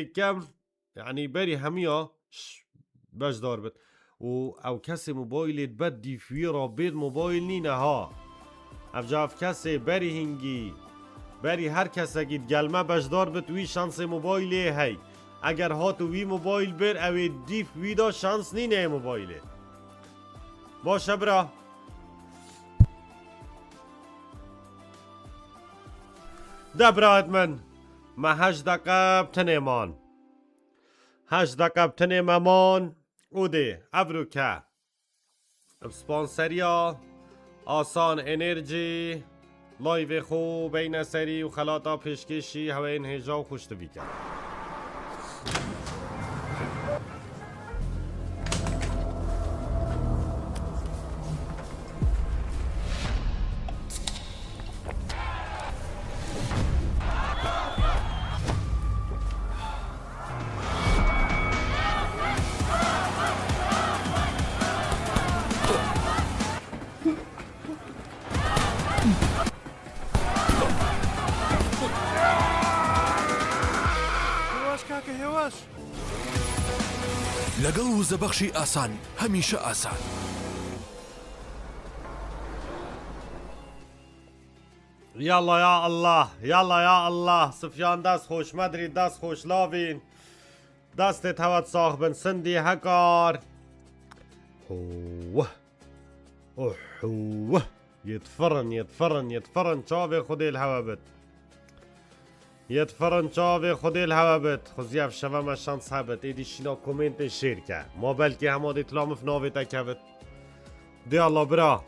کم یعنی بری همیا باش دار بد و او کسی موبایلت بد دیفوی را بید موبایل نینه ها افجاف کسی بری هنگی بری هر کس اگید گلمه باش دار بد وی شانس موبایلی هی اگر ها تو وی موبایل بر اوی دیف وی دا شانس نینه موبایلی باشه برا ده برایت من ما 8 دقیقه بتنیمان 8 دقیقه بتنیمان او ده ابرو که سپانسریا آسان انرژی لایو خو بین سری و خلاطا پیشکشی هوا این هجا و خوشت بیکن لەگەڵ وزەبەخشی ئاسان هەمیشە ئاسان. يلا يا الله يلا يا الله سفيان دست خوش مدري دست خوش لاوين دست توت صاحبن سندي هكار هوه هوه يتفرن يتفرن يتفرن شافي خدي الهوا بت يتفرن شافي خدي الهوا بت خزيف شوه ما شانس هبت ايدي شينا كومنت شيركه ما بلكي همادي تلام في ناوي تكبت دي الله برا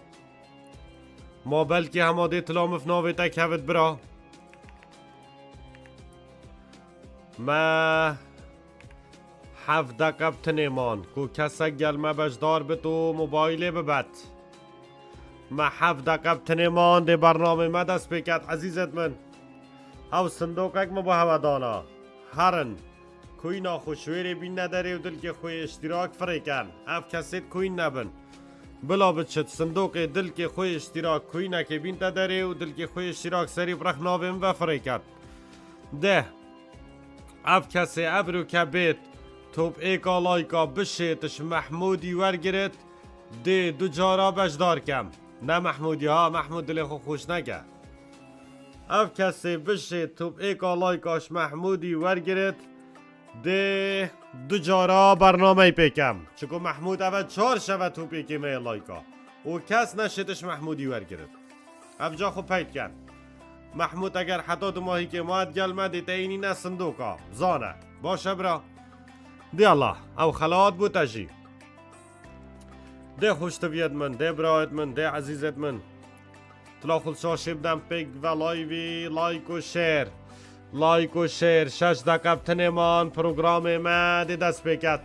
ما بلکه هماده تلام فناوی تکهوت برا ما 7 دقیقه بتنیمان کو کسا گلمه بجدار بتو موبایله ببت ما 7 دقیقه بتنیمان ده برنامه ما دست بکت عزیزت من او صندوقک ما با هوا دانا هرن کوی ناخوشویری بین نداری و دل که خوی اشتراک فریکن اف کسید کوی نبن بلا بچت صندوق دل که خوی اشتراک کوی نکه بین داره و دل که خوی اشتراک سری برخ ناویم و فریکت ده اف کسی ابرو که بیت توب ایکا لایکا بشیتش محمودی ورگرت ده دو جارا بجدار کم نه محمودی ها محمود دل خو خوش نگه اف کسی بشیت توب ایکا لایکاش محمودی ورگرت ده دو جارا برنامه پیکم چکو محمود اول 4 شوه تو پیکمه لایکا و کس نشدش محمودی ورگرد افجا خو پیت کن محمود اگر حتی 2 ماهی که ماید گلمه دیتا اینی نه صندوقا زانه باشه برا دی الله او خلات بو تجی ده خوشت بید من ده برایت من ده عزیزت من طلا خلصا شبدم پیک و لایوی لایک و شیر لایک و شیر 6 دقیقه بتنیمان پروگرام ما دی دست بکت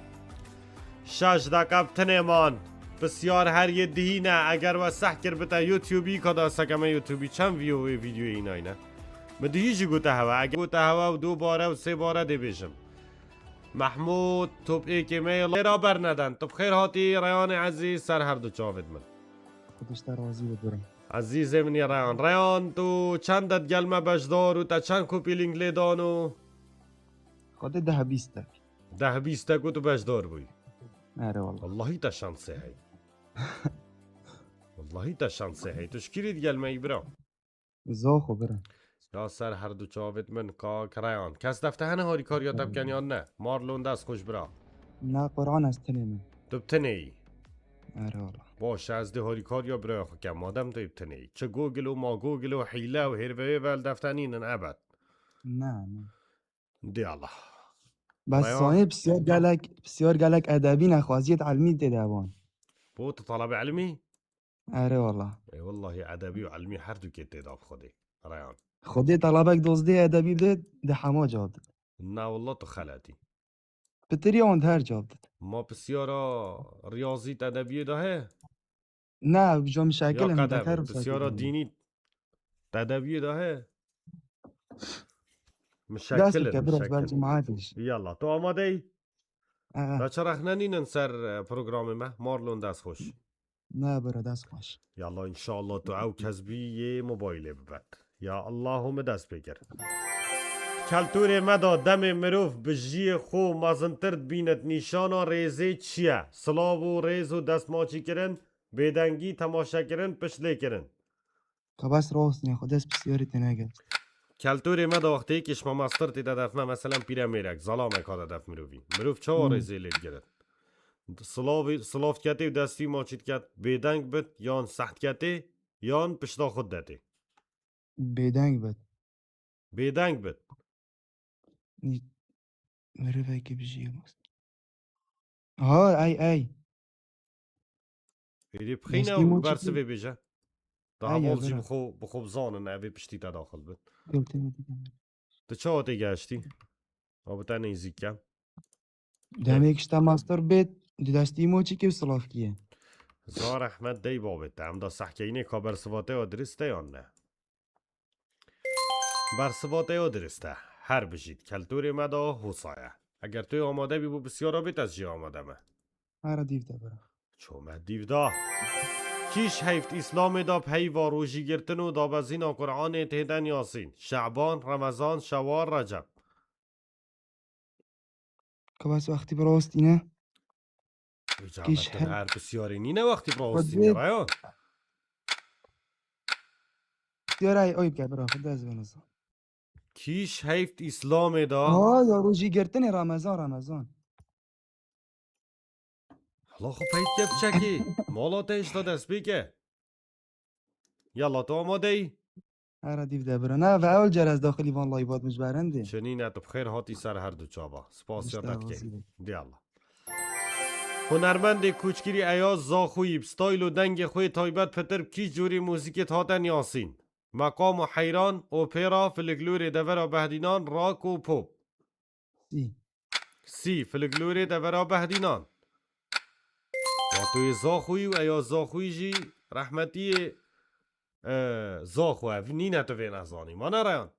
6 دقیقه بتنیمان بسیار هر یه دهینه اگر و سح کر بتا یوتیوبی کدا سکم یوتیوبی چند ویدیو اینا اینا مدهی جی گوته هوا اگر گوته هوا و 2 باره و 3 باره دی بیشم محمود توب ای که میل را بر ندن توب خیر هاتی ریان عزیز سر هر دو چاوید من خودش در راضی بدورم عزیز منی ریان تو چندت گلمه بجدار و تا چند کوپی لینگ لیدانو خود 10-20 تک 10-20 تکو تو بجدار بوی آره والله والله تا شانسه هی والله تا شانسه هی تو شکرید گلمه ای برا زاخو برم یا سر هر دو چاوید من کا ریان کس دفته هنه هاری کاریات بکن یا نه مارلون دست خوش برا نه قرآن از تنه من تو بتنه ای آره والله باشه از ده هاری کاریا برا خو کم مادم تو بتنه ای چه گوگل و ما گوگل و حیله و هیروه ول دفتنین ابد نه نه دی الله بس ریان صاحب بسیار گلک ادبی نخوازیت علمی تدوان بو طلب علمی آره والله ای والله ادبی و علمی هر دو که تداب خودی ریان خودی طلبک دزده ادبی بده ده حما جواب داد نه والله تو خلاتی بتری آن هر جواب داد ما بسیارا ریاضی ادبی داهه نه بجا یا مشاکل مذکر قدم و ساکت بسیارا دارم. دینی ادبی داهه دست مشکل بکبر از مشکل بلجی معادش یلا تو آماده ای؟ آه. بچه ننینن سر پروگرام ما مارلون دست خوش نه برا دست خوش یلا انشاءالله تو او کسبی یه موبایل ببد یا اللهم دست بگیر کلتور مدا دم مروف بجی خو مازنترد بیند نیشانا ریزه چیه سلاو و ریز و دستماچی کرن بیدنگی تماشا کرن پشله کرن كباس روسني خو دست بسیاری تناقل کلتور مدا وقتی کش ما مستر تیده دفمه مثلا پیره میرک ظلامه که دف مروفی مروف چه ریزه لید گرد سلاف کتی و دستی ماچید کت بیدنگ بد یان سخت کتی یان پشتا خود دتی بيدانج بد بیدنگ بد ني مرفا كي بجي مس ها اي ایری دستی بخینه موچی برسه که بی بیجه ده ای حوال جی برا بخو بزانن اوی پشتی تا داخل بد قلت لي دیگه. تو چه آتی گشتی؟ آبتا نیزی کم دمیکش تا ماستر بيت دي دستی موچی که سلاف کیه زار احمد دی بابت هم دا سحکینه که برسواته ها درسته یا نه برسواته ها درسته هر بجید کلتور مدا حسایه اگر توی آماده بی بو بسیار آبیت از جی آماده مه هر دیفته برا چومه دیو دا کیش حیفت اسلام دا پی و روژی گرتن و دا بزین قرآن تهدن یاسین شعبان رمضان شوار رجب كباس وقتی براستی نه کیش اجابتن هر بسیاری نینه وقتی خود براستین بید رایان بسیار ای اوی که برا خود از بنظر کیش حیفت اسلام دا یا روژی گرتن رمضان الله خب پیت کف چکی مالا تیش دا دست بیکه یلا تو آماده ای؟ هر دیفته برا نه و اول جر از داخلی وان لایوات مش برنده چنین تو بخیر هاتی سر هر دو چابا سپاس بیشتر یادت که واسیده دیالا هنرمند کوچگیری ایاز زاخویب ستایل و دنگ خوی تایبت پتر کی جوری موزیک هاتن یاسین مقام و حیران اوپرا فلکلور دورا بهدینان راک و پوپ سی فلکلور دورا بهدینان و توی زاخوی و ایاز زاخوی جی رحمتی زاخوه نینه تو وی نزانی ما نرایان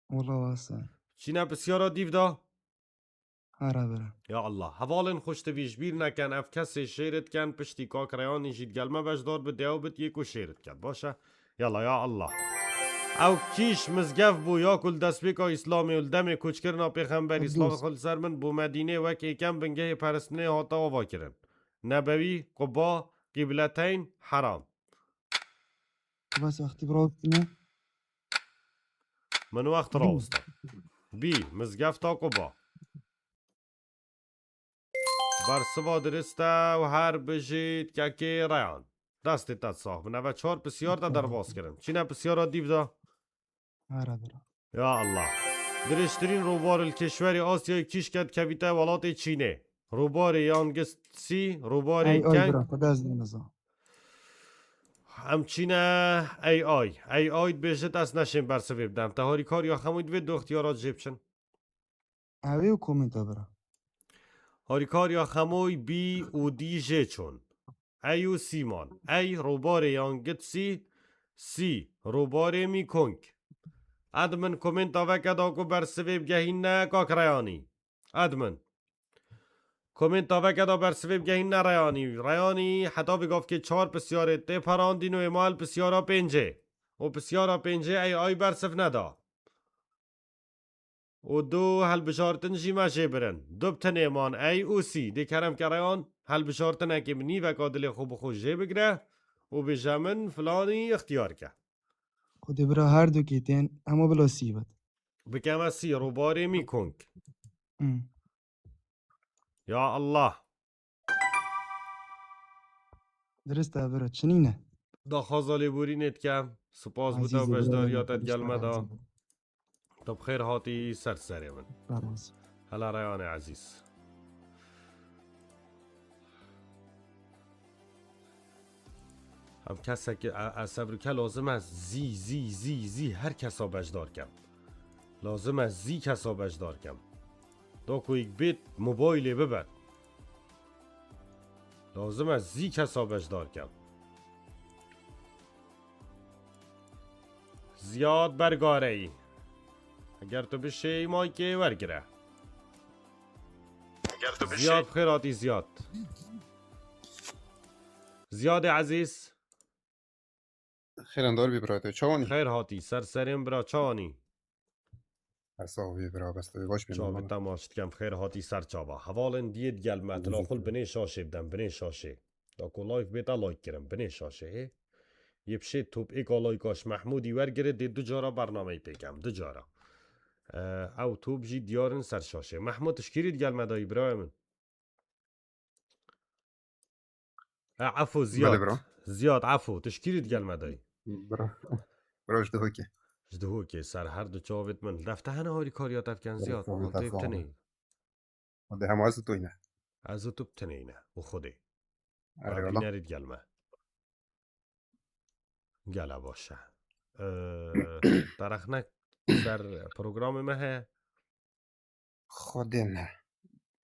والله واسه چی نه بسیارا دیو دا هر برا یا الله حوالن خوش تویش بیر نکن اف کسی شیرت کن پشتی کاکریانی جید گلمه بجدار به دیو بد یکو شیرت کن باشه یلا یا الله او کیش مزگف بو یا کل دست بیکا اسلامی الدم کوچ کرنا پیغمبر اسلام قدوس خل سر من بو مدینه وک ایکم بنگه پرستنه هاتا و واکرن نبوی قبا قبلتین حرام كباس وقتی براستی نه من وقت راوستا بی مزگف تا قبا برسوا درسته و هر بجید که که ریان دست تد صاحب و 4 بسیار دا درواز کرن چی نه بسیار دیو دا هر برا یا الله درشترین روبار الکشور آسیا کیش کد کویته ولات چینه روبار یانگسی روبار ای اوی کنگ برا خود از بنظر همچینه ای آی بیشت از نشین برسوی بدم تهاری کار یا خمود وید دو اختیارات جیبچن اوی و کومنتا برا هاری کار یا خموی بی او دی جی چون ایو سیمان ای روبار یانگسی سی روبار می کنگ ادمن کومنت آوکد آکو برسوی بگهین نه کاکریانی ادمن کومنت آوکد آ برسوی بگهین نه ریانی حتی بگفت که 4 بسیاره ته پراندین و امال بسیارا پنجه و بسیارا پنجه ای آی برسف ندا و دو هل بشارتن جی ماشه برن دو بتن ایمان ای او سی دی کرم کریان هل بشارتن اکی منی و کادل خوب خوش جه بگره و بجامن فلانی اختیار که خود برا هر دو کیتین اما بلا سیبت بکم سی روباره می کنگ یا الله درسته برا چنینه دا خازالی بوری نت کم سپاس بودا و عزیزی برا بجداریاتت بیشتر گلمه دا عزیزی تا بخیر هاتی سر سری من براز هلا ریان عزیز هم کسی که عصبر که لازم است زی هر کسا بجدار کم لازم است زی کسا بجدار کم دا کو یک بیت موبایل ببر لازم است زی کسا بجدار کم زیاد برگاره ای اگر تو بشه ای مایکه ورگره زیاد خیراتی زیاد عزیز خیلی دار بی براته چوانی خیر هاتی سر سریم برا چانی حسابی برا بسته باش چاوی بینم تماشت کم خیر هاتی سر چاوا حوالن دید گل متلا خل بنی شاشه بدم بنی شاشه داکو لایف بیتا لایک کرم بنی شاشه هی یبشه توب ایکا لایکاش محمودی ورگره دید دو جارا برنامه پیکم دو جارا او توب جی دیارن سر شاشه محمود تشکیرید گل مدایی برای من عفو بله زیاد برا زیاد عفو تشکیرید گل مدایی برا براش ده که جدهو که سر هر دو چاوت من لفته هنه هاری کاریات افکن زیاد ما هنطه بتنی ده هم از تو اینه از تو بتنینه و خوده و اره والا بینرید گلمه گله باشه ترخنک سر پروگرام مه خودن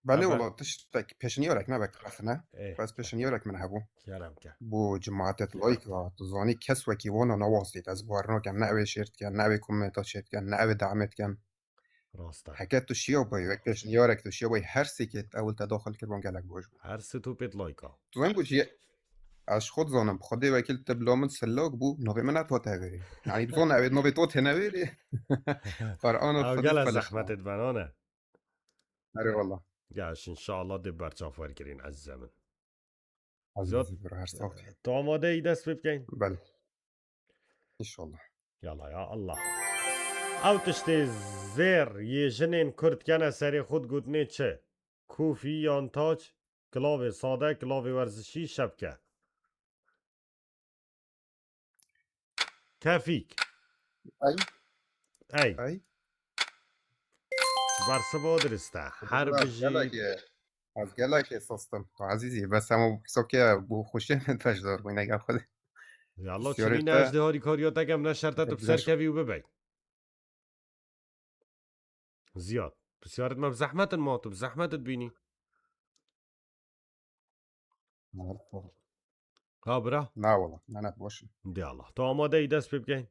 بله اول والله تشتك بيشنيورك نبك رخنا ايه بس بيشنيورك من هبو کردم که بو جماعة لايك تزاني كسوة كي وانا نواصلت از بارنا كان نقوي شيرت كان نقوي كومنتات شيرت كان نقوي دعمت كان راسته حكات تو شيو باي وك بيشنيورك تو شيو باي هر سيكت اول تداخل كربان قالك بوش هر سه تو پیت لایکا تزاني بو شيء اش خود زانم خودی وکیل تبلامن سلاک بو نوی من تو تغیری یعنی بزن اوید نوی تو تنویری قرآن او خودی گل فلش زحمتت بنانه اره والله گاش انشاءالله دی برچاف ورگرین عزیزم من زیاد عزیزی برو هر ساعت تو آماده ای دست ببکن بله انشالله یلا یا الله او تشتی زیر یه جنین کرد کنه سری خود گودنه چه کوفی یان تاج کلاوی ساده کلاوی ورزشی شبکه کفیک ای ای ای برسبا درسته هر بجید از گلک ساستم تو عزیزی بس همو حساب که بو خوشی نتفش دار بین اگر خود یالله بسیار چنین ارتا اجده هاری کاریات اگم نشرته تو بسر کوی و ببی زیاد بسیارت ما بزحمت ما تو بزحمتت بینی ها برا نه والله نه باشم دی الله تو آماده ای دست ببکن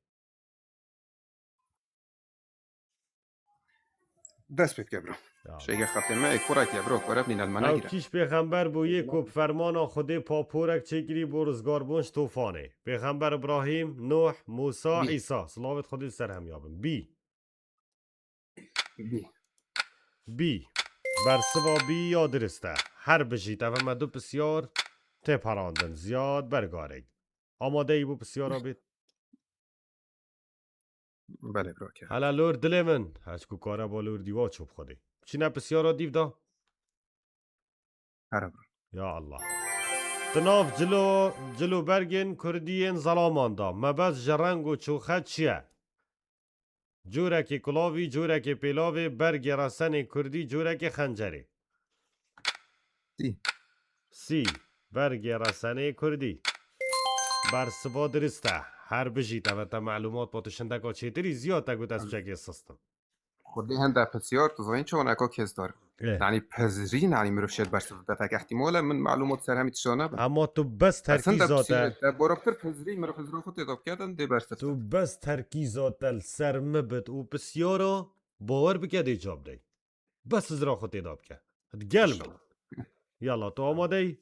دست بید که برو شیگه خطمه ای کورک یا برو کورک نین او المنگیره کیش پیغمبر بو یک کوب فرمان خود پاپورک چگری بو روزگار بونش توفانه پیغمبر ابراهیم نوح موسی بی. عیسی صلوات خودی سر هم یابم بی بی بی برسوا بی یا درسته هر بجید او مدو بسیار تپراندن زیاد برگارگ آماده ای بو بسیار آبید بله برو که حالا لور دل من هشکو کارا با لور دیوا چوب خوده چی نه بسیارا دیو دا هر برو یا الله تناف جلو برگن کردین ظلامان دا مبز جرنگ و چوخت چیه جورک کلاوی جورک پیلاوی برگ رسن کردی جورک خنجری دی سی برگ رسن کردی برسوا درسته هر بجید او تا معلومات با تشندگا چیتری زیاد تگو دست چگه سستم خودی هنده بسیار تو زاین چون اکا کس دار یعنی پذیری یعنی مروف شد برسه دفعه احتمالا من معلومات سر همی تشانه با اما تو بس ترکیزاته بارکتر پذیری مروف از رو خود اداب کردن دی برسه تو بس ترکیزات سر مبت و بسیارا باور بکد ایجاب دی بس از را خود اداب کرد گل من یالا تو آماده ای؟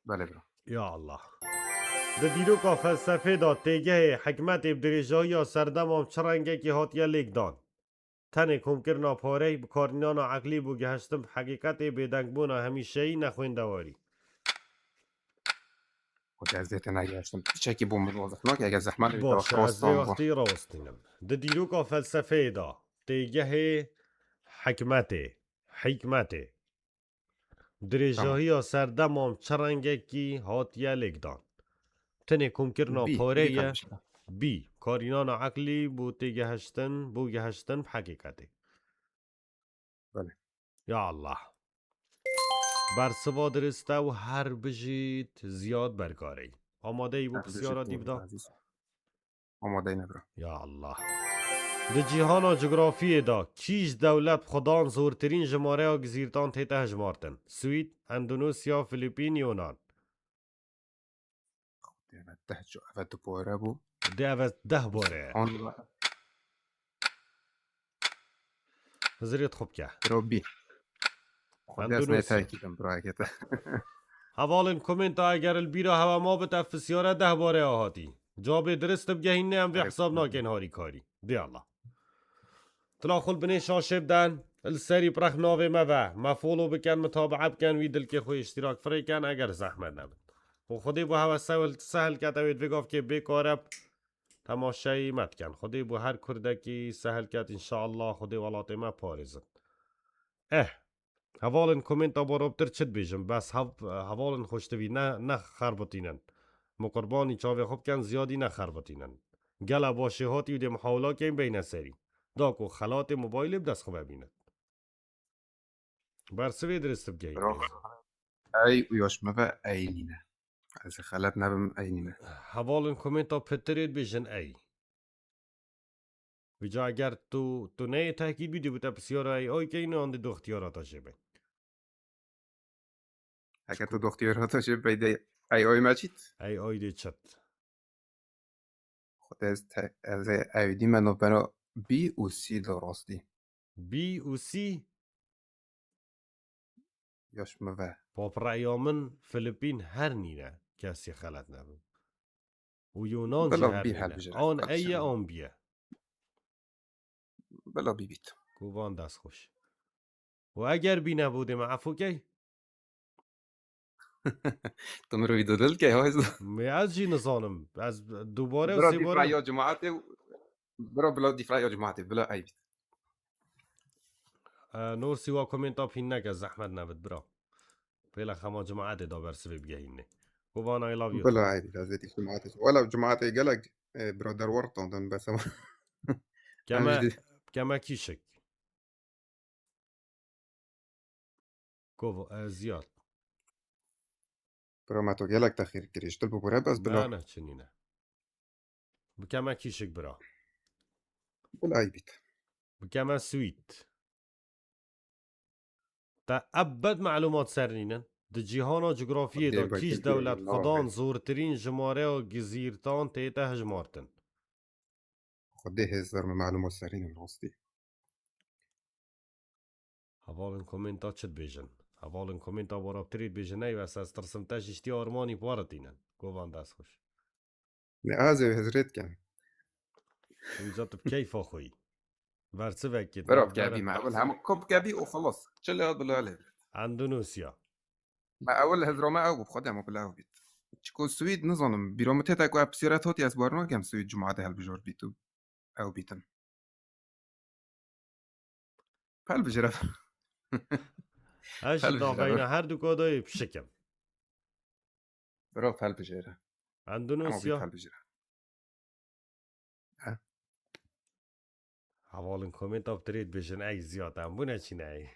بله برو یا الله ده دیروکا فلسفه دا تیگه حکمت بدریجا یا سردم هم چرنگه که هاتیه لیک دان تنه کم کرنا پاره بکارنیانا عقلی بو گهشتم حقیقت بیدنگ بونا همیشه ای نخوینده واری خود از دیت نگشتم چکی بوم واضح ناک اگر زحمت بیتا وقت باشه از دی راستان با وقتی راستینم ده دیروکا فلسفه دا تیگه حکمت درجاهی یا سردم هم چرنگه کی هاتیه لیک دان تنه کم کرنا بی پاره فهمش بی کارینان عقلی بو گهشتن حقیقته بله یا الله برسوا درسته و هر بجید زیاد برکاری آماده ای بو بسیارا دیبدا آماده نبرو یا الله ده جیهان و جغرافی دا کیش دولت خدان زورترین جماره و گزیرتان تیتا هجمارتن سوید، اندونوسیا، فیلیپین، یونان ده جو اول دو پاره بو ده اوز 10 باره آن زرید خوب که برو بی خود از اندونوسیا نتایکیدم برو اگه تا حوالن کومنت اگر البیرا هوا ما به تفسیاره 10 باره آهاتی جواب درست بگهینه هم به حساب ناکن هاری کاری دی الله طلع خل بني شاشة بدن السري برخ نوفي ما ما فولو بكن متابعة بكن ويدل كي خوي اشتراك فري كان اگر زحمت نبد وخدي بو هوا سهل كتاويد بيقف كي بيكارب تماشایی مت کن خدای بو هر کردکی سهل کرد انشاءالله خدای ولات ما پارزد هوالن کومنت بارابتر چد بیجم بس هوالن خوشتوی نه خربطینن مقربانی چاوی خوب کن زیادی نه خربطینن گلا باشه هاتی و دی محاولا کن بین سری داکو خلات موبایل بدست خوب ببیند برسوی درست بگیید برافو. ای ویاش مفا اینینه از خلط نبم اینینه هوالن کومنت پترید بیجن ای بجا اگر تو نه تحکید بیدی بوده بسیار ای که اینو آنده دو اختیارات شبه اگر تو دختیاراتش بیده ای مچید ای دی چت خود از ایدی منو برا بی و سی درستی بی و سی یاش مفا با برایامن فیلیپین هر نینه کسی خلط نبود و یونان بلا هر بی حل نینه بجرد آن ای آن بیه بلا بی بیت گوان دست خوش و اگر بی نبوده معفو کی تو مرو ویدو دل که های می از جی نزانم از دوباره و برا سه دیفرا باره یا جماعت برا بلا دیفرا یا جماعت بلا ای بیت نور سوا کومنت آپ هین نگه زحمت نبود برا پیلا خما جماعت دا برسوی بگه هینه گوان I love you بلا ای بیت از دیتی جماعت ولا جماعت گلک برادر ورطان دن بس كما كيشك كوفو زياد برا ما تو گلک تخیر کریش دل ببره بس بلا أنا تشنينه بكما كيشك برا بلا ای بیت بكما سويت تا أبد معلومات سرنينن د جهانا جغرافية دا دير كيش باكل دولة الله قضان غير. زورترين جمارة و جزيرتان تيتا هجمارتن خده هزار من معلومات سرین راستی هوالن كومنتا چد بيجن هوالن كومنتا ورا بتريد بيجن اي بس از ترسمتاش اشتي آرماني بوارتينن قوان داس خوش نه از هزرت کن ويجات بكيف أخوي برسي وكيت برا بكابي مع اول هم كوب كابي وخلاص شل هاد بلا عليه اندونوسيا مع اول هزر ما او بخد هم بلا بيت چكو سويد نظنم بيرومتي تاكو ابسيرات هوتي از بارنا كم سويد جمعه هل بجور بيتو او بيتن هل بجرف هاش هل دا بين بجرف هر دو كوداي بشكم برا هل بجرف هم بيت اندونوسيا هل بجرف حوالن كومنت اب تريد بيجن اي زيادة بونا چيناي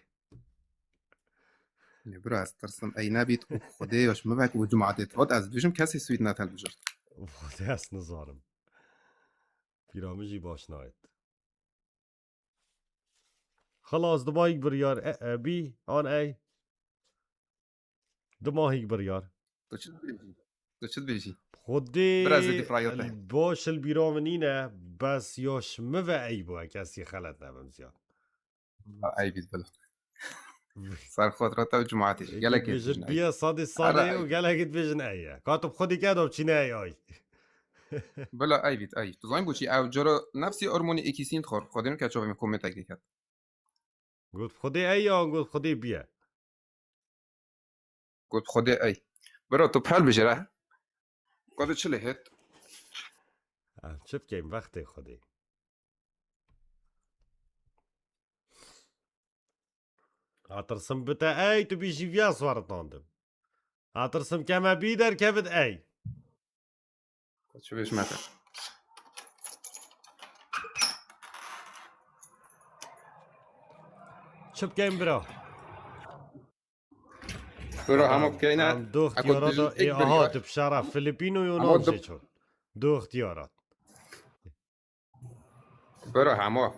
برا از ترسم ای نبيت وخده ياش مبعك وجمعه هات از بيجم كاسي سويد ناتل بجور وده اس نظارم پیرامجی باش ناید خلاص دماغی بريار بي آن اي دماغي بريار تو چه بيجي تو چه بيجي خودي برا از دفرايات الباش البيرامنينة بس ياش مفا اي بوا كاسي خلط نبم زياد اي بيت بلا صار خاطرات او جمعاتي قالك بيجن بيجن اي بيا صادي وقال لك بيجن اي كاتب خودي كادو بچيناي اي بلا اي بيت اي تو زين بوشي او جرا نفسي ارموني اكيسين تخور خادم كاتشوف من كومنت اي كات قلت خودي اي قلت خودي بيا قلت خدي اي برا تو بحال بجرا قد تشلي هيت شوف كيم وقتي خودي هترسم بتا اي تبي جي فيا صورة طاندم هترسم كما بيدر كبد اي شو بيش مثلا شوف كيم برا برا هم عم بكينا دو اختيارات اي اهات بشرف فلبينو يونان جيشون دو اختيارات برا هم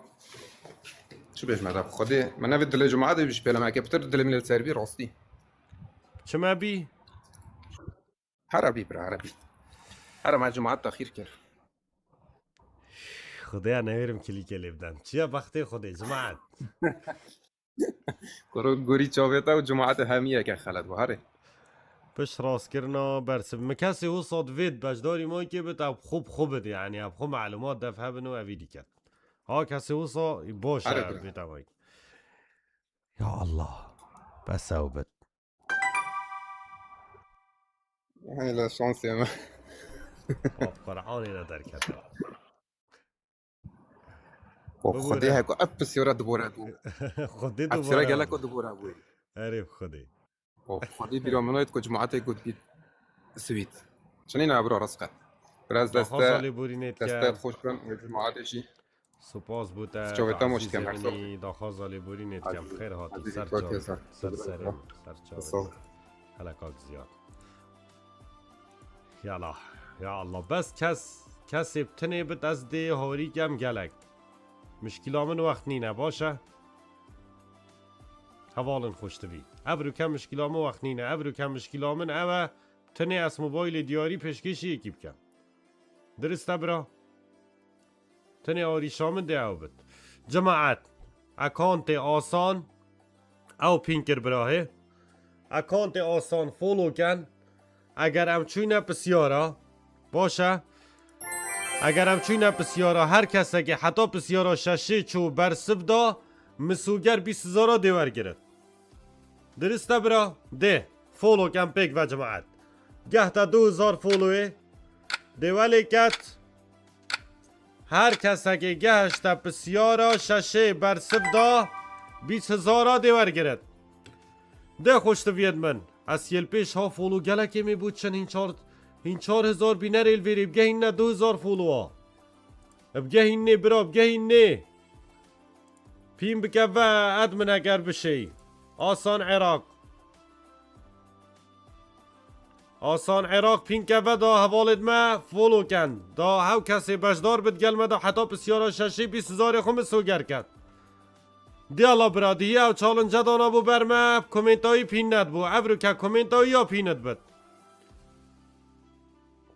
شو بيش مثلا خدي ما نبي دل جمعة دي بيش بلا ما كبتر دل من السيربي راستي شما بي عربي برا عربي عربي مع جمعة تأخير كير خدي انا هيرم كليك اللي بدن چيا وقتي خدي جماعت گوری چاویتا و جماعت همیه که خلط بهاره بش راس كرنا برسم مكاسي وصد فيد باش داري ماي كي بت خوب يعني اب خوب معلومات دفها بنو افيدي كات ها کسی وصا باشه آره برا. بیتوای یا الله بس او بد هاي لا شانس يا ما قرعاني ندر كتر خدي هيك اب سيارة دبورة ابو خدي افسرا دوباره قالك دبورة ابوي عرف خدي خدي بيرو منويت كو جماعتي قد بيت سويت شنين ابرو راسقه براز دخوزا دستا لبورينت دستا كم خوش كن وجماعات شي سپاس بوده جاویدم مشکم عزیزمنی هستم. داخوزا لبورینت کم عزیز. خیر هاتی عزیزی سر پاک جاوید هستم. سر سرم سر اصلا جاوید حلقاک زیاد یالا یا الله بس کس ابتنه بد از ده هاری کم گلک مشکلامن وقت نینه باشه حوالن خوشتوی ابرو کم مشکلامن وقت نینه ابرو کم مشکلامن اوه تنه از موبایل دیاری پشکشی یکیب کم درسته برا تنه آریشامن ده او بد جماعت اکانت آسان او پینکر براهه اکانت آسان فولو کن اگر همچوینه پسیارا باشه اگر همچوینه پسیارا هر کسی که حتی پسیارا ششه چو بر سبدا مسوگر 20,000 دیور گرد درسته برا ده فولو کن پیک و جماعت گه تا 2000 فولوه دیولی کت هر کسی که گهشت پسیارا ششه بر سبدا 20,000 دیور گرد ده خوشت وید من از یل پیش ها فولو گله که می بود چن این 4,000 بینر ایل ویری بگه این نه 2,000 فولو ها بگه این نه برا بگه این نه پیم بگه و ادمن اگر بشه آسان عراق آسان عراق پین که و دا حوالد ما فولو کن دا هاو کسی بشدار بد گلمه دا حتی پسیارا ششی 20,000 خم سوگر کرد دیالا برادی او چالنجا دانا بو برمه کومنتایی پیند بو ابرو که کومنتایی یا پیند بد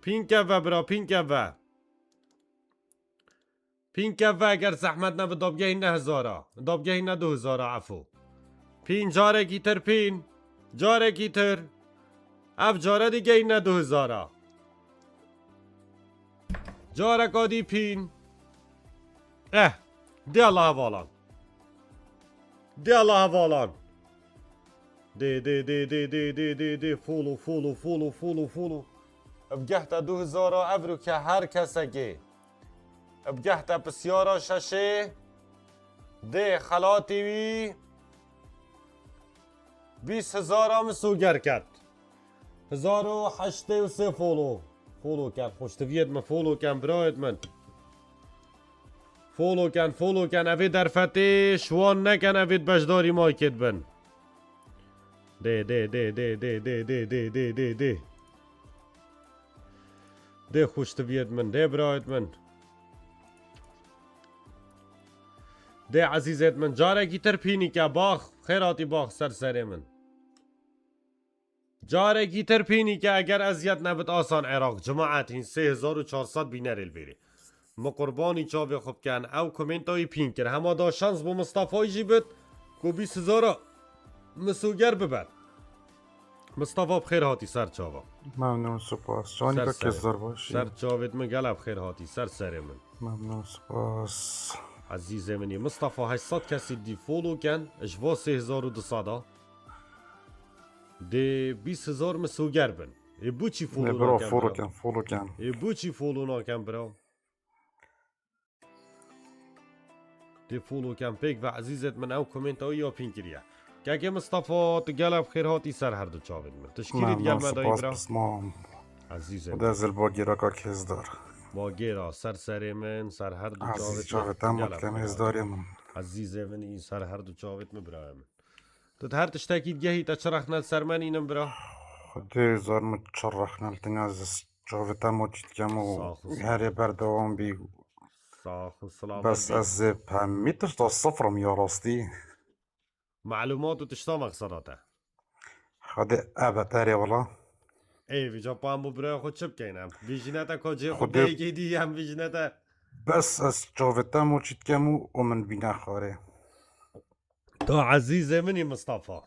پین که و برا پین که و پین که و اگر زحمت نبود دابگه این 9,000 دابگه این 2,000 عفو پین جاره گیتر پین جاره گیتر اف جاره دیگه این 2,000 جاره کادی پین دی الله حوالان دی الله حوالان دی فولو بگه تا 2,000 ابرو که هر کسی که بگه تا پسیارا ششه ده خلاتی وی 20,000 مسوگر کرد 1083 فولو کرد خوشتویت من فولو کن برایت من فولو کن اوید در فتح شوان نکن اوید بشداری مایکت بن ده خوشتویت من ده برایت من ده عزیزت من جاره گیتر پینی که باخ خیراتی باخ سر من جاره گیتر پینی که اگر اذیت نبود آسان عراق جماعت این 3,400 بینر الویری ما قربانی چاوی خوب کن او کومنت های پین کر همه دا شانس با مصطفی جی بود که 20,000 مسوگر ببر مصطفی بخیر هاتی سر چاوا ممنون سپاس جانی که کسدار باشی سر چاوید من گلب خیر هاتی سر من ممنون سپاس عزیز منی مصطفی 800 کسی دی فولو کن اجوا 3,200 ده 20,000 مسوگر بن ای بو چی فولو برو ناکن فولو کن ای بو چی فولو ناکن برو دی فولو کن پیک و عزیزت من او کومنت ها یا پین کریه که اگه مصطفی تو گلب خیر هاتی سر هر دو چاوید من تشکیلیت ممنون گل مدایی سپاس برا بسمام عزیز و من دزل با گیرا که کسدار با گیرا سر من سر هر دو عزیز چاوید جاوید هم کم ازداری من عزیز من این سر هر دو چاوید من برای من تو هر تشتاکید گهی تا چرخ نل سر من اینم برا خودی زار متشرخ نلتنی از جاوید هم وجود کم و صاخ و هری بردوام بی صاح و سلامت بس بی از پمیتش تا صفرم یا راستی معلومات و تشتا مقصداته خودی ابتری والا ای ویجا پا هم برای خود چپ کنم ویجنتا کجه خود خودت- بیگی دی هم ویجنتا بس از جاوید هم وجود کم و من بینا خاره تو عزیز منی مصطفی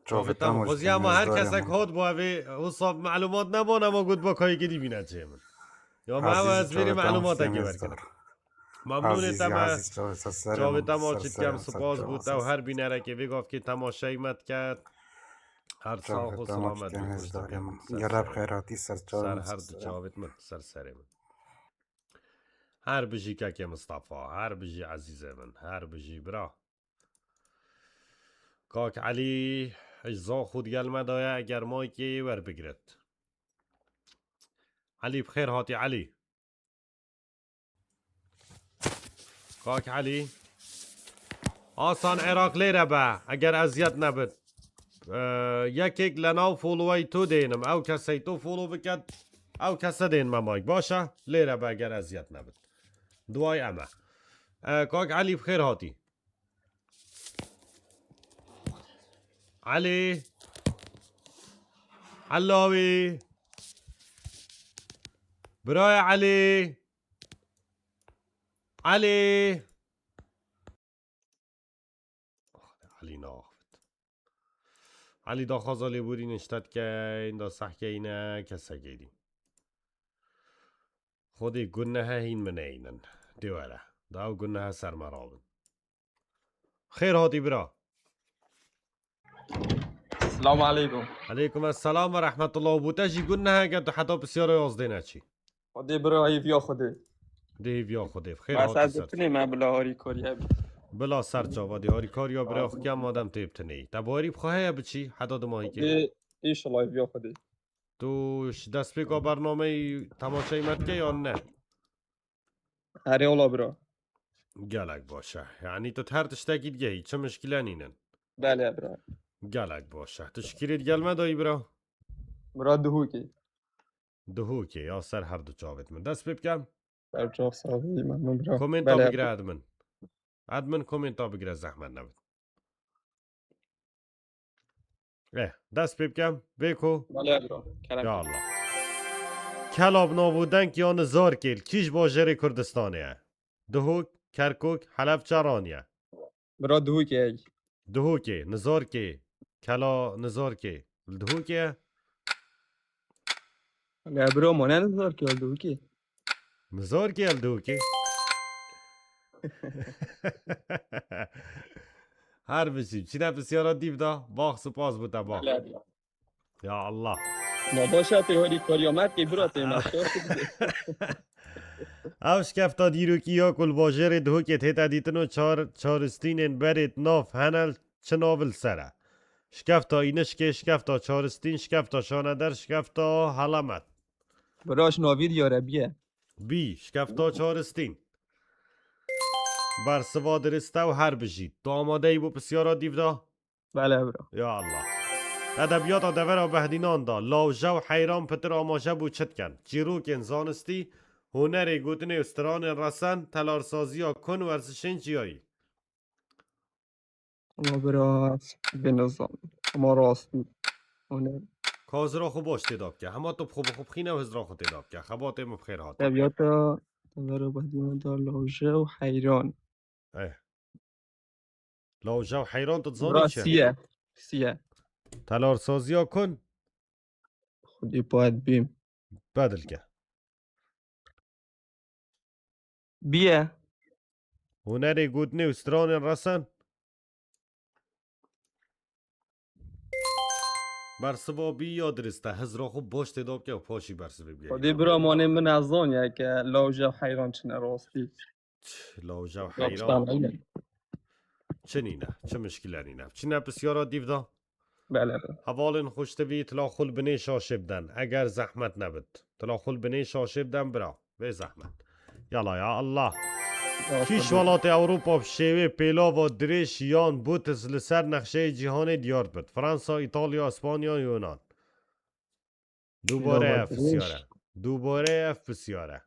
جاوید هم وجود خوزی کم اما هر ازداری کس من. کود با اوی حساب معلومات نبانم و گود با کایی گدی بینه چه من یا ما عزیز از بری جاوید هم معلومات کم اگه ازدار. برکنم ممنون عزیزی تما عزیز جاوید سرم جاوید ماچید سرسرم کم سپاس بود و هر بینره که بگفت که تماشای مت کرد هر ساخ و جاوید ماچید سلامت کم بود از پشت دارم سر گلب سرم. خیراتی سر سر جاوید هر دو جاوید من سر من هر بجی که مصطفى هر بجی عزیز من هر بجی برا کاک علی اجزا خود گل دایا اگر مای که ور بگرد علی بخیر هاتی علی کاک علی آسان عراق لیره با اگر اذیت نبد یکیک لناو فولوی تو دینم او کسی تو فولو بکد او کسی دین ممایک باشه لیره با اگر اذیت نبد دوای اما کاک علی بخیر هاتی علی علاوی برای علی علی علی نافت علی دا خازالی بودی نشتد که این دا سحکه اینه کسا گیری خودی گنه ها هین من اینن دیواره داو گنه ها سر مرابن خیر هاتی برا السلام عليكم. علیکم السلام و رحمت الله و بوتاجی گنه ها گد حتی بسیار یازده چی خدي برا هي خدي. دیو یا خودی خیر بس هاتی سر عزتني ما بلا هاري كوريا. بلا سر چاوا دی هاری کاریا برا خو کم آدم تیبت نی تباری بخواه بچی حداد ماهی که خدي ايش الله يا خدي. توش دست بگا برنامه تماشای مت که یا نه هاري والله برا. گلک باشه یعنی تو هر تشتاکی دیگه چه مشکله نینن بله يا برا. گلک باشه تشکیلت گلمه دایی برا برا دهوكي. دهو که یا سر هر دو چاوت من دست بکم برجاف صافي ممنون برا. کومنت تا بله يا بگیره برا. ادمن کومنت تا بگیره زحمت نبود دست بکم بکو بله يا برا. یا كلام. الله کلاب نابودن که آن زار کل کیش باجر کردستانیه دهوک کرکوک حلب چرانیه برا دهوكي هي. دهو که نزار که کلا نزار که دهو که لا برا ما ننظر كي دهوكي. نزار که دهو که هر بشیم چی نه بسیارا دیو دا باخ سپاس بوده باخ بله يا برا. یا الله ما باشا في هاري كوريا مات كي برا تي ما اوش کفتا دیرو کیا کل باجر دهو که تیتا دیتنو چارستین برید ناف هنل چه ناول سره شکفتا اینش که شکفتا چارستین شکفتا شاندر شکفتا حلمت براش ناوید يا ربيه. بی شکفتا چارستین بر سوا درسته و هر بجید تو آماده ای بو بسیارا دیو دا بله يا برا. یا الله ادبیات دور بهدینان دا لاوجه و حیران پتر آماشه بو چتکن چیروک انسانستی هنر گوتن استران رسن تلارسازی ها کن ورزشین چیایی ما برا بنظام ما راست هنا. کازرا خوب باش تداب که همه تو خوب خینه و هزرا خود تداب که خبات ایم بخیر هات طبیعت برا بدیم دار لاوژه و حیران. لاوجه و حیران تتزانی برا چه سیه تلارسازی ها کن خودی باید بیم بدل که بیه هنر گوتن استران رسن بر سوا بی یا درسته هزرا خوب باش تداب که و پاشی بر سوا بیایی خودی برا مانه من از آن که لاوژه و حیران چنه راستی لاوجه و رابطان حیران اینه. چه نینه چه مشکله نینه چه نه بسیارا دیو دا بله بله حوالن خوشتوی تلا خل بنی شاشبدن اگر زحمت نبد تلا خل بنی شاشبدن برا به زحمت یالا یا الله کیش ولات اوروپا بشیوه پیلا و دریش یان بوتز لسر نقشه جهان دیار بد فرانسا ایتالیا اسپانیا یونان دوباره پیلا و اف دریش. بسیاره دوباره اف بسیاره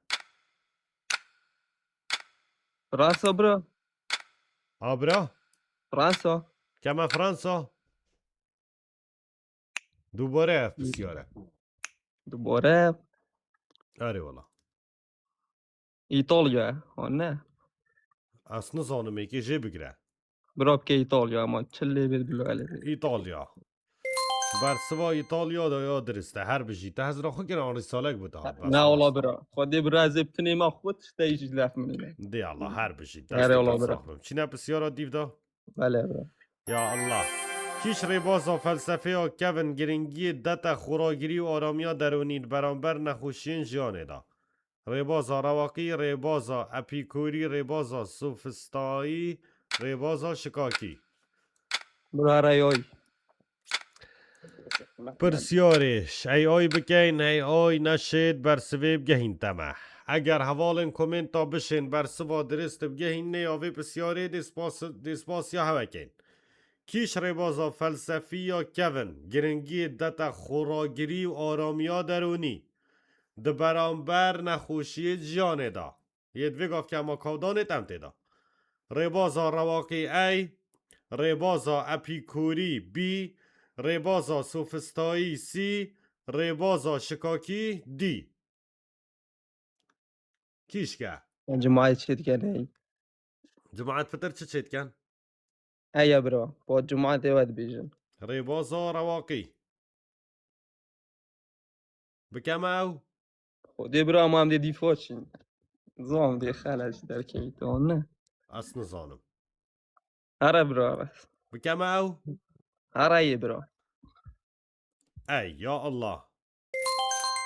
فرانسا برا آبرا فرانسا کما فرانسا دوباره اف بسیاره دوباره آره والا ایتالیا نه اصلا زانمه که جه بگره برا که ایتالیا اما چلی بید بلو علی ایتالیا برسوا ایتالیا دا یا درسته هر بجی ته از را خو کنه آن رسالک بود نه والله برا خودی برا زبطني ما خودش تيجي لف مني دی الله هر بجی هر الله برا. دست چی نه بسیار دیو دا بله برا یا الله کیش ریبازا فلسفه ها کون گرنگی دتا خوراگیری و آرامیا درونید برانبر نخوشین جانه دا ریبازا رواقی ریبازا اپیکوری ریبازا سوفستایی ریبازا شکاکی برا ريوي پرسیارش ای آی بکین ای آی نشید بر سویب گهین تمه اگر حوالن کومنتا بشین بر سوا درست بگهین نیاوی پرسیاری دیسپاس یا هوکین کیش ریبازا فلسفی یا کون گرنگی دتا خوراگیری و آرامیا درونی ده برانبر نخوشی جانه دا یه دوی گفت که اما کودانه تمته دا ریبازا رواقی ای ریبازا اپیکوری بی ریبازا سوفستایی سی ریبازا شکاکی دی کیش که جماعة شيت كان جماعت فتر چه چید کن؟ هي برا بود جماعة واد بيجن ریبازا رواقی بکم او؟ خودی برا ما هم دي فوتشين زوم دي خالش در كيتون نه اصل نزانم هره برا بس بکم او؟ هره برا ای یا الله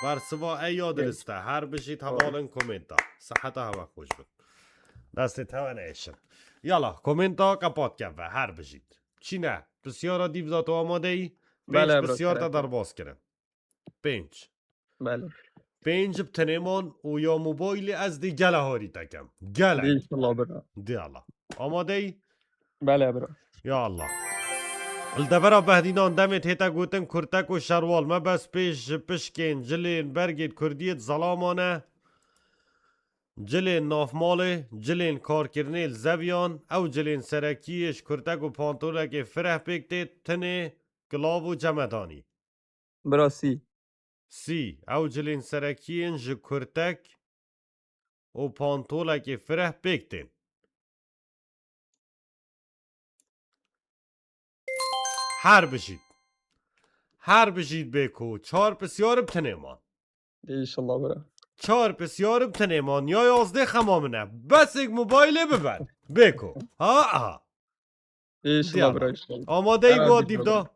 بر سوا ای یا درسته هر بشید حوالن کومنتا صحتا هوا خوش بود دست توانه ایشن یالا کومنتا کپات کن و هر بشید چی نه بسیارا دیو ذاتو آماده ای؟ بله پنج برا بسیار کرد. تا در باز کرم پنج بله پنج بتنمان و یا موبایل از دی گله هاری تکم گله دي ان شاء الله برا دی الله آماده ای؟ بله برا یا الله الدبرا بهدینان دمت هیتا گوتن کرتک و شروال ما بس پیش پشکین جلین برگید کردیت ظلامانه جلین نافماله جلین کارکرنیل زویان او جلین سرکیش کرتک و پانتولک فرح بکتید تنه گلاو و جمدانی برا سي سی او جلین سرکیین ج کرتک و پانتولک فرح بکتین هر بشید بکو چار بسیار بتنمان دي ان شاء الله برا چار بسیار بتنمان یا 11 خمامنه بس یک موبایل ببر بکو ها دي ان شاء الله دي برا ان شاء الله آماده ای أنا بود دي دیو برا. دا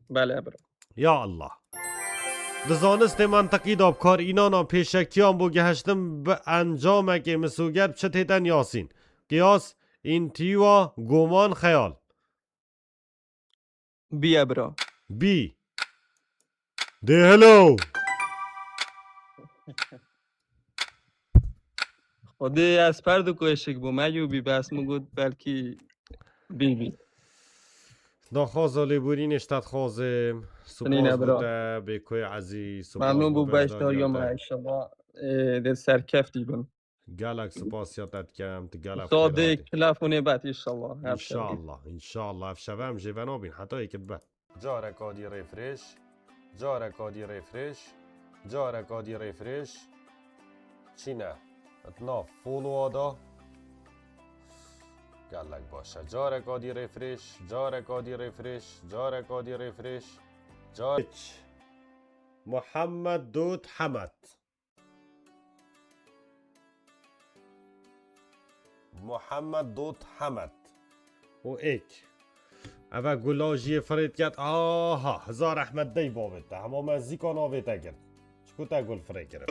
بله برا یا الله دزانست منطقی داب کار اینانا پیشکیان بو گهشتم به انجام که مسوگرد چه تیتن یاسین قیاس اینتیوا گمان خیال بیا برا بی ده هلو خودی از پرد کوشک بو مجوبی بس مگود بلکی بی بی دا خوازا لیبورین اشتاد خوازم سنینه سپاس برا. بوده بکوی عزیز سپاس ممنون بو بوده بشتار یا ما شما در سرکفتی بون گلک سپاس یادت کم تو گلک ساده کلافونه بات انشالله انشالله افشوهم جیونا بین حتی یک بد جارکادی ریفرش جارکادی ریفرش جارکادی ریفرش چی نه اتنا فولو آدا گلک باشه جارکادی ریفرش جارکادی ریفرش جارکادی ریفرش محمد دود حمد محمد دود حمد و ایک اوه گلاجی فرید کرد آها هزار احمد دی بابت همه من زیکان آویتا کرد چکو تا گل فرید کرد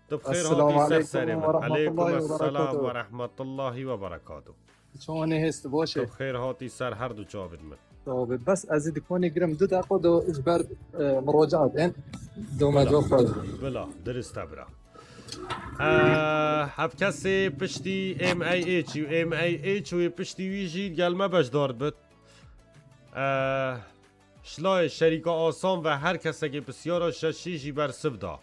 تو بخیر السلام حاتی علیکم سر و رحمت علیکم الله و السلام برکاته. و رحمت الله و برکاته شلون هست تو باشه بخیر حاتی سر هر دو چاوید من طيب بس ازيد كوني جرام دو دقيقه دو اجبار مراجعه بين دو ما جو بلا درست برا هف کسی پشتی MIH و MIH و پشتی ویجی گلمه بش دارد بد شلای شریکا آسان و هر کسی که بسیار ششیجی بر سبدا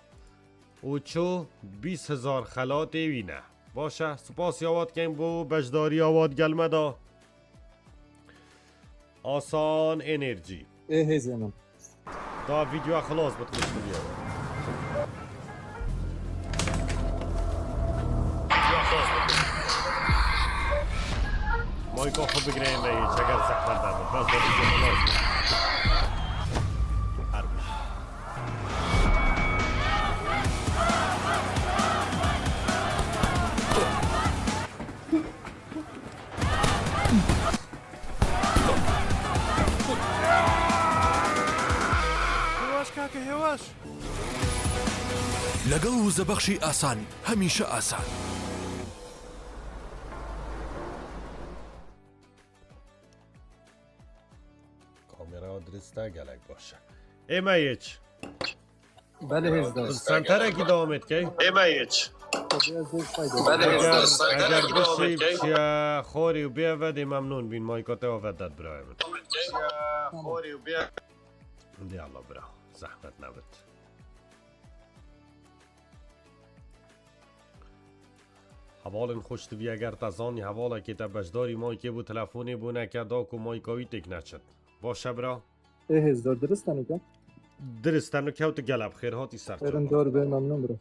و چو 20,000 خلات وینه باشه سپاس یاواد کن بو بجداری آواد گلمه دا آسان انرژی ايه زين دا ویدیو خلاص بتخش بیا مایکا خوب بگیریم به چگر زحمت دارم بس دا ویدیو خلاص کاکە هێواش لەگەڵ وزەبەخشی ئاسان هەمیشە ئاسان کامێرا درستە گەلک باشە ئێمە هیچ بله هزدار سنتەرێکی داوامێت کەی ئێمە هیچ ئەگەر بشی چیە خۆری و بێڤەدی مەمنون بین مایکۆتەوە ڤەدەت برای من خۆری و بێ دیاڵە برا زەحمەت نەبێت هەواڵن خوشتوی ئەگەر تەزانی هەواڵێکی تە بەشداری مایکێ بوو تەلەفۆنی بوو نەکە داک و مایکاوی تێک نەچێت باشە برا هزدار درستانه که؟ درستن و کەوتە گەلە بخێر هاتی سەر ایران دار به ممنون برو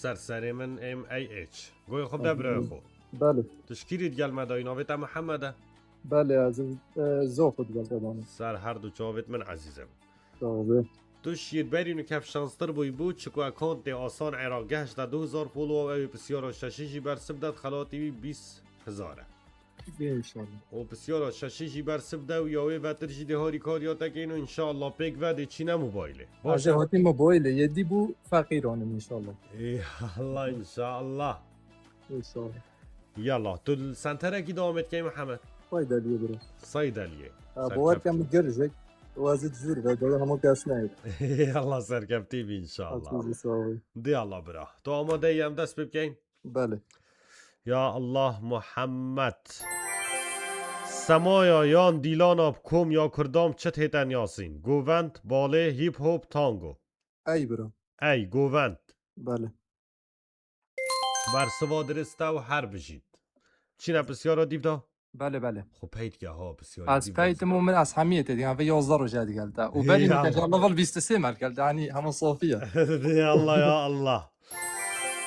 سەرسەری من MAH گوی خۆ دەبرای خۆ بله تشکیلیت گەلمەدای ناوێتە محەممەدە بله از زو خود گل دادانه سەر هەردوو چاوێت من عزیزم صاحبه تو شیربەرین و کەف شانستر بووی بوو چکو ئەکۆنتێ ئاسان عێراق گەشتە 2000 پۆلۆ ئەوی پرسیارە شەشیژی بەرسبدات خەڵاتی 20,000 انشالله و پرسیارە شەشیژی بەرسبدە و یاوێ بەترژی دێهاری کاریاتەکەین و ئینشاءالله پێک ڤەدێ چینە موبایلێ باشه هاتی موبایل یدی بو فقیرانم انشالله الله ئینشاءالله انشالله یاڵا تو سنتەرێکی داوامێت کەی محەممەد فایده لیه برو سەیدەلیێ باور کم گرجک وازد جور و داره همه کس نهید الله سەرکەفتی بی ئینشاءالله عزیزی صاحبه دیاڵە برا تو ئامادەی ئەم دەست پێ بکەین بله یا الله محەممەد سەمایە یان دیلانە بکۆم یا کوردام چت هێتەن یاسین گۆڤەند باڵێ هیپ هۆپ تانگۆ ای برو ئەی گۆڤەند بله بەرسەوا درستە و هەر بژیت چینە پرسیارە دیبدا بله بله خۆ پەیتگە ها پرسیار از پیتمو من از همیته دیگه و 11 رو جدی گلده و بلی یا متجه لول 23 مر گلده یعنی همون صافیه یا الله یا الله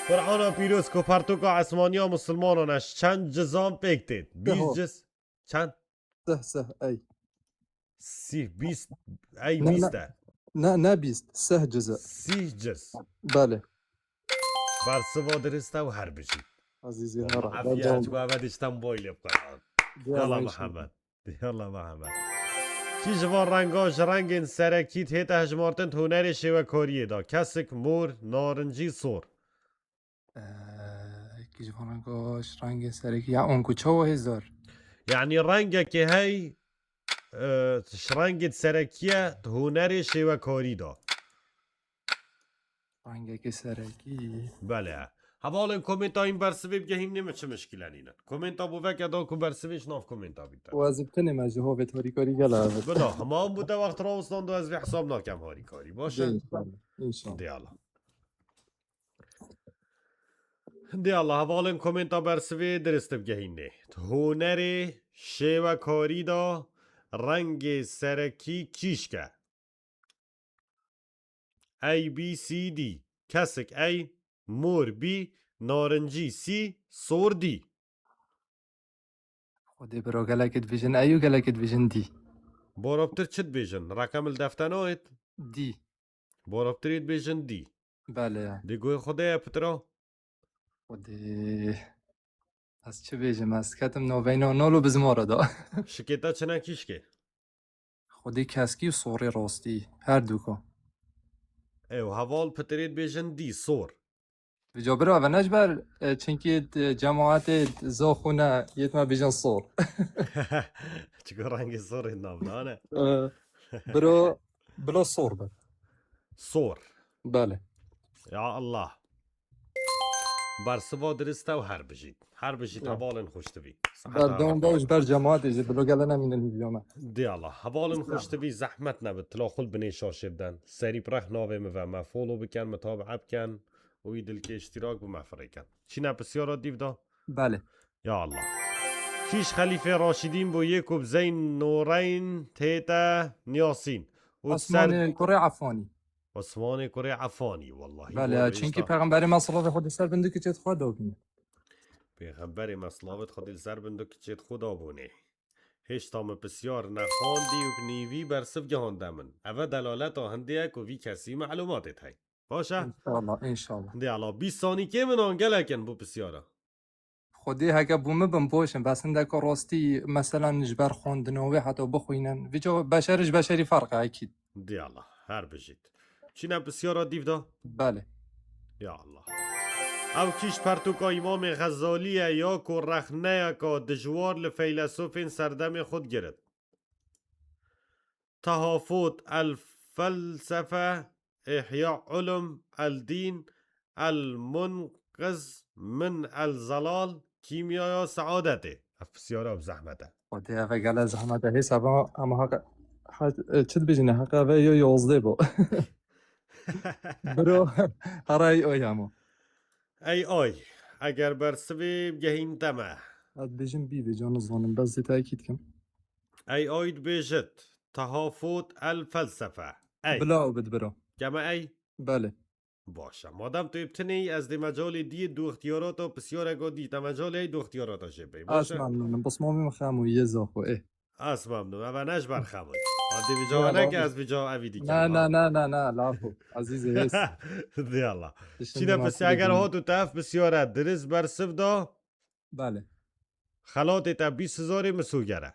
قرآن پیروز کو پرتوکا عثمانیا مسلمانانش چند جزام پێکتێت 20 جز چند سه ای سی 20 ئەی نه، نه. 20 نه 20 سه جزء 30 جز بله بەرسەوا درستە و هەر بژیت عزیزی مرحبا عافیت و ئەمەدیشتم بۆی لێ بقەران یاڵا يلا محەممەد یاڵا محەممەد کی ji van renga ji rengên serekî tête hejmartin hunerê şêwekariyê da kesik mor narincî sor کی جوانان گاش رنگ سرکی یا اون کوچه و هزار yani rengekê hey ji rengê serekiye hunerê şêwekarî da رنگ که سرکی bele hevalên komêntayîn bersivê bigehîn nême çi mişkîlenîne komênta bû veke da ku bersivê ji nav komênta bîte و از ابتنی مجه ها به تاریکاری گله bila hemam bû te wext rawestan du ez vê hesab nakem harîkarî baş e انشالله Diyala. Diyala hevalên komênta bersivê dirist bigehîne. Hunerê şêwekarî da rengê serekî kîşk e. A B C D kesik A mor B narincî C sor D خودی برو گله که دویژن ایو گله که دویژن دی Boraptir çi dibêjin rekam li defter nayêt دی Boraptirê dibêjin D بله Dê guhê xwe ye pitira خودی از چه بیجم از کتم نوینا نولو بزمارا دا Şikêta çine kîşkê خودی کسکی و صوری راستی هر دوکا Ew heval pitirê dibêjin D sor بجا برو و نجبر چنکی جماعت زاخونه یتما بیجن صور Çiku rengê sorê navdane برو بلا صور بر Sor بله Ya Allah Bersiva dirist e û her bijît her bijît Ya. hevalên xweş dibî بر دام باش بر جماعت ایجی بلو گله نمینن هیویامه Di Allah hevalên xweş dibî zehmet nebit tila xul binê şaşê bidin serî pireh navê me ve me follow bikin me tabihe bikin û wî dilkê iştîrak bi me firêkin çîne pirsyara dîv da بله Ya Allah Kîş Xelîfê Raşîdîn bû yek û bi Zeyn Noreyn tête Niyasîn û ser عثمان کره عفانی Osmanê Kurê Efanî wallahî بله چنکی پیغمبر ما صلی الله علیه و بنده که چت خدا بینه Pêxemberê me silavit xwedî li ser bin du kiçêt xwe dabûnê Hêşta me pisyar nexandî û nîvî bersiv gihandê min ev e delaleta hindê ye ku vî kesî melumatê heye Baş e انشالله انشالله Dê ala 20 sanî kê min an gelekin bu pisyara خودی هکه بومه بم باشم بس هنده که راستی مثلا جبر خوندنوی حتی بخوینن ویجا بشرش بشری فرقه اکید Dê ala her bijît چینه بسیار دیو دا بله یا الله او کیش پرتوکا امام غزالیه یا کو رخنه که دجوار لفیلسوفین سردم خود گرد تهافت الفلسفه احیاء علم الدین المنقذ من الزلال کیمیا سعادته بسیار زحمته وقتی اوه گله زحمت هیست اما حق چید بجینه حق اوه یا 11 با برو هرای اوی همو ای آی اگر برسوی گهین دمه هاد بجین بی جان زانم بس دی تاکید کم ای آید بیجت تهافت الفلسفه ای بلا او بد برو گمه ای بله باشه مادم تو ابتنی از دی مجال دی دو اختیارات و بسیار اگه دی تا مجال ای دو اختیارات شبه از باشه ممنونم بس ما میخوام یه زاخو از ممنون و نش برخمون عادی بجا نه، نکه از بجا اویدی نه نه نه نه نه لافو عزیزی هست دی الله چینه پسی اگر ها تو تف بسیاره درست برسف دا بله خلات تا 20,000 مسوگره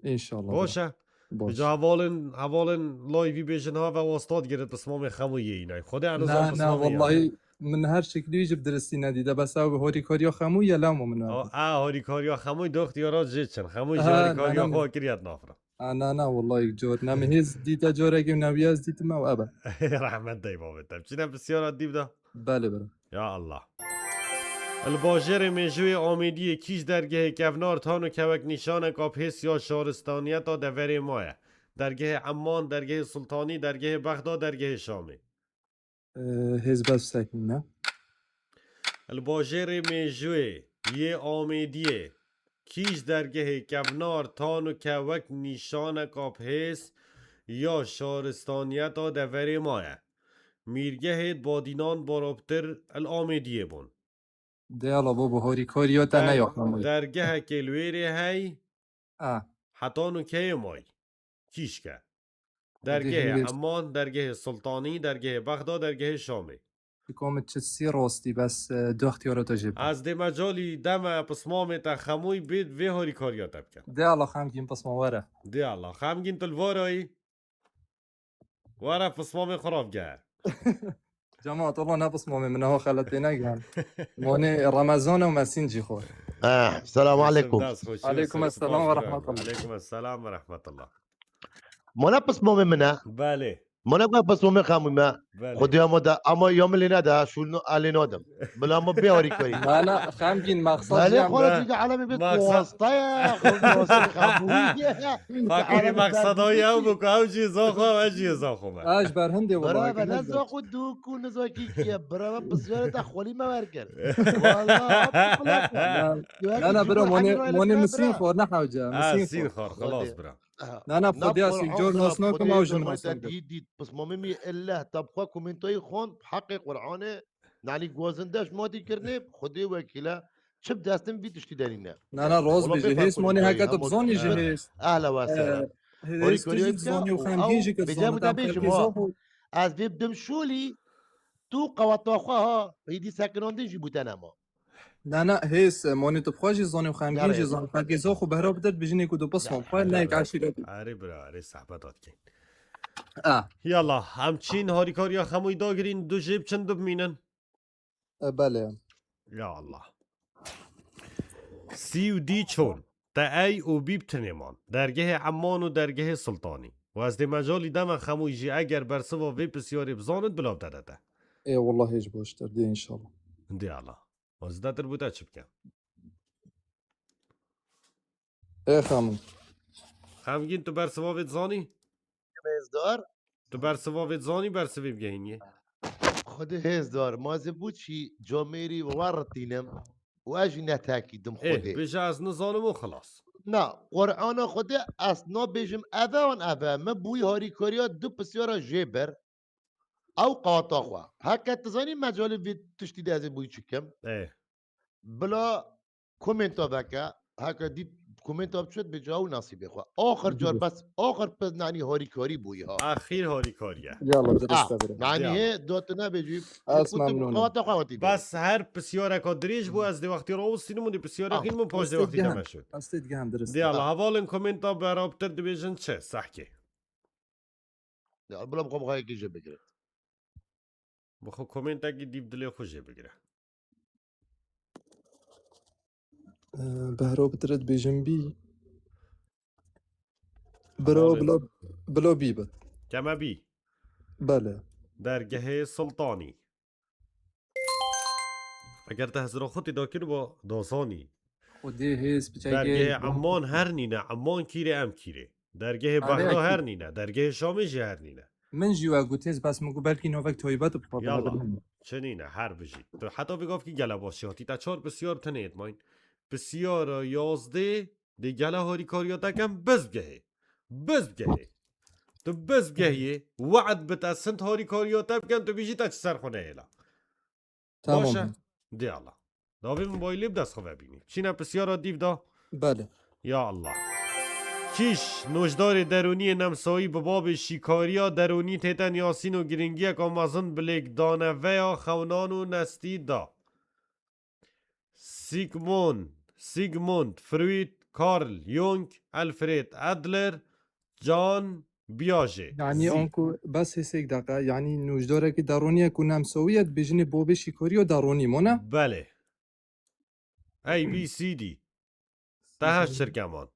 انشالله باشه بجا حوالن لایوی بیشن ها و واسطات گرد بسمام خمویه اینای خدا هنوز نه نه والله من هر شکلی یجب درستی ندیده بس او هوری کاریا خمو یا لامو من هاری کاریا خموی دو اختیارات جیچن خموی آه، جاری نه، کاریا نه. خواه کریت نافره نه نه والله جور نمیهز دیتا جورگی نبیاز دیت ما و ابا رحمت دی بابتم چینه بسیار دیو دا بله بله یا الله الباجر میجوی آمیدی کیش درگه کفنار تانو کوک نشان کاپیس یا شارستانیت تا دوری ماه درگه عمان درگه سلطانی درگه بغداد درگه شامی حزب سکن نه الباجر میجوی یه آمیدی کیش درگه کفنار تانو کوک نشان کاپیس یا شارستانیت تا دوری ماه میرگه بادینان بارابتر الآمیدیه بون دیالا بابا هوری کاریا تا نه یا خمو درگه کلویری هی حتانو که مای کیش که درگه هیچ. عمان درگه سلطانی درگه بغداد درگه شامی بکامت چه سی راستی بس دو اختیارات جب از دی مجالی دم پسمام تا خموی بید وی هاری کاریات بکن دیالا خمگیم پس مواره دی الله خمگین تلوارایی واره پسمام خراب گر جماعة والله نبص مامي من هو خلتي نقهم موني رمضان ومسنجي خور السلام عليكم عليكم السلام ورحمة الله. عليكم السلام ورحمة الله منا بس مؤمن منا بله منا بس مؤمن خامما بله خدي اما يوم اللي ندا شو اللي نودم بلا ما بيوري كويس أنا خامجين مقصد بله جام خلاص يجي عالمي بيت مقصد. واسطة يا خدي خاموية فاكري مقصدو يوم بكو جيزا خو و جيزا خو ما اش بر هندي والله برا نزا خدوك ونزا كيكيا برا بزيارة تخولي ما وركر والله أنا برا موني مسين خور نحوجة مسين سين خور خور خلاص برا أنا بخدي أسيك جور ناسناكم ما وجه من أصلا دي بس مامي الله تبقى كومنتاي خون بحق قرآن يعني جوازنداش ما دي كرني خدي وكيلا شب داستم في تشتي دارينا أنا روز والله بيجي بيفهم هيس موني كل هكا شيء. تبزوني هم جهيس اهلا وسهلا هيس تجي تزوني وخامجين جي بجابو كتزوني دبيش تام ما خلقي از بيبدم شولي تو قواتاخوها هيدي ساكنوندي جيبوتانا ما لا هيس موني تبخواجي زوني وخامجين داره. جي زوني خلقي زوخو بهرو بدت بيجيني كودو بصمم خواهد نايك عشيرتي عری برا عری صحبتات کن آه یالا همچین هاری کاریا خموی داگرین دو جیب چند بمینن بله یا الله سی و دی چون تا ای او بیب تنمان درگه عمان و درگه سلطانی و از دی مجالی دم خموی جی اگر برسوا وی بسیاری بزاند بلاب داده ايه والله هيج بوشتر دي ان شاء الله دی الله وزده در بوده چه بکن ايه خامن خمگین تو برسوا وید زانی؟ هزدار تو برسوا وید زانی برسوی بگهینیه خد هزدار مازه بوچي جوميري ورطينم واجي نتاكي دم اه خده بجه از نزانم و خلاص نا قرآن خده اسنا بيجم اذان اذا ما بوي هاري كوريا دو بسيارة جيبر او قاطا خوا هكا تزاني مجال في تشتي دازي بوي چكم اه بلا كومنتا بكا هكا دي كومنتا بشد بجاو نصيب خوا اخر جار بس اخر بس يعني هاري كوري بوي ها اخیر هاری کاریه يلا درست بره يعني ديال. هي دوتنا بيجي اسمع منونم. قاطا خوا وتي بس هر بسیاره که دریج بو از دی وقتی رو سینمون دی بسیاره آه. خیلی من پاش دی درست وقتی گهم. دمه شد استيد جام درست دی الله حوالن کومنتا برابتر دی بیجن چه صح که بلا بقوم غاية كي جاب بخو کومنتاکی دیب دلی خوشه بگیره بهرو بترد بجنبي برو بلا بيبت کما بی بله درگه سلطانی اگر تهزر خودی داکر با داسانی خودی هیس درگه عمان هر نینه عمان کیره ام کیره درگه بغدا هر نینه درگه شامش هر نینه من جوا گوتیز بس مگو بلکی نوک تویبت بخواد یالا چنینه هر بجید تو حتی بگفت که گله باشیاتی تا چار بسیار تنید ماین بسیار یازده دی گله هاری کاریاتا کم بزبگهه بزبگهه تو بزبگهیه وعد بتا سنت هاری کاریاتا بکن تو بیجی تا چه سرخونه ایلا باشه تمام دیالا داوی موبایلی بدست خواه بینی چینه بسیار دیو دا بله یا الله کیش نوشدار درونی نمسایی به باب شیکاریا درونی تیتن یاسین و گرینگی که آمازن بلیک دانه ویا خونان و نستی دا سیگموند فروید کارل یونگ الفرید ادلر جان بیاژه يعني انكو بس هيك دقيقة يعني نوجدورك دارونية كنا مسوية بجني بوبي شيكوريو داروني مونا بله ای بی سی دی ده شرکمان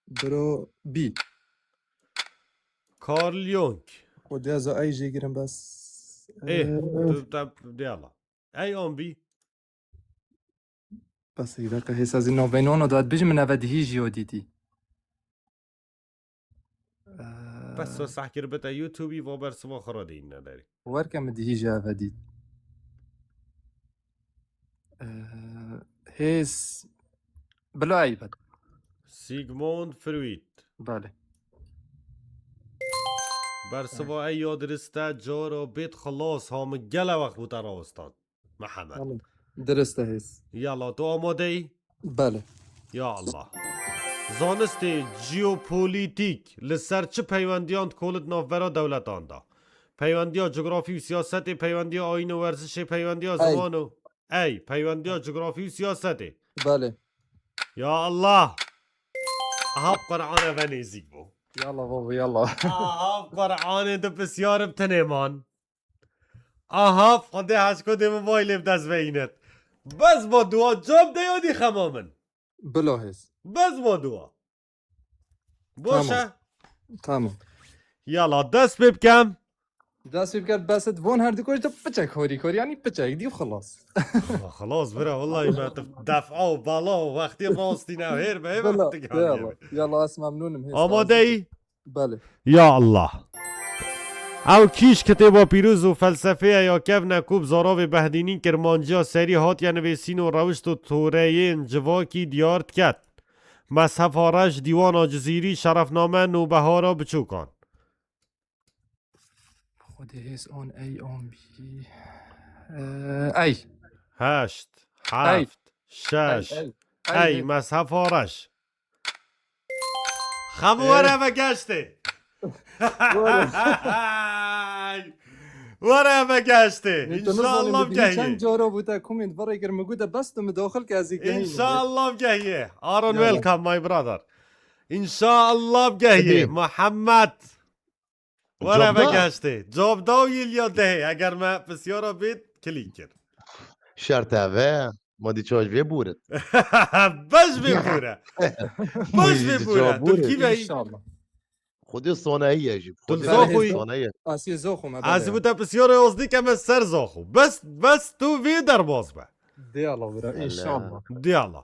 برو بي کارل یونگ خودي ازا اي جي جرم بس اه تو دیالا ای آن بی بس هيك دقيقة هيس از نوفينونو داد بيجي من افد هيجيو ديتي بس و سحکر بتا یوتیوبی و برسوا خراده این نداری وركم دي هيجي افدي هيس بلا ايبد سیگموند فروید بله برسوا ای یادرسته جارا بیت خلاص هم گله وقت بوده را استاد محمد درسته هيس یالا تو آماده ای؟ بله یا الله زانست جیوپولیتیک لسر چه پیوندیان کولد نافورا دولتان دا پیوندیا جغرافی و سیاست پیوندیا آین و ورزش پیوندیا زمان و ای پیوندیا جغرافی و سیاست بله یا الله اهاب قرآن و نیزیک بو يلا بابا يلا اهاب قرآن دو بسیار بتنیمان اهاب خونده هشکو دی موبایل بدست بینت بس با دعا جاب دیادی خمامن بلا هيس بس با دعا باشه تمام یالا دست ببکم داسي بقى بس تفون هردكوش بتشك هوري كوري يعني بتشك دي وخلاص خلاص برا والله ما دفعه و بالا و وقتی راستی نه هیر به بلا وقتی يلا يلا اسمع ممنون آماده ای؟ بله یا الله او کیش کتابا پیروز و فلسفه یا کف نکوب زاراو بهدینی کرمانجا سری هات یا نویسین و روشت و تورین جواکی دیارت کت مصحف آرش دیوان آجزیری شرفنامه نوبهارا بچوکان خودي هيس اون اي اون بي اي هشت هفت شش ای مصحف آرش خبوره بگشته وره بگشته انشاءالله بگهیه چند جارا بوده کومنت برای اگر مگوده بس تو مداخل که از این انشاءالله بگهیه آرون ویلکم مای برادر انشاءالله بگهیه محمد وره بگشته جاب داو یلیا دهه اگر ما بسیارا بید کلیک کرد شرط اوه ما دی چاج وی بورد باش ببوره باش ببوره ترکی بی انشالله خودی صانعیه جیب تو زاخوی صانعیه آسیه زوخو ما از بوده بسیار یازدی که من سر زاخو بس تو وی در باز به دی الله برا انشالله دیالا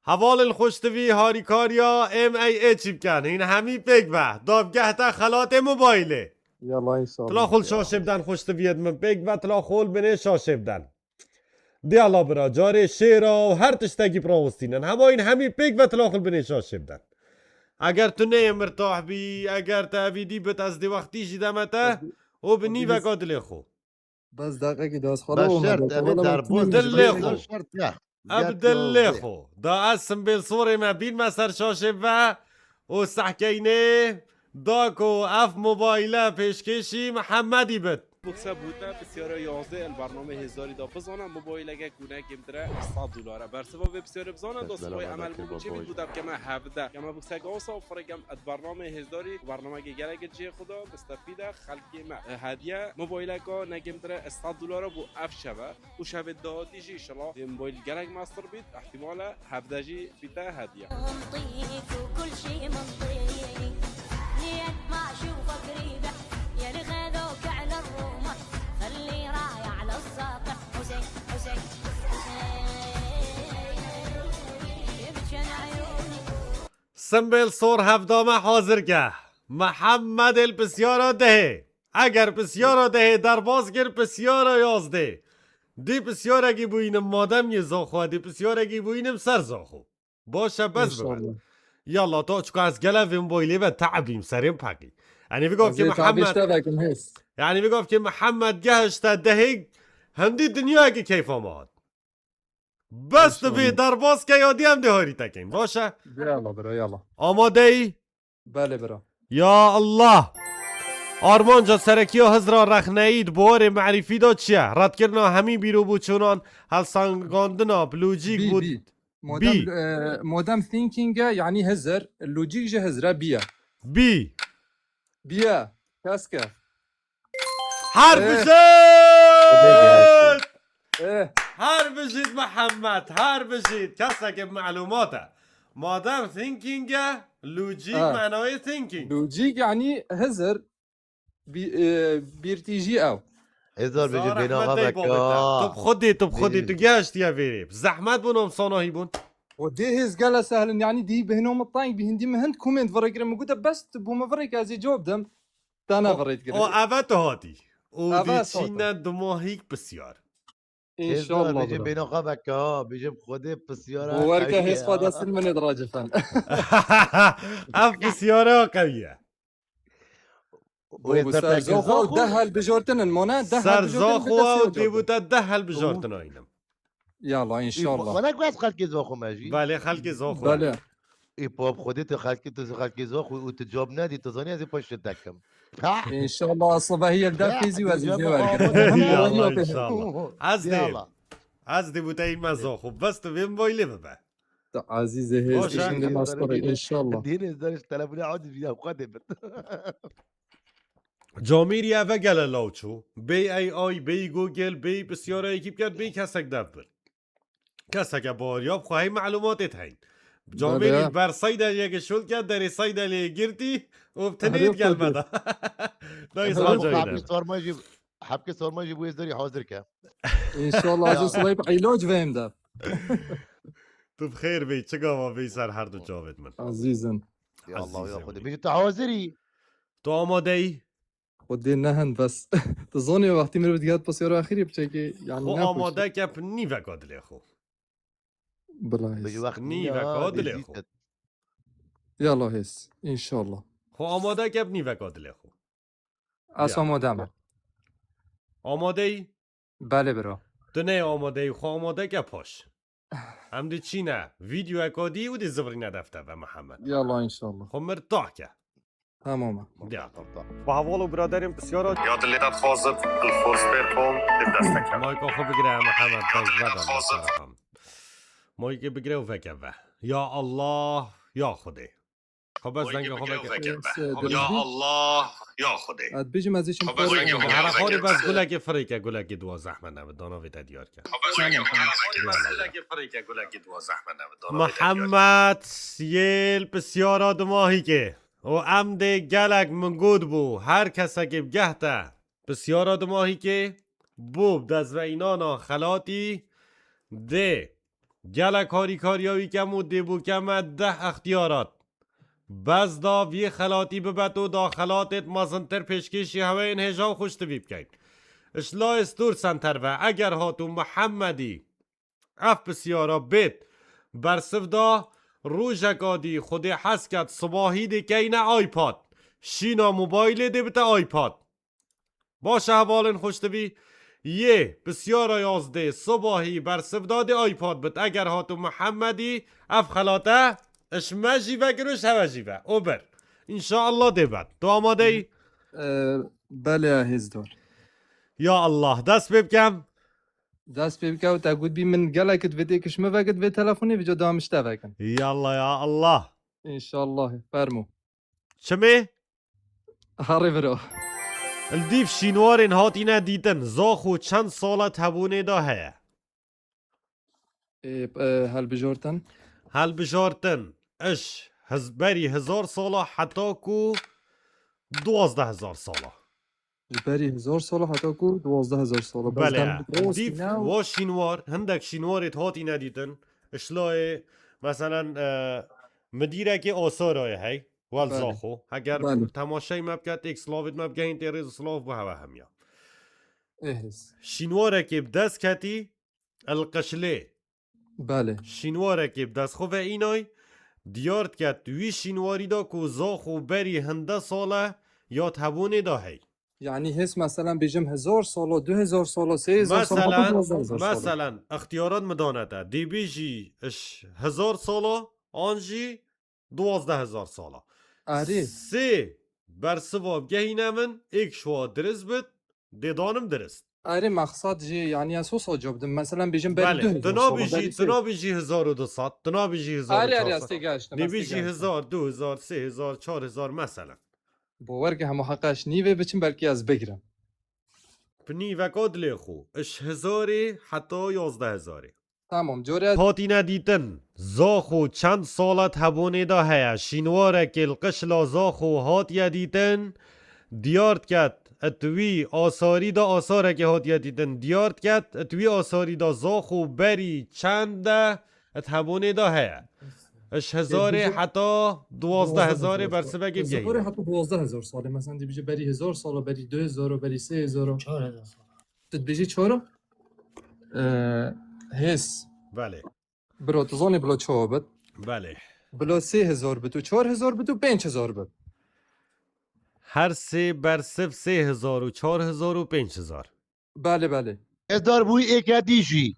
حوال الخشتوی هاریکاریا ام ای ای بکن این همی بگ به دابگه تا خلات موبایله يلا انشالله تلا خول شاشه بدن خشتویت من بگ به تلا خول بنه شاشه بدن دیالا برا جاره شیرا و هر تشتگی پراوستینن همه این همی بگ به تلا خول بنه شاشه بدن اگر تو نه مرتاح بی اگر تاویدی بت از دی وقتی جدمته او بنی و قادل خو بس دقیقه که داست بس خاله شرط اوه در باز دل شرط نه عبدالله خو دا اسم بالصورة ما بين ما سر شاشة و سحكينه داكو اف موبايله پیشکشی محمدی بد بوكسا بوتا بسيارة 11 البرنامج هزاري دا بزانا موبايل اگه كونه كمتره $100 برسوا في بسيارة بزانا دوستوي عمل بوچي بودا كما 17 كما بوكسا قوصا فرقم البرنامج هزاري برنامج گلگ جي خدا مستفيده خلقي ما هديه موبايل اگه نكمتره $100 بو اف شبه و شبه دادي جي ان شاء الله موبايل گلگ ماستر بيت احتمال 17 جي بيتا هديه وكل شيء منطقي لين ما اشوفك قريبه يا لغذوك على الرومه خلي راي على السطح حسين حسين يبكن عيوني سمبل صور هفدامه حاضر که محمد البسیارا ده اگر بسیارا ده در باز گر بسیارا 11 دی بسیارا گی بوینم مادم یه زاخو دی بسیارا گی بوینم سر زاخو باشه بس ببند يلا توچكو از گلویم بویلی و تعبیم سریم پاکی يعني بيقول محمد يعني بيقول محمد جهش تدهيق هندي دنيا كيف مات بس تبي درباس که یادی هم دهاری تکیم باشه يلا برا يلا آماده ای؟ بله برا یا الله آرمان جا سرکی ها هزرا رخنهید بوار معرفی دا چیه؟ رد کرنا همی بیرو بود چونان هل سنگاندنا بلوجیک بود مودم ثينكينج يعني هزر اللوجيك جه هزرا بيا بيا كاسكا حرف جد ايه حرف جد محمد حرف جد كسك بمعلوماته مادام ثينكينج لوجيك معنوي ثينكينج لوجيك يعني هزر بيرتيجي او هزار بيجي بينا غابك طب خدي تجاشت يا فيري زحمت بونم صناهي بون ودي هز قال سهل يعني دي بهنوم الطاين بهندي مهند كومنت فريق موجوده بس تبو ما فريق ازي جواب دم تانا فريق كده او اوت هادي او بيتشينا دماهيك بسيار ان شاء الله بيجي بينا غابك بيجي بخدي بسيارة وركه هز فادا سلمن دراجه فن اف بسيارة قوية سرزاخو دهل بجورتن المونا سرزاخو ديبوتا دهل بجورتن اينم يلا ان شاء الله وانا بس خلقي زاخو ماجي بله خلقي زاخو بله اي باب خديت خلقي زاخو وتجاوب نادي تظني هذه باش تدكم ان شاء الله الصباحيه الدافيزي وازي يلا ان شاء الله از ديبوتا ايما زاخو بس تبين بويلي ببا عزيزي هيز ان شاء الله دين ازدرش تلفوني عاد فيها قدم جاميري اوه گل لاوچو بي اي اي بي جوجل بي بسیاره اکیب کرد بي کسک دبر کسک باریاب خواهی معلوماتت هین جاميري بر سایده یک شل کرد در سایده لی گرتی و بتنید گل بدا دایس حبكي حبكي صار ما يجيبوا يزدري حاضر كا ان شاء الله عزيز صليب علاج فهم ده تو بخير بي چگاه بي سر هر دو جاوید من عزيزا يا الله يا خدي بيجي حاضري تو آماده ای؟ خدي نهن بس تظني وقتی میره بتقعد بسيارة اخيري بچكي يعني خو آماده کپ نیوه کادلی خو بيجي وقت نیوه کادلی خو يلا هس ان شاء الله خو آماده کپ نیوه کادلی خو اس آماده آماده ای؟ بله برا تو نه آماده ای خو آماده که پاش هم دی چی نه ویدیو اکادی و دی زبری ندفته و محمد يلا ان شاء الله خو مرتاح که تماما يلا با حوالو برادرم بسیارا يا اللي تتخاذب الفورس بيركم تبدا استكمل مایکا خو بگیره محمد دنگ بدم مایک بگیره و فکر یا الله یا خودی خب بس دنگ خو بگیره يا الله يا خدي اد بيجي مازيش هر خاری بس گلک فریکه گلک دوا زحمت نبود داناوی تدیار کرد محمد یل بسیار آدماهی که و عمد گلک منگود بو هر کسا که بگهته بسیار آدماهی که بوب دست و اینانا خلاطی ده گلک هاری کاریاوی کمو ده بو کمه 10 اختیارات بز دا وی خلاطی ببت و دا خلاطت مازنتر پیشکشی همه این هجا خوشت بیب کن اشلا استور سنتر و اگر هاتو محمدی اف بسیارا بیت برسف دا روژکادی خودی حس کد صباحی دی که اینه آیپاد شینا موبایل دی بتا آیپاد باشه حوالین خوشت بی یه بسیارا 11 صباحی برسف دا دی آیپاد بت اگر هاتو محمدی اف خلاطه اش ما جیوه گروش هوا جیوه اوبر انشاءالله دی بد تو آماده ای؟ بله هزدار يا الله دست بكم دست پێ بکە و تا گوت بی من گەلێکت بێتێکش مەڤەکت بێ تەلەفۆنی بجۆ دامشتەڤەکەن يلا يا الله ئینشاءالله فەرموو شمي هەڕێ برۆ الديف شينوارين هاتينا ديتن زاخو چند سالت هبوني دا هيا هەلبژۆرتن هل بجارتن اش هزبري 1000 سالة حتى كو 12000 سالة بەری 1000 ساڵە هەتاکو 12000 ساڵە بله ديف وا شينوار هندك شينوارت هاتينا ديتن اشلاي مثلا مديرك آثار هاي والزاخو اگر بله. تماشای مبکت ایک سلاوید مبکه این تیریز سلاو به هوا همیا ئێهس شینوارك بدست كتي القشلي بله شینوارك بدست خو و اینای دیارت کت وی شینواری دا کو زاخو بری هنده ساله یا تبونی دا هی یعنی هست مثلا بجم 1000 ساڵە 2000 ساڵە 3000 مثلا اختیارات مدانته دی بیجی اش 1000 ساله آنجی 12000 ساله ئارێ سه بر سواب گهینه من ایک شوا درست بد دیدانم درست ئارێ مەخسات جێ یعنی سۆ ساجا بدم مثلا بژم بله تنابیجی 1200 تنابیجی 1400 ئاستی گەشتم نبیجی 1000 2000 3000 4000 مثلا بۆ وەرگە هەموو حەقاش نیوێ بچم بەلکی ئەس بگرم بنی وکاد لیخو اش هزاری حتی 11000 تمام جۆرە هاتی ندیتن زاخو چند سالت هبونه دا هیا شینواره که القشلا زاخو هات یدیتن دیارت کت اتوی آثاری دا آثاره که هات یدیتن دیارت کت اتوی آثاری دا زاخو بری چند ات هبونه دا هیا اش هزاری حتی 12000 بر سبگی زۆرە بگهی هەتو 12000 ساڵێ مەسەن دیبژە بەری 1000 ساڵە بەری 2000 بەری 3000 دەتبێژی چۆرە هێز بله برۆ تزانێ بڵۆ چۆ بێت بله بلو 3000 بتو 4000 بتو 5000 بت هر سه بر صف 3000 و 4000 و 5000 بله بله ازدار بوی ایکا دیجی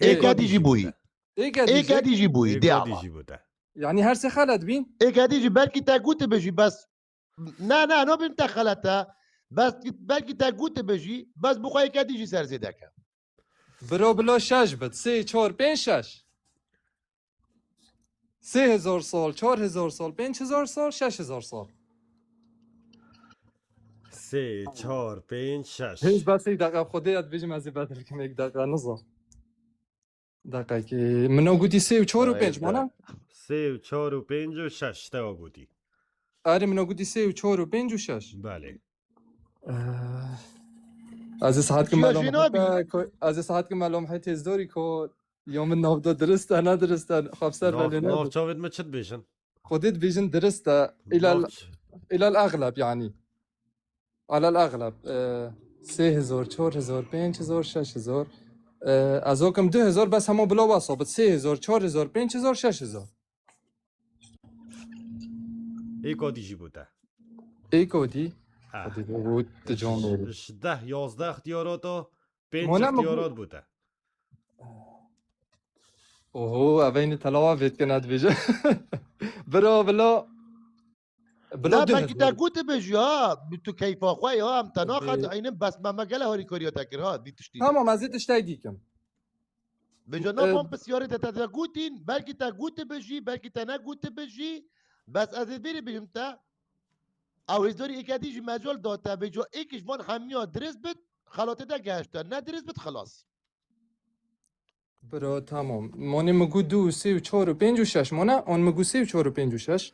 ایکا دیجی بوی ایکا دیجی بوی دی دیجی الله بوده يعني هرسي خالد بين ایکا دیجی بلکی تا گوت بجی بس نه نو بیم تا خلطه بس بلکی تا گوت بجی بس بخواه ایکا دیجی سرزیده که برو بلو شاش بت 3 4 5 6 3000 سال 4000 سال 5000 سال 6000 سال 3 4 5 6 هیچ بس یک دقیقه خودت بجم از بدل کنم یک دقیقه نظام دقیقه که منو گویی 3 و 4 و 5 مانا 3 و 4 و 5 و 6 تا بودی آره منو گویی 3 و 4 و 5 و 6 بله از ساعت که چیا معلوم جنابی؟ از ساعت که معلوم هست ازداری که یوم نو درسته نه درسته خب سر ولی ناف نه چاوید ما چد بیشن خودت بيجن درسته الى الاغلب يعني على الاغلب 3000 4000 5000 6000 از اوكم 2000 بس همو بلا واسطه 3000 4000 5000 6000 ایکا دیجی بوده ايكو دي اه. بود تجون 10 11 اختیارات و 5 مانا اختیارات بوده اوه اوين تلاوه بيت كانت بيجي برا بلا بلا نه بلکی تا 2000 گوت بجی ها تو کیفا خواه ها هم تناخد اینم بس ما مگل هاری کاریا تکر ها دی تشتی تمام از تشتاي ديكم بجا نفهم بسیاری تا گوتین بلکی تا گوت بجی بلکی تا نگوت بجی بس از بری بجم تا او هزاری ایکا دیجی مجال داتا بجا ایکش وان همیا درست بد خلاطه دا گشتا نه درست بد خلاص برا تمام ماني مگو 2 3 و 4 و 5 و 6 مانا اون مگو 3 و 4 و 5 و 6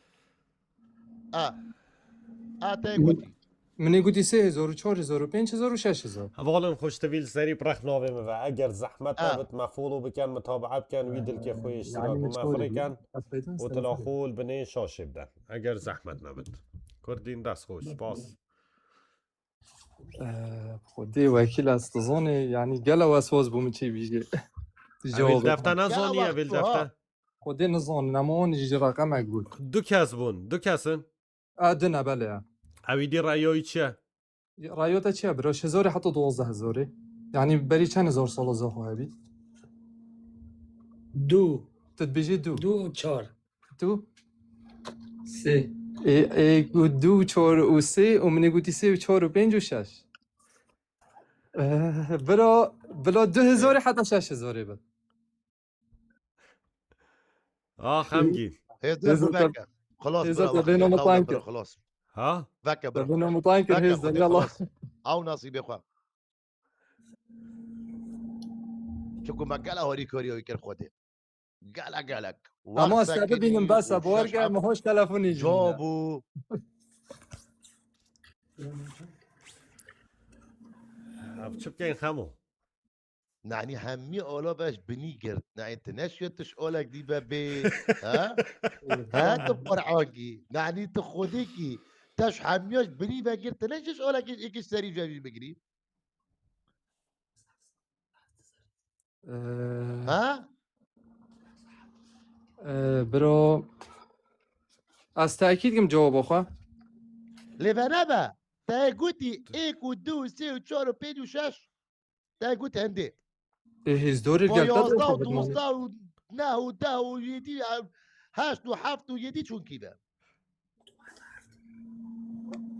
اه تا گوتی من يقولي 3000 و 4000 و 5000 و 6000 اولا خوش تبیل سری برخ ناوه و اگر زحمت اه. نبت مفولو بکن متابعه بکن ویدل که خوی اشتراک و مجبوری. مفره کن أبداً و تلاخول بنه شاشه بدن اگر زحمت نبت کردین دست خوش باس خودي وكيل استظني يعني قال وسواس بومشي بيجي اویل جواب دفته نزانی وقت اویل تو ها. دفته خودي نظن نمون يجي رقم اقول دو کس بون دو کسن ادنا بلا اویدی رأیایی چیه؟ رايوتا چه براش 1000 حتى 12000 يعني بري كان 1000 سال زاخو هبي دو تتبيجي دو دو چار دو سه اي دو 4 و 3 و من يقولي 3 و 4 و 5 و 6 بلا 2000 حتى 6000 بد خمگین هزار هزار بكا خلاص هزار برا وقت بينهم يا طاولة برا طانكر خلاص ها بكا برا بينهم مطانكر بكا هزار خدي يلا خلاص او نصيب يا اخوان شكو ما قال هوري كوريو يكر خودي قالك اما وقت السبب سكني بس وشاش ابورقه ما هوش تلفون يجي منه. جابوا چه بکن خمو يعني همي اولا باش بنيجر يعني تنشيتش اولك دي بابي ها ها تبقرعاكي يعني تخوديكي تش حميوش بني باكر تنشش اولك ايش سري جاي بقري ها برو از تاكيد كم جواب اخوه لفنبا تا قوتي ايك ودو سي وشور وبيد وشاش تا قوتي عندي هزدور القلب ويوزدا ودوستا ونه وده ويدي هشت وحفت ويدي شون كذا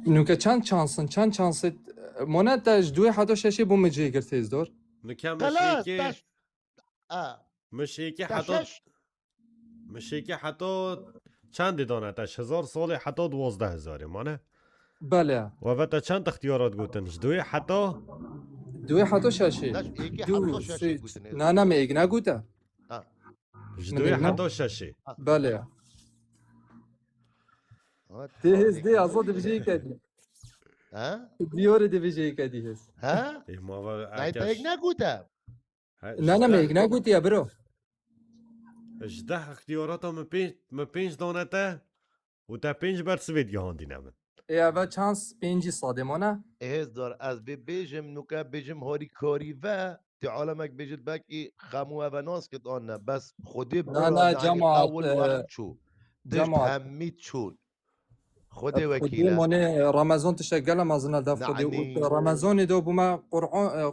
نوكا چند شانس مونا تاج دوی حتی ششی بوم جی گرت هزدور نکم خلاص مشيكي تاش مشيكي حتی تشش مشيكي حتی چند دانه تاش 1000 سال حتی 12000 مانه بله و بعد چند اختیارات گوتنش دوی حتی دوی حتی ششی تاش ايكي دو حطو شاشي سه قوتني نه نه میگ نگوته دوی من حتی ششی بله تهز دي ازود بيجي كدي ها ديور دي بيجي كدي هز ها ای ما لا انت هيك نقوتا نه نه میگ نگوتی یا برو اجده اختیارات من 5 دانه تا و تا 5 بر سوید گهاندی نمن یا با چانس پنجی ساده مانه ايز دار از بيجم نوكا بيجم هوري كوري و تعالمك بيجت باكي خمو و ناس كت آنه بس خودي نه برا نه يعني جماعت اول وقت شو دشت جماعت هميت شون خودي خودی وكيلة مانه رمضان تشکل مازن دف خودی يعني رمضان دو بما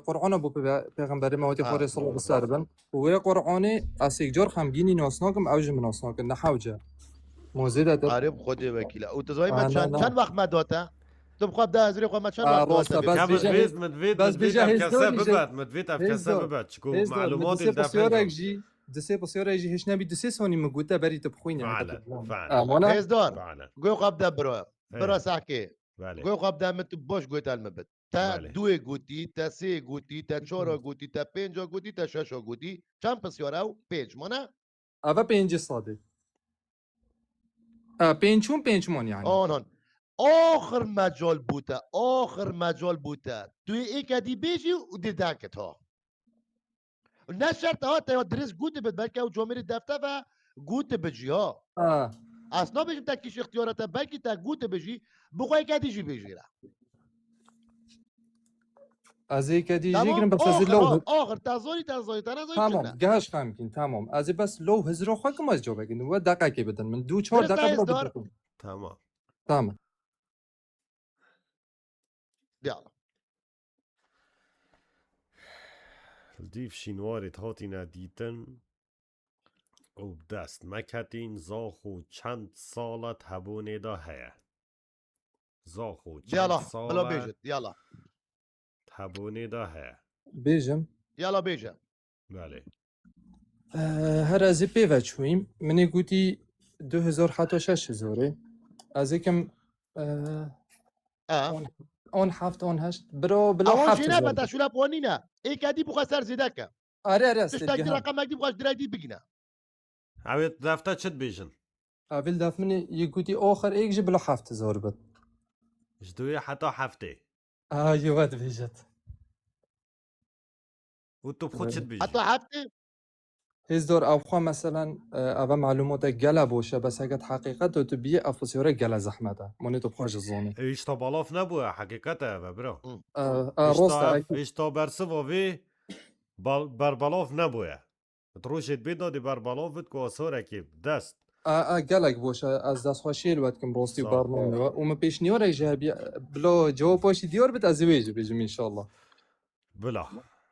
قرآن بو پیغمبر موتی خوری صلی الله علیه و سلم و قرآن اسیجار خمگینی ناسناکم اوج مناسناکم نحوجه موزیده عارف خودي وكيلة وتزوي ما نه چند نه وقت ما دوتا تبقى بده هزري خو ما چند وقت راستا دوتا بس بيبقى بيجهز مدفيد بس بيجهز افكاسه دوري ببعد مدفيد افكاسه هزدور ببعد شكو هزدور معلومات دسي بسيورك الدفع جي دسي بسيورك جي هشنا بي دسي سوني مقوتا بري تبخوين يعني فعلا فعلا مونا هيز دار فعلا قوي قبدا برا ساكي بله قوي قبدا مت بوش قوي المبت تا بله. دوي قوتي تا سي قوتي تا چورا قوتي تا پنجا قوتي تا ششا قوتي چند پسيوراو پنج مانا اوه پنج ساده پنجون پنجمون يعني آنان آخر مجال بوتا آخر مجال بوتا توی ایک دی بیجی و دیدکت ها نه شرط ها تا درس گوت بد بلکه او جامعه دفته و گوت بجی ها اصلا بجیم تا کش اختیارات بلکه تا گوت بجی بخواه که دیجی بجی را از هيك دي تمام يجيكم بس از آخر لو ها آخر تازوری تازوری تمام شنه قاش خامكين تمام از بس لو هزرو خاكم از جوابك انه دقائق بدن من دو 4 درست دقائق هست دار. بدكم تمام تمام يلا الديف شینواری هاتینا دیتن و دست مکتین زاخو چند سالت هبونه دا هیا زاخو چند يلا بلا سالت بيجت يلا هبونه دا هیا بيجم يلا بيجا بله هر از پی وچویم منی گوتی 2000 حتی 6000 از یکم اون هفت اون هشت برو بلا اول هفت شيء نبت 1000 شو لابونينا ايه كادي بخا سر زيدك آره آره تشتاق استدگی هم رقم دي بخاش دراي دي بقينا اوید دفتا چد بیجن اول دف منی یه گوتی آخر ایک جی بلا 7000 بد جدوی حتی هفته یه ود بیجت و تو بخود چد بیجن حتى حفتي هیز دور او خواه مثلا او معلومات گله باشه بس اگه حقیقت تو بیه افسیاره گله زحمته مانی تو بخواش زونه ایش تا بالاف نبوه حقیقته و برو راسته ایش تا برسه و وی بر بالاف نبوه تروشید بیدادی بر بالاف بید که آساره که دست گلک باشه از دست خوشی الوقت کم راستی صح. برنامه و ما پیش نیاره جابی بلا جواب باشی دیار بد از ویج بجم انشالله بلا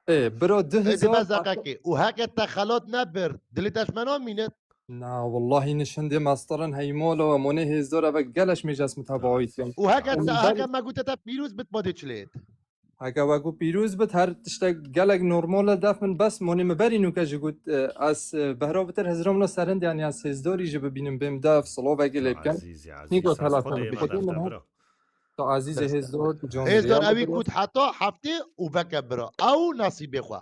ايه برو ايدي 2000 بزقك وهكا التخلط نبر دليتاش منو مينت نا والله نشندي ماسترن هيمولا وموني هيزدور ابا قالش ميجاس متابعويت وهكا هكا ما قلت تا فيروز بتمودي تشليت هكا واكو بيروز بت هر تشتاق قالك نورمال داف من بس موني مباري نوكا جوت اس بهرو بتر هزرم له سرند يعني اس هزدوري جب بينم بهم داف سلوفاك اللي كان عزیزی نيكو عزیز ثلاثة خودی ما بخدي منها برو تو عزيز هزدور جون هزار اوی کود حتی هفته و بکبرا او نصیب خوا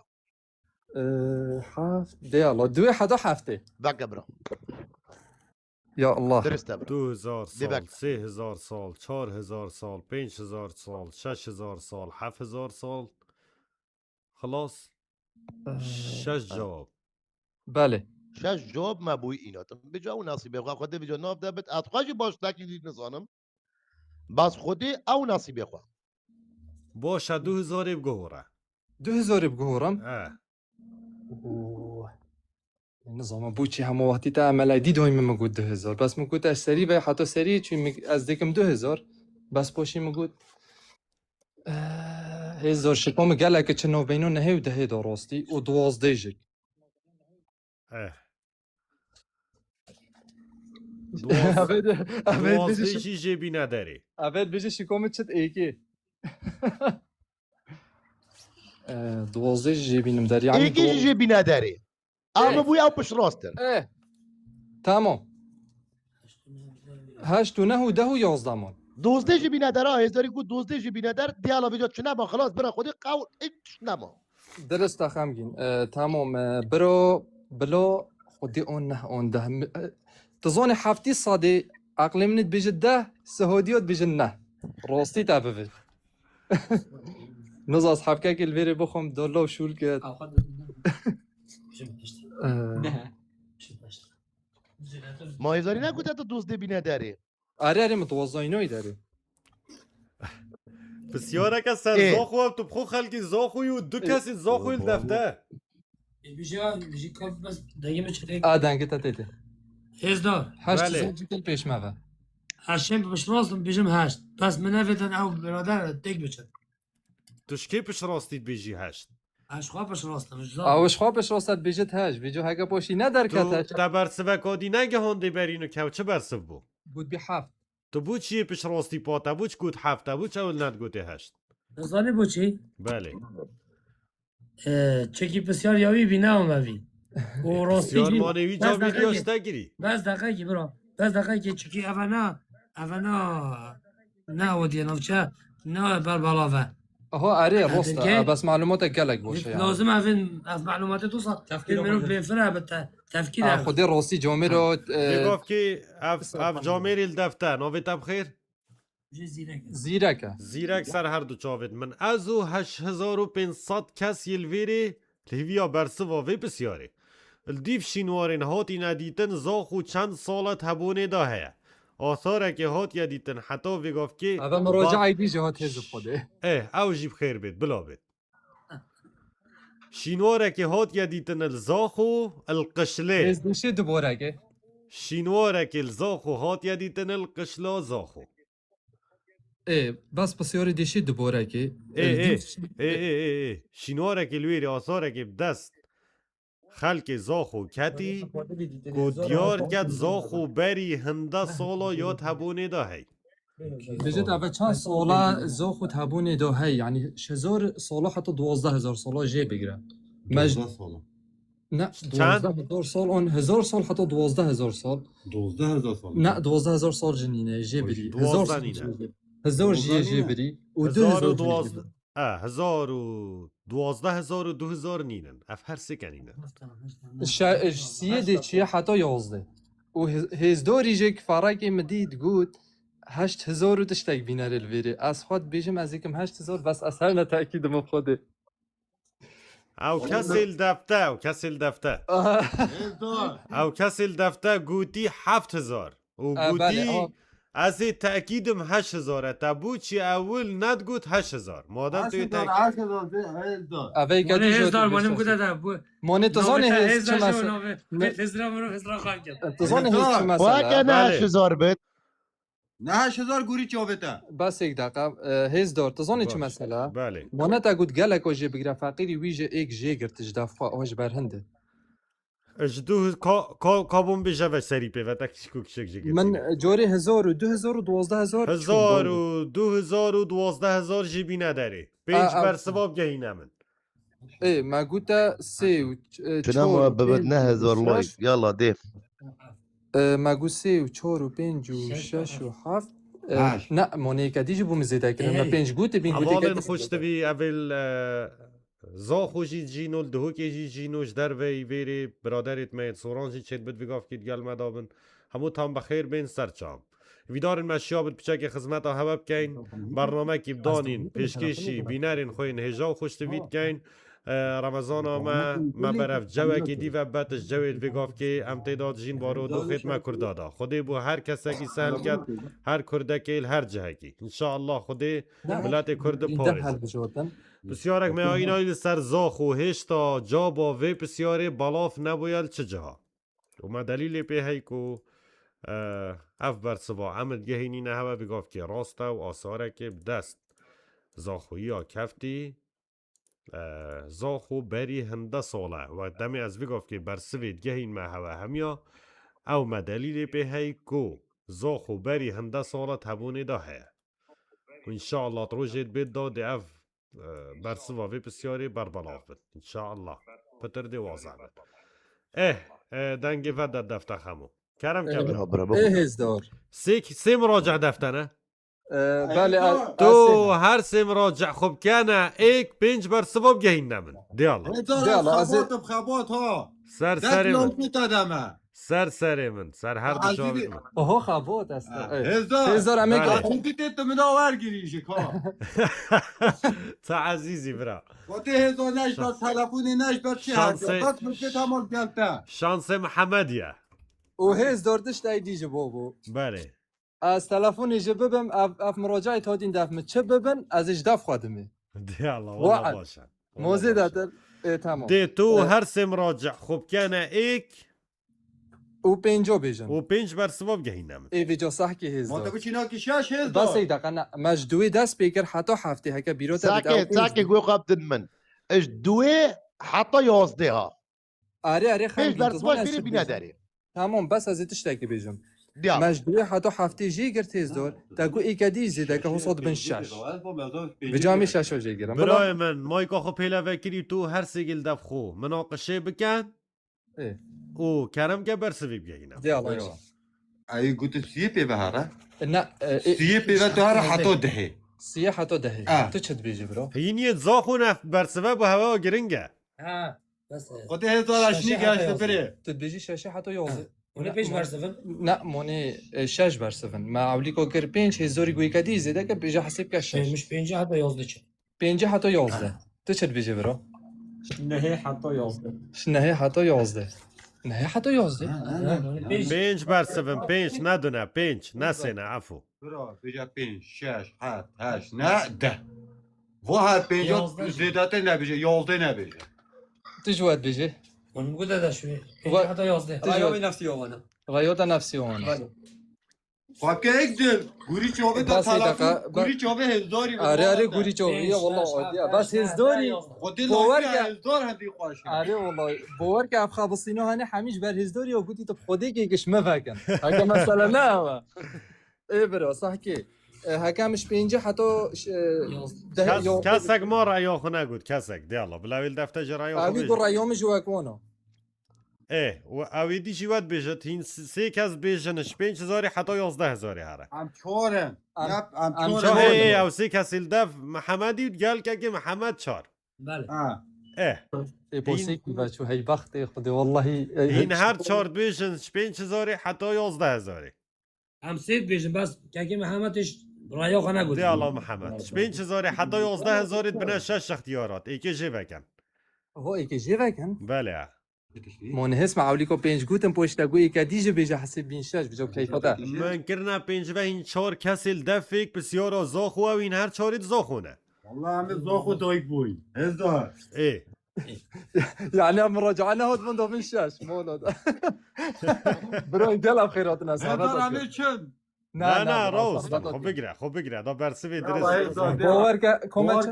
حافظ دي الله دوي حدا حفته بکبرا يا الله درسته برا 2000 سال دیبک. 3000 سال 4000 سال 5000 سال 6000 سال 7000 سال خلاص 6 جواب بله شش جواب ما بوی ایناتم بجا او نصیب خوا خودی بجا ناف دبت اتخواجی باش تاکی نزانم بس خودی او نصیب خوا باشه 2000 بگوره 2000 بقهورم نظام بوچی همه وقتی تا عمل دی دایم مگود 2000 بس مگود از سری و حتی سری چون از دکم 2000 بس پاشی مگود هزار شکم گله که چنو بینو نهی و دهی درستی و 12 جک اه اوید دوازدهشی جیبی نداری بیجه شکم چت ایکی 12 جیبینم در یعنی ایکی جیبی نداری اما بوی او پش راستن تمام 8 و 9 و 10 و 11 مان 12 جیبی نداره هزاری کو 12 جیبی ندار دیالا بجا چنه با خلاص برا خودی قول ایچ نما درست خمگین تمام برو بلا خودی اون نه اون ده تظن هفتی صادی عقل منت بيجي ده سهوديوت بيجي نه راستي تعبفت نز اصحاب كاك الفيري بخم دولا وشول كات ما هزاری نگوته تو 12 بی نداری اره متوظعينوي داري بسیاره که سر اه. زاخو هم تو بخو خلقی زاخوی و دو کسی زاخوی دفته بیجی کار بس دیگه میشه دنگت تتي هزار هشت بله. زوجي پیش ما هشم بش راستم بیجم هشت بس من نفیدن او برادر دیگ بچد توش کی پش راستید بیجی هشت هشت خواه بش راستم اوش خوابش راست بيجت هاش بيجو هاگا باشي ندر تو كاتاش تا برسوه کادی نگه هنده برینو که چه برسو بو بود بحفت تو بو چیه پش راستی پاتا بو چ گوت هفته بو چه اول ند گوته هشت زانی بو چی؟ بله چکی بسیار یاوی بی نه اوموی و راستی بسیار جی مانوی جا بیلیاش تگیری بس دقیقی برا بس دقیقی چکی اونا نه ودی نوچه نه بر بالاوه هو اري راستا هذا بس معلوماتك قالك بوشي يعني لازم افين معلومات توصل تفكير منو بينفرها بالتفكير خدي راسي جاميرو بگاف که اف جامیر الدفته ناوی تب خیر زيرك زیرک سر هر دو چاوید من ازو 8500 کس یلویری لیویا برسوا وی بسیاره الدیف شینوارین هاتی ندیتن زاخو چند سالت هبونه دا هیا آثاره که هات یدیتن حتی ویگاف که هذا مراجعة يدي جهات حزب خده او جیب خیر بید بلا بید شینواره که هات یدیتن الزاخو القشله حزب شي دبورك شینواره که الزاخو هات یدیتن القشلا زاخو ايه بس يوري دي شي دبورك ای شینواره که لویری آثاره که بدست خلق زاخو کتی کو دیار کت زاخو بری هنده سالا یا تبونه دا هی بجد اول چند سالا زاخو تابوني دو هي يعني شزور سالا حتى 12000 سالا جي بگیره نه 12000 سال اون 1000 سال حتی 12000 سال 12000 سال نه 12000 سال جنینه جي بري 12 نینه 1000 جي بري و 2012 1000 و 2000 نینن اف هر سکن اینه سيدي چیه حتی 11 و هزدوری جيك فراكي مديد قود 8000 تشتاق بينار الفيري از خود بيجم از يكم 8000 بس اصلا تأكيد ما بخوده او کسی دفته او کسی دفته گوتی 7000 و گوتی از تأکیدم 8000 تبو چی اول ند گوت 8000 مادم توی تأکید اوه مانه هزار مانه بگوده ده بو مانه تظاني هز چه هزار هزار خواهد کرد تظاني هز چه واکه نه مثلا 8000 بید نه 8000 گوری چاوته بس یک دقیقه هز دار تظاني چه مثلا بله مانه تا قد قالك وجه بقرا فقيري ويجي ايك جي قرتج دافقا اوج برهنده اجدو کابون بیشه و سری پیوتا کشکوک شک جگیر من جوری 1000 و 2000 و 12000 1000 و 2000 و 12000 جیبی نداری 5 بر سباب گهینه من ايه ما قلت سي و شنو ببدنا 1000 لايك يلا ديف ما قلت سي و 4 و 5 و 6 و 7 هاش. نا مونيكا ديجي بو مزيدا كده ما 5 قلت بين حوالن قلت خوش تبی اول زا خوشی جینو دهو که جی جینوش در وی ویری برادرت مید سورانجی چید بد بگاف کید گل مدابن همو تام بخیر بین سرچام ویدارن مشیابت بچه خدمت ها هبب کین برنامه کی بدانین پیشکشی بینارین خوین هجا خوش تبید کین رمضان ما برف جوه که دی و باتش جوید بگاف که امتداد جین بارو دو خدمه کردادا خودی بو هر کسی که سهل کرد هر کردکیل هر جهه کی انشاءالله خودی ملت کرد پارس بسیارک می آینایی سر زاخ و هشتا جا با وی بسیاری بلاف نبویل چه جها و ما دلیل پی هی کو اف بر سبا عمل گهینی نه همه بگاف که راسته و آثاره که دست زاخویی ها کفتی زاخو بری هنده ساله و دمی از بگاف که بر سوید گهین ما هوا همیا او ما دلیل پی هی کو زاخو بری هنده ساله تبونی ده هی و انشاءالله تروجید بید داده اف برسوا وی بسیاری بر بلاف بد انشاءالله پتر دی واضح بد دنگی و در دفتر خمو کرم کبر ايه هزدار سی مراجع دفتنه بله تو هر سی مراجع خوب کنه ایک 5 بر سباب گهین نمن دیالا خبات بخبات ها سر سر من دمه سر من سر هر دو شاوید من اوه خبوت اصلا هزار همه کنتیت من آور گیریشی ها تا عزیزی برا وقتی هزار نش بر تلفونی نش بر چی هست بس مشکل تمام گلته شانس محمدیه و هزدار دشت ای دیجه بابو بله از تلفونی جه ببم اف مراجعه تادین دفمه چه ببن ازش دف خادمه دیالا والله باشه موزه دادر تمام دی تو هر سی مراجع خوب کنه ایک و 5 بیجن و 5 بر سباب گهین نمن ای ویجا صح که ما هزدار تو بچینا کی 6 هزار بس ای دقیقا نه مجدوی دست بکر حتی هفته هکا بیرو ساكت قوي قابد من ايش دوي حتى يوصدها آره خیلی بيش برسوا فيري بينا داري تمام بس از تشتکی بیجم ديال مجدوی حتی هفته جی گرت هزدار تاگو ای کدی زیده که حساد بن شش بجامی شش و جی گرم برای من مایکا خو پیلا وکری تو هر سیگل دف خو مناقشه بکن اه. او کرم که برسوی بگینم دیالا ای گوت سی پی بهاره نه سی پی و تو هر حتی دهه سیه حتی دهه تو چت بیجی برو هینی زاخو نف برسوه با هوا گرنگه ها بس وقتی هزار اشنی گشت بره تو بیجی ششه حتی 11 اون پیش برسفن نه مونی 6 بر 7 ما عولی کو کر 5 هزاری گوی کدی زیده که بیجا حساب که 6 مش 5 حتى 11 چه 5 حتی 11 تو چت بیجی برو نه حتی 11 نه حتی 11 نه حتی 11 5 بر 7 5 ندونه 5 نسینه عفو برا بیجا 5 6 7 8 نه 10 و هر 5 زیادت نبیشه 11 نبیشه تو جواد بیجی اون موجود ده شوي حتى 11 رایومی نفسی آوانا غیات نفسی اون خب که یک دل گوری چوبه تا تلفون گوری چوبه هزاری آره گوری چوبه والله عادیه بس هزداری خودی باور لاکی که هزار هندی خواهش آره والله باور که افخا بسینو هنه همیش بر هزداری و گوتی تو خودی که کش مفکن اگه مثلا نه ای برو صح که هکمش 5 حتی کسک ما رأیو خو نگود کسک دیالا بلاویل دفتر رأیو خو اوی بیجه گو رایوم جو اکوانو و اوی دی جواد بیجت هین سی کس بیجنش 5000 حتی 11000 هره ام چورم ام چه ای او سی کس الدف محمدی گل که محمد 4 بله ای بوسی کی بچو هی بخت خودی والله این هر 4 بیجنش 5000 حتی 11000 هم سید بیشن بس که محمدش رايو خنا قلت دیالا محمد 5000 حتی 11000 بنا 6 اختیارات ای که جی بکن هو ای که جی بکن بله مون هس معولی کو 5 گوتم پشت گوی که دیجه بیجه حسب بین شش بجو کیفاته من کرنا 5 و این 4 کس الدفک بسیار زاخو و این هر 4 زاخونه والله همه زاخو دویک بوی هزار ای يعني مراجعنا هاد من دو من شش مو برو دل خيرات الناس هزار همه چند نه راست خوب بگیره دا برسوی درست باور که کمک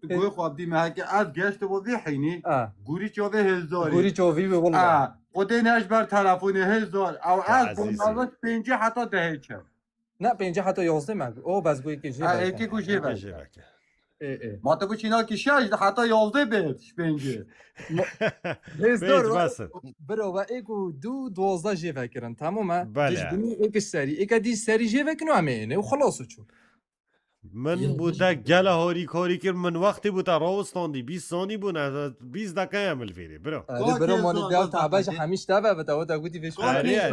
گوی خواب دیم که از گشت و حینی گوری چوبه هزاری گوری چوبی والله خودی نش بر تلفن 1000 او از عزیزی. بندازش 50 حتی 10 چه نه 50 حتی 11 مگو او بس گویی که جیب یکی گوشی بر جیبکه. ما تو بچینا که 6 حتی 11 بهش 50 بیج بسن. برو و ایگو 12 جیب کردن تمامه بله. دیش بینی ایک سری ایک دی سری جیب کنو همینه و خلاص چون من بوده گله هاری کاری که من وقتی بوده راوستاندی 20 ثانی بونه 20 دقیقه عمل فیری برو آره برو مانی دل تعباش همیش دبه و تو گویی بهش اره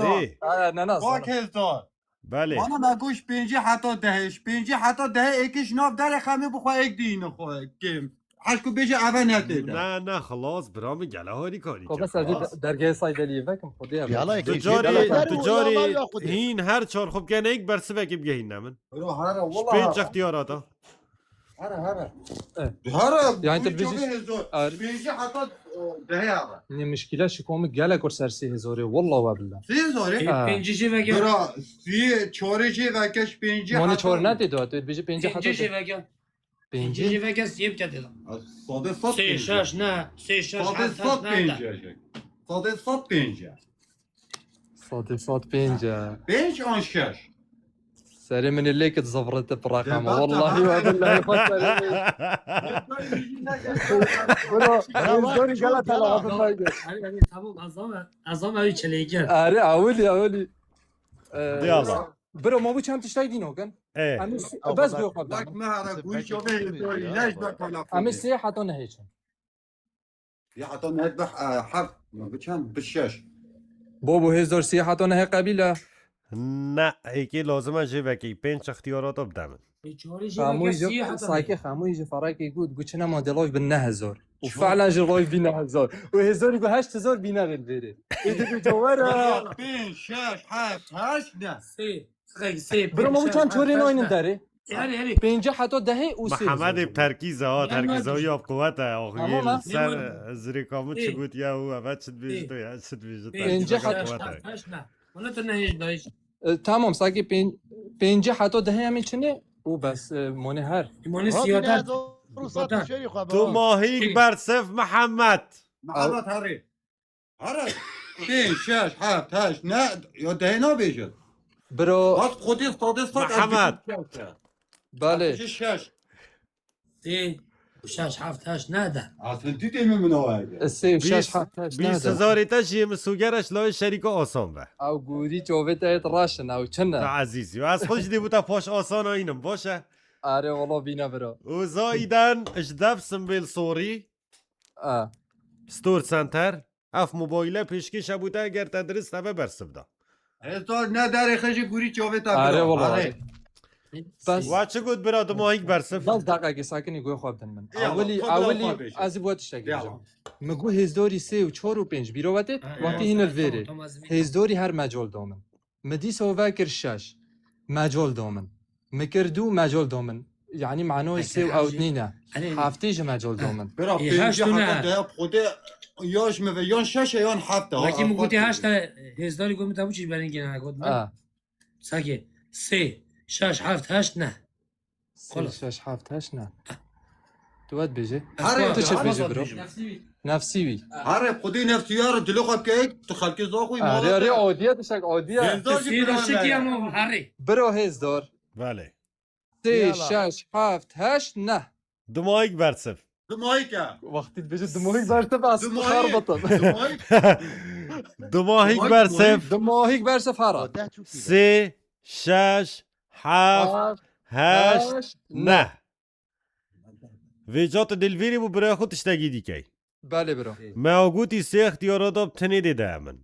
نه نه با کلتار بله مانا مگوش 50 حتی 10 50 حتی 10 یکیش ناف در خمه بخوا یک دین خو کم حشکو بیشه اول نتیده نه خلاص برام گله هاری کاری خب کرد بس از درگاه صیدلی وکم خودی يلا تجاری هین هر چهار خوب کنه یک برسه وکی بگهین نمن برو هره پنج والله اختیاراتا هره يعني انت بيجي آره. 50 حتی 10 اول این مشکله شکوم گله کر سر 3000 والله و بالله 3000 پنج جیب که برا 4 جی وکش 50 مانی چهار ندید تو بیجی 50 پنج حتی جیب که 5 پنج جیب که سیب کردی صد سه شش نه سه شش هفت هشت نه صد 150 صد 5 5 آن 6 سري من اللي كنت زفرت برقم والله وبالله tamam azam abi çeleyken. اري اولي يلا برو ما بو چند تشتاي دينو كان ايه بس جو قبل لك ما هذا قوي شو به ليش بك امي سي حتى نهيش يا حتى نذبح حق بكم بالشاش بابو هزار سي حتى نه قبيله نه ایکی لازمه جه وکی 5 اختیارات بدم خاموي ساكي خاموي جي فراكي يقول قلت انا ما لايف ب 9000 وفعلا جي لايف ب 9000 وهزار يقول 8000 بينا بالبيري اذا جوارا 5 6 7 8 سي برو ما كان توري ناين داري يعني 50 حتى ده وسي محمد ترکیز ها ترکیز های آب قوت تمام. آخویل سر زری کامو چی بود یا او اول چید بیشتو یا چید بیشتو اینجا ترکیز حتی- ها قوت نه ولا تنهيش دايش تمام ساكي 50 حتى ده همي چنه وبس موني هر موني سيادات تو ماهیک بر صف محمد محمد هري هري 5 6 7 8 نه یا دهنا بیشتر برو بس خودی صد محمد. بله 6 سي وشاش هفت هشت نادا اصلا دیدی من اوایده السي وشاش حتى 20,000 تاشی مسوگرش لای شریک آسان به او گوری جوبت ایت راشن او چنه عزیزی و از خوش دی بوده پاش آسان ها اینم باشه آره والله بینا برو و زایدن اجدف سنبیل سوری ستور سنتر اف موبایله پیشکش بوده اگر تدریس تبه برسب ده هزار نه در خشی گوری چوبه تا آره والله بس و چه گود براد ماهیک برسب 12 دقیقه ساکنی گوی خواب دن من يلا، اولی خذ لو از بوات شگی يلا. مگو هزداری 3 و 4 و 5 بیرو وقتی وقتی هین الویره هزداری هر مجال دامن مدی سووا کر 6 مجال دامن مکردو مجال دامن یعنی معنای 3 و او 2 هفتهش مجال دامن برا إيه، هشت 5 نه. حتی ده خود یاش مو یان 6 یان 7 لكن مو قلت هشت هزداري قلت متابو چيز برين كنا قلت ما ساكي سي شاش هفت هشت نه خلاص. 6 7 8 نه تو باید بجه هر تو چه بجه برو نفسي نفسی وی هر خودی نفتیار دلو خب که تو خلکی زاخوی آره آره عادیه تشک عادیه هزار سي رشتي امو هاري برو هزدار بله 3 6 7 8 نه دو ماهیک برسب دمایکه وقتی بجه دماغی برسه بس خربطم دو ماهیک برسب دماغی برسه فراد 3 6 7 8 نه ویجات دلویری بو برای خود تشتگی دیکی بله برو ما گوتی سه اختیارات اب تنی دیده من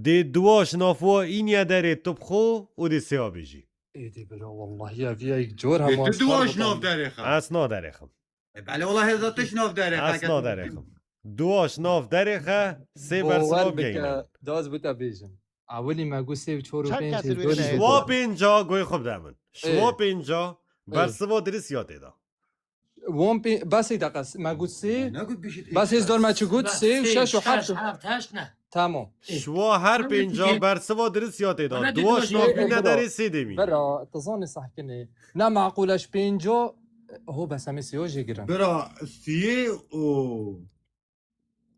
دی دواش نافوا این یا داره تبخو و دی سه آبیجی ایدی برو والله یا وی یک جور هم تو دواش ناف داره خم اسنا داره خم بله والله هزار تش ناف داره اسنا داره خم دواش ناف داره خه سه برسنا باور بگینه بکه داز بوده بیجم اولی مگو 3 و 4 و چند 5 کسی روی هزداری نهید؟ شما هزدار. پینجا گوی خوب دامن شما اه. پینجا برسوا درس یاده دا وان پی بس یک دقیقه مگو 3 نگو بیشتر بس هزدار ما چه گفت 3 و 6 و 7 هفت هشت نه تمام شما هر پینجا برسوا درس یاده دا دواش ناف بینه داره سه دیمی برا تظن صح کنه نه معقولش 50 هو بس همه 3 جيجرام برا سی و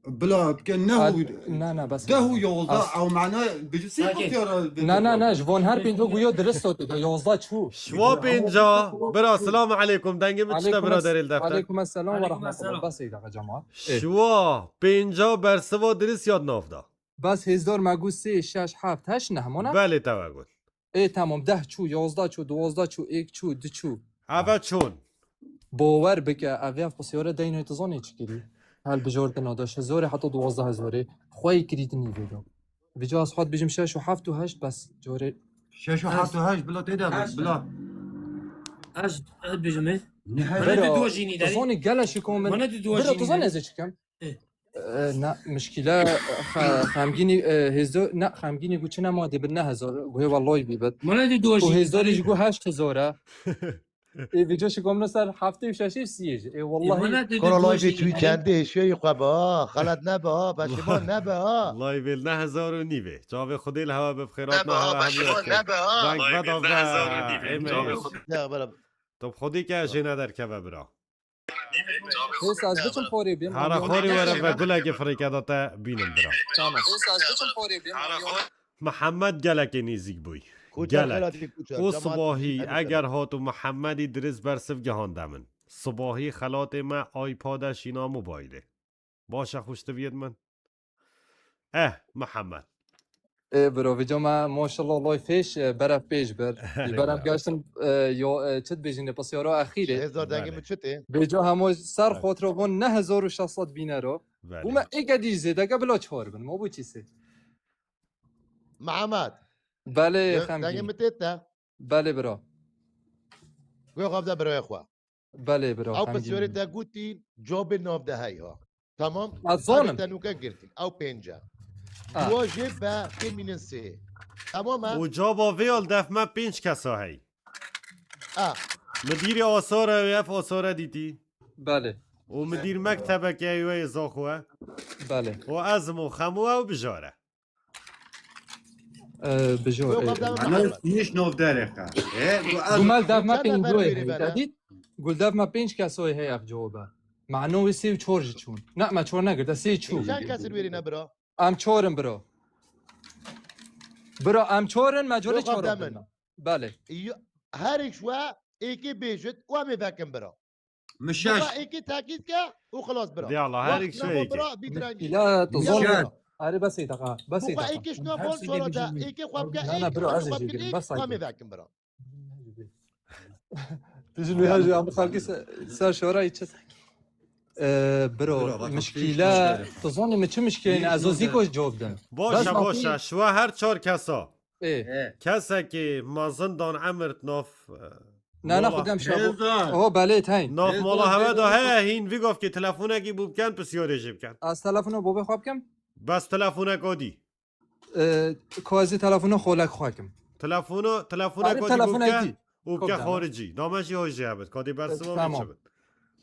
بلا بكن نهو نه بس ده و 11 أص- او معناه بيجي سي ساكت. بختيار نه جوان هر پینجا گویا درست داد 11 چو شوا بینجا برا سلام علیکم دنگ مچتا برادر الدفتر علیکم السلام و علیکم رحمت الله السلام. بس ایدقه جماعت اه. شوا بینجا برسوا درست یاد نافدا بس هزار مگو 3 6 7 8 نه همونه بله توگل ای تمام 10 چو 11 چو 12 چو 1 چو 2 چو اوه چون باور بکه اوی پسیاره دینو تزانی چکری هل بجورد نداشت هزار حتی 12,000 خوی کریدنی بیدو بجا از خود بجم 6 و 7 و 8 بس جوره 6 و 7 و 8 بلا تيدا بلا اش بجمه نهاية برا دو جيني داري تزانی گلش کن من وانا دو برا جيني تزانی داري. از چکم إيه. نه مشکله خمگینی هزار نه خمگینی گو چه نماده به 9000 گوه والله بیبد وانا دو و جيني هزاریش گو 8000 ای بجا شکم نسر هفته و ششه سیج ای وانا والله دو كورا لايف جيني توی داري. چنده شوی قبا خلط نبا پشیمان نبا الله بیل نه هزار و نیوه جاوه خودی الهوا ببخیرات نه هوا همیت که دنگ بدا و نه برا طب خودی که اجینه در که برا هیس از بچم خوری بیم هر خوری وره و گله که فریکه داتا بینم برا تمام هیس از بچم خوری بیم محمد گلک نیزیک بوی کوچه گلک خلاتی کوچه او صباحی اگر هاتو محمدی درست برسف گهانده من صباحی خلات ما آیپادش اینا موبایله باشه خوش توید من محمد ای برو ویجا ما ماشاءالله لایفش برف پیش بر برم گشتم یا چت بجینه پس یارو اخیره هزار بله. دنگی مچته ویجا همو سر خاطر وان 9600 بینه رو و ما ایگه دیج زده قبل 4 بن ما بو چیسه محمد بله دنگی خمگین متته بله برا گویا قبضه برای خوا بله برا او پسیاری خمگین تا گوتین جواب ناف ده هی ها تمام از ظالم. تنوکه گرتی او پنجه آه. واجه با کمینن سه تمام و جا با ویال دف ما 5 کسا هی مدیر آثار ویف آثار دیتی بله و مدیر مکتبه که ایوه ازاخوه بله و ازم و خموه و بجاره بجور معناه نيش نوف داريخا گمال دف ما چند پین نفر دوه میری هی بله؟ دادید گل دف ما 5 کسای هی اف جوابه معنوی 3 و 4 چون نه ما 4 نگرد 3 چون چند کسی بیری نبرا ام 4 برا برا ام 4 مجال يوقف 4 دمن. بله هر شوا ایکی بیجت و همی بکن برا مشاش بقى ایکی تاکید که و خلاص برا يلا، هاريك وقت شو نبو هيك؟ برا بیترنگی لا تظل مشان. هاري بس دقيقة بس بقى دقيقة ایکیش نفول شورا دا ایکی خواب که لا، لا، ایک برو، همی عزيز خواب يجري، که ایک بس و همی هيك. بکن برا تجي له هاجي عم خالقي سار شورا يتشت برو مشكلة تظن ما تشو مشكلة ازوزيكو جواب دن باشه بس باشه شو هر 4 کسا ايه کسا که ما زندان عمرت ناف لا مولا. ناخذ شابو هزار اوه باليت هاي ناف هزار، مالا همه دا هزار. هین وی گفت که تلفونه کی بوب کن پسیاره جیب کن از تلفن بابا خواب کم بس تلفونه کدی کوازی تلفن خولک خواکم تلفونه آره، کدی بوب تلفونه کن دی. بوب خب کن دارم. خارجی نامشی هایجی هبت کدی برسه ما تمام. میچه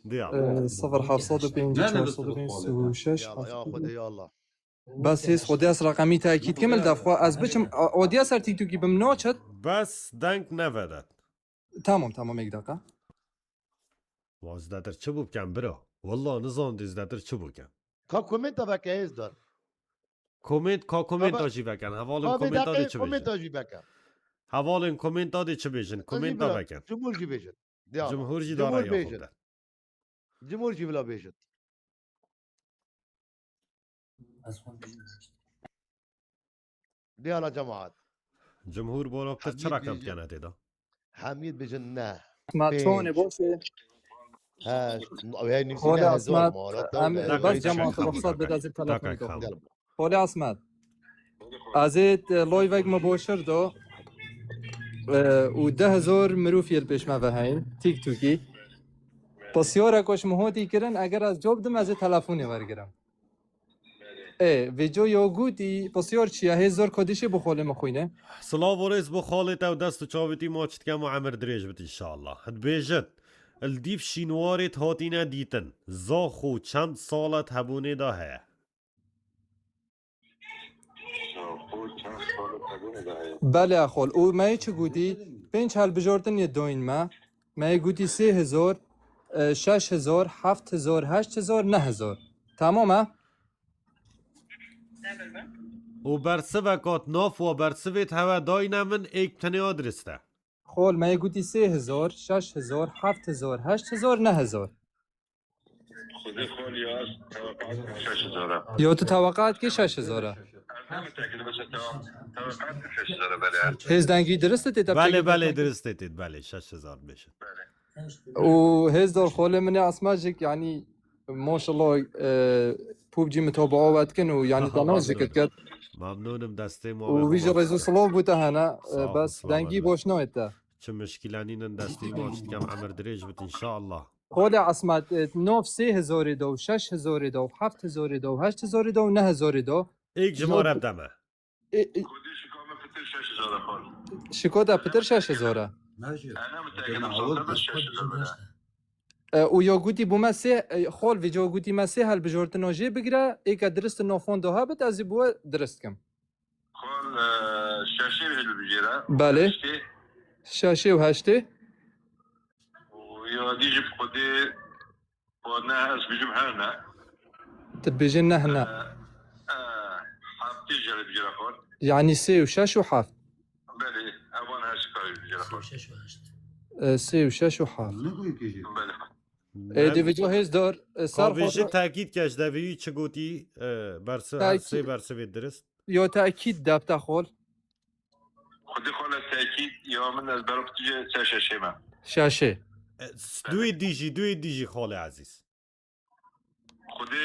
دیا 0705 لا، لا، 426 يلا يا خدا يا الله بس هيس خودی از رقمی تاکید کمل دفعه از بچم اودیا سر تیک توکی بم نوچت بس دنگ نودد تمام یک دقیقه وازدادر چه بوب کن برا والله نزان دیزدادر چه بوب کن کا کومنت بک ایز دار کومنت کومنت بابا. آجی بکن حوالم کا کومنت آدی بدقه چه کومنت بیشن آجی بک حوالم کومنت آدی چه بیشن کومنت آ بکن جمهور جی بیجت جمهور جی جمهور داره یا بیجت خودت جمهور جی بلا بیجت ديالا جماعات جمهور بارا بتر چرا کم حبيبي. کنه دیدا حميد بجن نه ما توني باشه ها وهي نفسي خولي نه هزار اسمت مالات بس جماعة دقيقة. رخصت بده از دقيقة. تلفن دو خولي اسمت ازيت لایو مباشر دو و 10,000 مروفی پیش ما هین تیک توکی پس یارا کش مهاتی کرن اگر از جوب دم از تلفنی ورگرم ویدیو یا گوتی پس یار چیه 1000 کدیشی بخوله مخوینه سلاو ورز بو خالت او دست چاوتی ماچت کم و عمر دریج بت انشاءالله هد بیجت الدیف شینوارت هاتینا دیتن زاخو چند سالت هبونه دا هیا بله اخوال او ما چه گوتی 5 هل بجاردن یه دوین ما گوتی 3000 6000 7000 8000 9000 تمامه و برسوه کات ناف و برسویت هوا داینا من ایک تنه آدرسته خول ما يقولي 3000 6000 7000 8000 9000 خودی خول یاس توقعات 6000 يو تتوقعات كي 6000 انا متاكد بس توقعات 6000 بله هز دنگي درست تي بله بله درسته تید بله 6000 بشه وهز دور خول من اسماجك يعني ما شاء الله بوبجي متابعات كن ويعني تنازك كت ممنونم دسته ما وبيجي رئيس سلوف بوتا هنا بس دنگي بوش نويتا چه مشکلانین دستی ما چت کم عمر دریج بت ان شاء الله خول اسمات نوف 3000 دو 6000 دو 7000 دو 8000 دو 9000 دو ایک جماره بدمه خودی شکام فتر 6000 خول شكودا بتر 6000 انا متاكد بس 6000 بله ويا قوتي بوما سي خول فيديو قوتي ما سي هل بجورتنو جي بقرا ايك درست نو فوندو هابت از بو درستكم خول شاشير هل بجيرا بله شاشي وهاشتي ويا ديجي بخودي ودنا اس بيجم هنا تبيجينا هنا حاطي جري بجيرا خول يعني سي وشاش وحاف بله ابون هاش كاري بجيرا خول سي وشاش وحاف بله دي فيديو هيز دور صار خواهیشی خود تاکید کش دوی چه گوتی برسه هر سه برسه درست يو تاكيد دابتا خول خودی خول تاكيد يا من از برو بتجي ساشا شيما شاشي دوی دیجی خاله عزیز خودی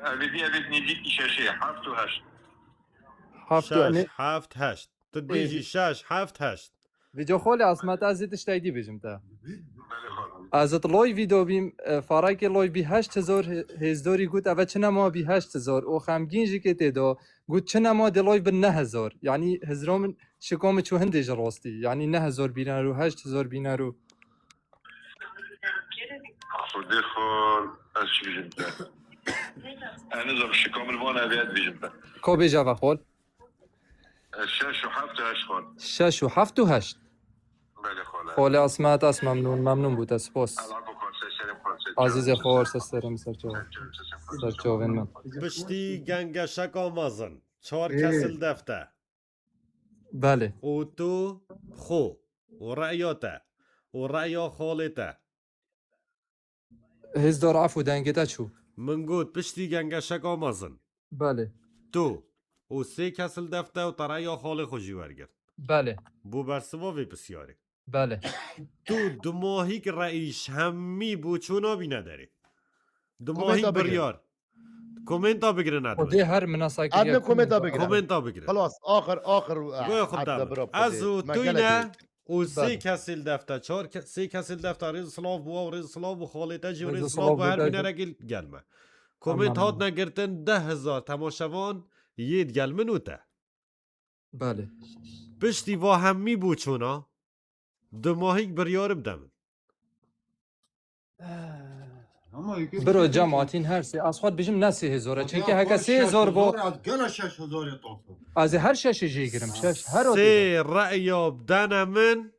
ابدی ندید شاشي حافظ و هشت حافظ شش يعني هفت هشت تدیجی شش هفت هشت فيديو خول اسمات ازيت اشتايدي بيجمتا بله خول ازت لوی ویدیو بیم فراکی لوی بی 8000 هزداری گوت اوه چنا ما بی 8000 او خمگین جی که تیدا گوت چنا ما دلوی به 9000 یعنی هزرام شکام چو هندش راستی یعنی 9000 بینه رو 8000 بینه رو خودی خول از چی بیجمتا انا زم شکام الوان ابيات بیجمتا کو بیجا و خول شاش و حافظ و هشت خول 6 و 7 و 8 بله خول خول اسمات اس ممنون بود سپاس العفو خول سلام خول عزیز خور سرم سرچوون من بشتی گنگ شک آمازن 4 کسل دفته بله و تو خو و رأیاته و رأیا خالته هزدار عفو دنگتا چو من گوت پشتی گنگ شک آمازن بله تو و 3 کسل دفته و تریا خال خوشی ورگرد بله بو برسوا وی بسیاری بله تو دماهی که رئیش همی بو چونا بی نداری دماهی بریار کومنتا بگیره خودی نداری هر مناساکی عدنا كومنتا بقرا کومنتا بگیره خلاص اخر گویا خود دم از او توینه و 3 بله. کسل دفته 4 3 کسل دفته ریز سلاف بوا و ریز سلاف و خالیتا جی و ریز ریز سلاف سلاف و هر بوده بینه رگل گلمه کومنت هات نگرتن 10,000 تماشوان ید گلمه نوته بله پشتی و همی بو چونا دماهی بریار بدم برو جماعتین هر سی از خود بجم نه 3000 چونکه هکا 3000 با گنا 6000 طاقه از هر شش جی گرم شش هر سه رأی بدن من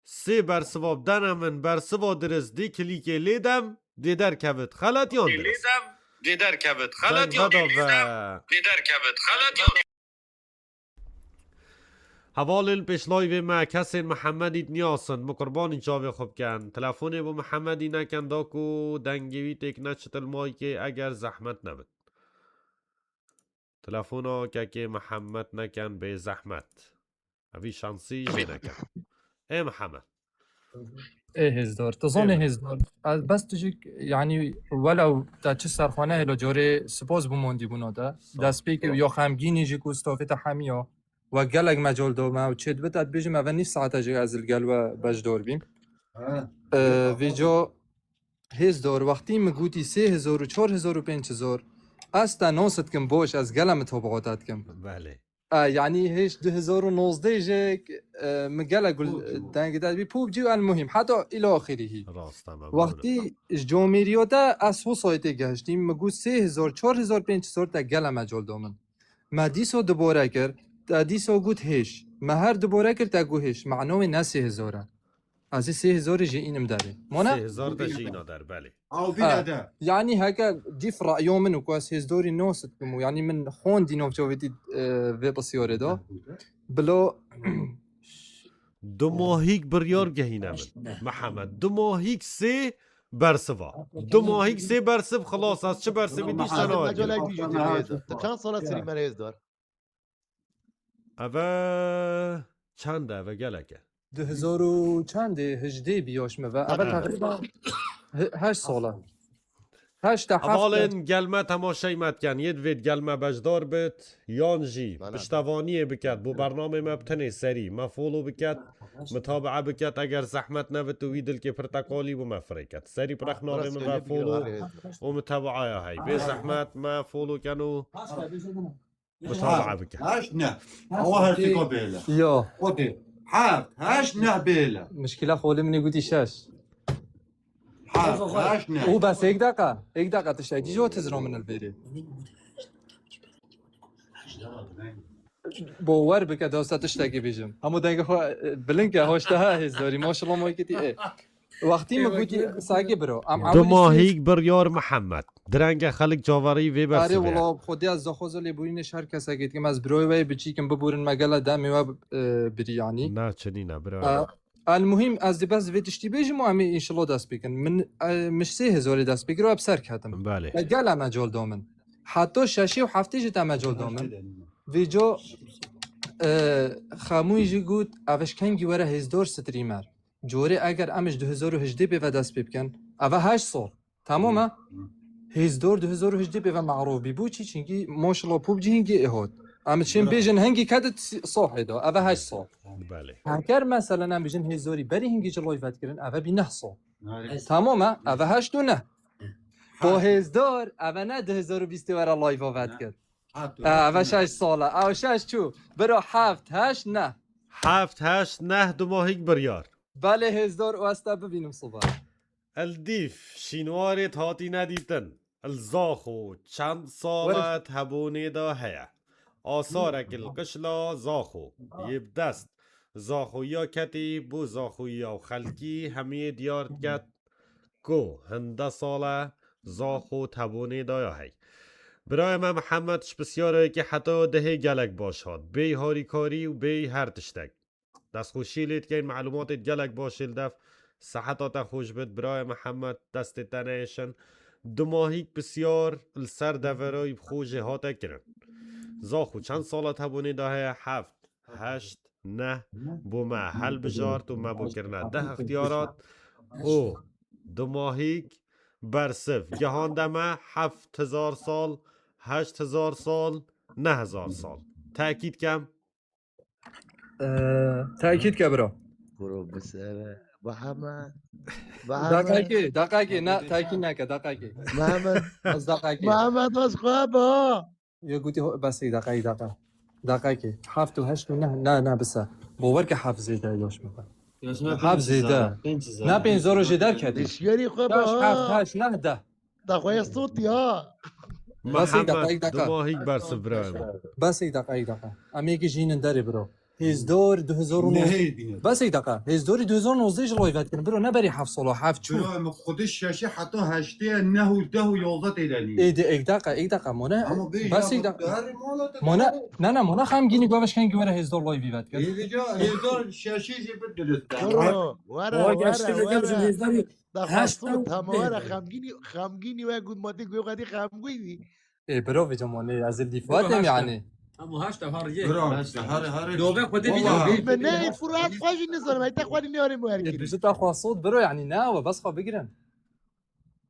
سه برسوا بدن من برسوا درست دی کلیک لیدم دی در کبت خلط یان درست دی در کبت خلط یان دی در کبت خلط یان حوال پیش لایو ما کسی محمدی نیاسن مقربان جاوی خوب کن تلفن با محمدی نکن داکو دنگوی تک نچتل مای که اگر زحمت نبود تلفن ها که محمد نکن به زحمت اوی شانسی جی نکن ای محمد ايه هزدار تظن هزدار بس تجيك يعني ولو تا چه سرخانه هلو جوره سپاس بموندی بونا دا دست بی که یا خمگینی جی کوستافت همیا و گلگ مجال دو ما و چید بتاد بیجم اول نیف ساعت جی از الگل و بجدار بیم ویجا هزدار وقتی مگوتی 3000 و 4000 و 5000 استا ناست کم باش از گلم تابعاتت کم بله يعني هيش 2019 جاك مقالة قول دانك دابي بوبجي المهم حتى الى اخره راست تمام وقتی جومیریوتا از هو سایت گشتیم مگو 3000 4000 5000 تا گله مجال دامن ما دیسو دوباره کرد تا دیسو گوت هیش ما هر دوباره کرد تا گو هیش معنوی نه 3000 از 3000 جی اینم داره مونه 3000 تا جینا در بله او بینده يعني هكا ديف رأيهم منو كواس هزدوري نوست بمو يعني من خون دينو جوفيتي في بسيوري دو بلو دو ماهیک بریار گهینه من محمد دو ماهیک سه برسفا دو ماهیک سه برسف خلاص از چه برسفی دیش تنها مجالك بيجي هزدار كان صلاة سري مال هزدار اوه چنده اوه گلکه 2000 چند هجدي بيوش مبا اول تقريبا 8 ساله 8 تا 7 اولین گلمه تماشای مد کن ید وید گلمه بجدار بت یان جی پشتوانیه بکد بو برنامه مبتنی سری مفولو بکد متابعه بکد اگر زحمت نبت و ویدل که پرتقالی بو مفرکت سری پرخنامه مفولو و متابعه های به زحمت مفولو کنو متابعه بکد هاش نه هو هرتي قبيله يا خدي حاف هاش نه بيله مشكله خولي مني قلتي شاش حاف هاش نه هو بس هيك دقه تشتاقي جو تزرو من الفيديو باور بك دوستا تشتاقي بيجم همو دنگه خو بلنك هوشتها هزاري ما شاء الله ما كتي ايه وقتی ما گویی ساگی برو دو ماهیک بریار محمد درنگ خلق جاوری وی برسه آره والله خودی از زخوز لیبورینش هر کس اگه که از بروی وی بچی کم ببورن مگلا دمی و بریانی نه چنین نه برای المهم از دی بس ویتشتی بیجم و همی انشالله دست بکن من مش 3000 دست بگیرم ابسر کردم بله گل مجال دامن حتی ششی و هفته جت مجال دامن ویجا خاموی جی گود اوش کنگی وره هزدار ستریمر جوری اگر امش 2018 به دست بکن اوه 8 سال تمامه هزدار 2018 به معروف بی بو چی چنگی ماشاءالله پوب جینگی اهود اما چین بیجن هنگی کدت صاحی دا اوه 8 سال بله هنگر مثلا هم بیجن هزداری بری هنگی جلوی ود کرن اوه بی 9 سال تمامه اوه 8 و نه با هزدار اوه نه 2020 ورا لایف ود کرد اوه 6 ساله اوه 6 چو برا 7 8 نه 7 8 نه دو ماهیک بریار بله هزدار و استا ببینم صبح الدیف شینوارت هاتی ندیتن الزاخو چند سالت هبونه دا هیا آثارک القشلا زاخو یب دست زاخو یا کتی بو زاخو یا خلکی همیه دیار کت کو هنده ساله زاخو تبونه دا یا هی برای من محمدش بسیاره که حتی دهه گلک باشد بی هاری کاری و بی هر تشتک دست خوشی لید که این معلومات گلک باشیل دف صحتات خوش بید برای محمد دست تنیشن دو ماهیک بسیار السر دورای خوش هاته کرن زاخو چند سالت هبونی داهه 7 8 نه بو ما حل بجارت و ما بو کرنه 10 اختیارات او دو ماهیک برسف گهان دمه 7000 سال 8000 سال 9000 سال تأکید کم تأکید که برو برو بسره محمد دقیقی نه تأکید نکه دقیقی محمد از دقیقی محمد از خوابه یا گوتی بس دقیقی 7 و 8 نه بسه باور که 7 زیده یاش میکن 7 زیده نه 5000 جدر کردی بسیاری خوابه 7 8 نه 10 دقیقه صوتی ها محمد دو ماهیک برسف برای ما بس دقیقه امیگی جینن داری برو هزدار 2009 بس دقیقه هزدار 2019 جلوی ود کردن برو نبری 7 سال 7 چون برو خودش شاشه حتی 8 9 و 10 و 11 ایدانی ایک دقیقه مونه بس دقیقه مونه نه مونه خمگینی گوش کنگی وره هزدار لایوی ود کرد هزار شاشه جی بد برو ورا هشت تمام خمگینی و گود ماتی گوی قدی خمگویی ای برو ویجا مونه از الدفاعاتم یعنی اما هشت هارجه هر دوبه خودی بیدو من نه فرات خواهی نزارم ای تخوانی نیاری موهرگیری بیشتر تا خواستود برو یعنی نه و بس خواه بگیرن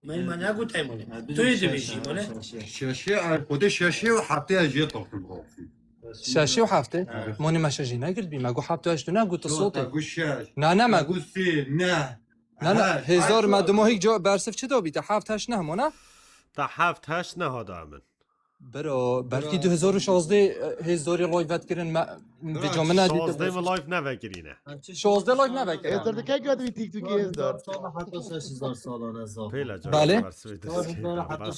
من نگو تایمونه توی دمیشی مونه شاشه خود شاشه و هفته اجیه طرف شاشه و هفته مونی مشاجی نگرد بی مگو هفته هشتو نگو تو صوته گو شاش نه مگو سی نه هزار مدو ماهیک جا برسف چه دابی تا 7 8 نه مونه تا 7 8 نه ها دامن برو بلکی 2016 هزاری لایو ود کردن به جامعه ندید 16 و لایف نوکرینه 16 لایو نوکردن ازدار دکه گوید وی تیک توکی ازدار حتی 6000 سالانه زا پیلا جا بله بس خبر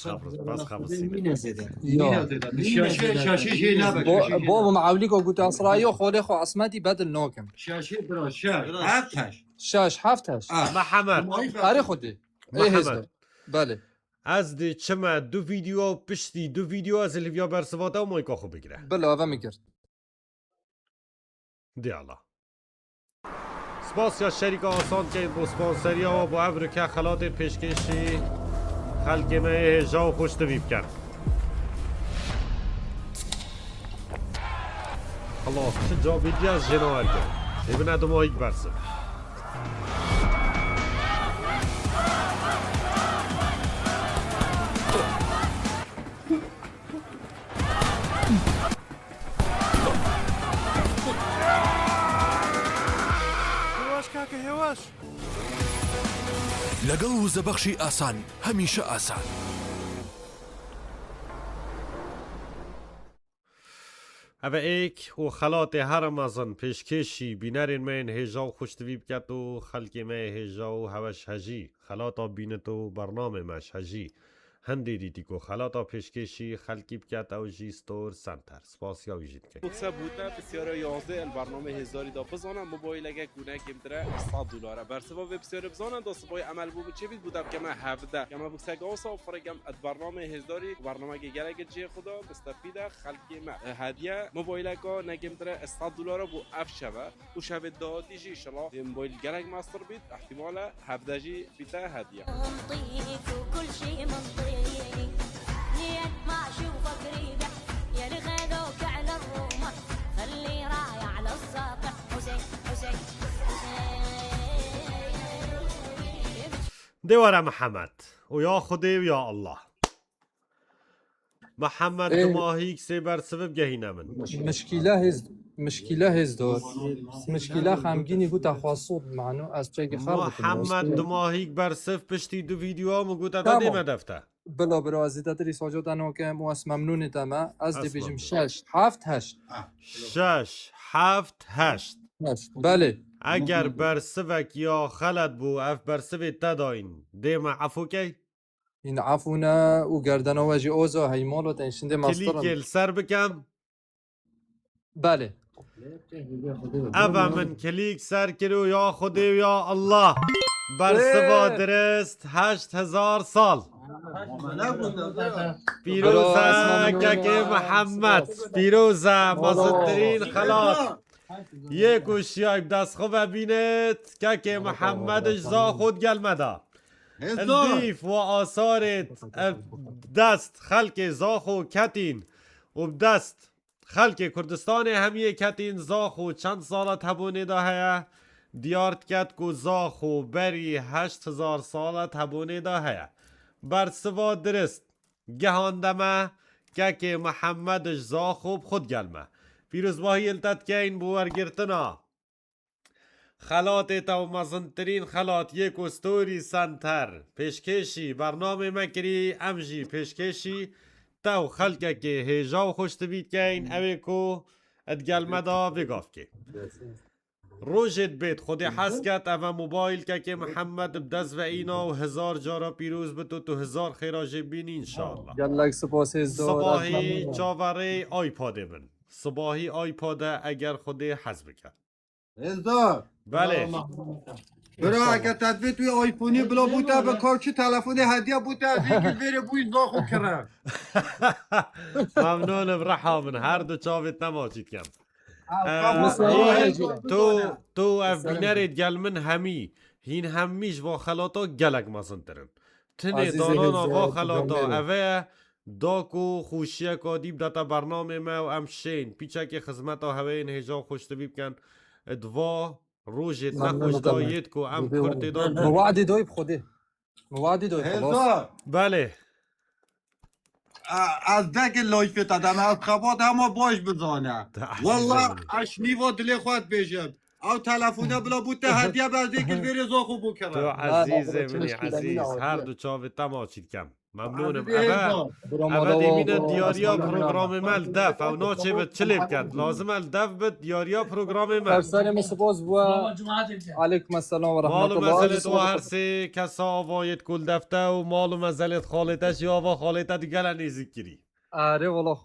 شاشه جی نبک بابا معاولی که گوت اسرائیل خود خو عصمتی بدل ناکم شاشه برا شاش هفت هشت 6 7 8 محمد آره خودی ای هزار محمد بله از دی چما دو ویدیو پشتی دو ویدیو از لیویا برسواتا و مایکا خو بگیره بله آوه میگرد دی الله سپاس یا شریک آسان که با سپانسریا و با عبر که خلات پیشکشی خلق ما هجا و خوش دویب کرد خلاص چه جا بیدی از جناور کرد ابن ادو ماهیک برسه لەگەڵ وزەبەخشی ئاسان هەمیشە ئاسان. اوه ایک و خلات هر مازن پیشکشی بینرین من هجا و خوشتویب کت و خلق من هجا و هوش هجی خلاتا بینت و برنامه مش هجی هندی دیدی که خلاتا پیشکشی خلقی بکت او جیستور سنتر سپاس یا ویجید که بوكسا بوتا بسيارة 11 البرنامه هزاري دا بزانا موبايل اگه گونه کمتره 100 دلاره برسوا وب بسیار بزانا دا سبای عمل بو چه بید بودم که ما 17 کما بوكسا گاسا فرگم البرنامه هزاري برنامه گلگ جی خدا بستفیده خلقی ما هدیه موبایل اگه نگمتره 100 دلاره بو اف شبه و شب دادی جی انشالله موبایل گلگ ماستر بید احتمال 17 جی بیتا هدیه كل شيء منطيني نيت ما اشوفك ريبح يا لغدوك على الرومة خلي راي على السطح حسين حسين دواره محمد و یا خودی و یا الله محمد دماهیک سی بر سبب گهینه من مشكلة هز دور مشكلة خمگینی بود تخواصود معنو از چه خراب محمد دماهیک بر سف پشتی دو ویدیو هم گوتا دادی مدفته بلا برا از دادری ساجد انو که مو اس ممنون تما از دی بیجم 6 7 8 6 7 8 بله اگر بر سفک یا خلط بو اف بر سفک تداین دیما عفو کی این عفونا و گردن واجی اوزا هیمالو تنشنده ماسترم کلیک سر بکم بله اوه من کلیک سر کرو یا خودی و یا الله بر سبا درست 8000 سال پیروزه که محمد پیروزه مازدرین خلاص یک و شیایب دست خوب ببیند که محمدش زا خود گلمده الدیف و آثارت دست خلق زاخو کتین و دست خلق کردستان همیه کتین زاخو چند سالت هبونه ده هیا دیارت کت کو زاخو بری 8000 سالت هبونه ده هیا بر سوا درست گهاندمه که محمدش زاخو خود گلمه پیروز باهی التت که این بورگرتنا خلات تو مزنترین خلات یک استوری سنتر پیشکشی برنامه مکری امجی پیشکشی تو خلقه که هیجا و خوشت بید که این اوی کو ادگلمه دا بگاف که روشت بید خودی حس کت او موبایل که محمد بدز و اینا و 1000 جارا پیروز بتو تو 1000 خیراج بینی انشاءالله گلک سپاس صباحی چاوره آیپاده من صباحی آیپاده اگر خودی حس بکرد هزار بله برا اگه تدوی توی آیفونی بلا بوده به کارچی تلفن هدیه بوده از اینکه بره بوی زاخو کرد ممنونم رحا من هر دو چاوت نماچید کم تو اف بینرید گل من همی هین همیش و خلاطا گلک مزنترن تنه دانان آقا خلاطا اوه داکو خوشیه که دیب داتا برنامه ما و امشین پیچه که خزمت ها هوه این هجا خوشتوی بکن دوا روجت نخوش دایید که ام کرده داد موعدی دوی بخوده موعدی دوی خلاص بله از دک لایف دادم از خبات همه باش بزانه والله اشنیوا دلی خواهد بیشم او تلفونه بلا بوده هدیه برده که بره زاخو بکرم تو عزیز منی عزیز هر دو چاوه تماشید کم ممنونم اوه دیمین دیاریا پروگرام مل دف او ناچه به چلیب کرد لازم الدف به دیاریا پروگرام مل ارسال مسپاس و علیکم السلام و رحمت مال الله مزلت و هر سه کسا آوایت کل دفته و مال مزلت خالتش یا و خالتت گل نیزی کری آره والله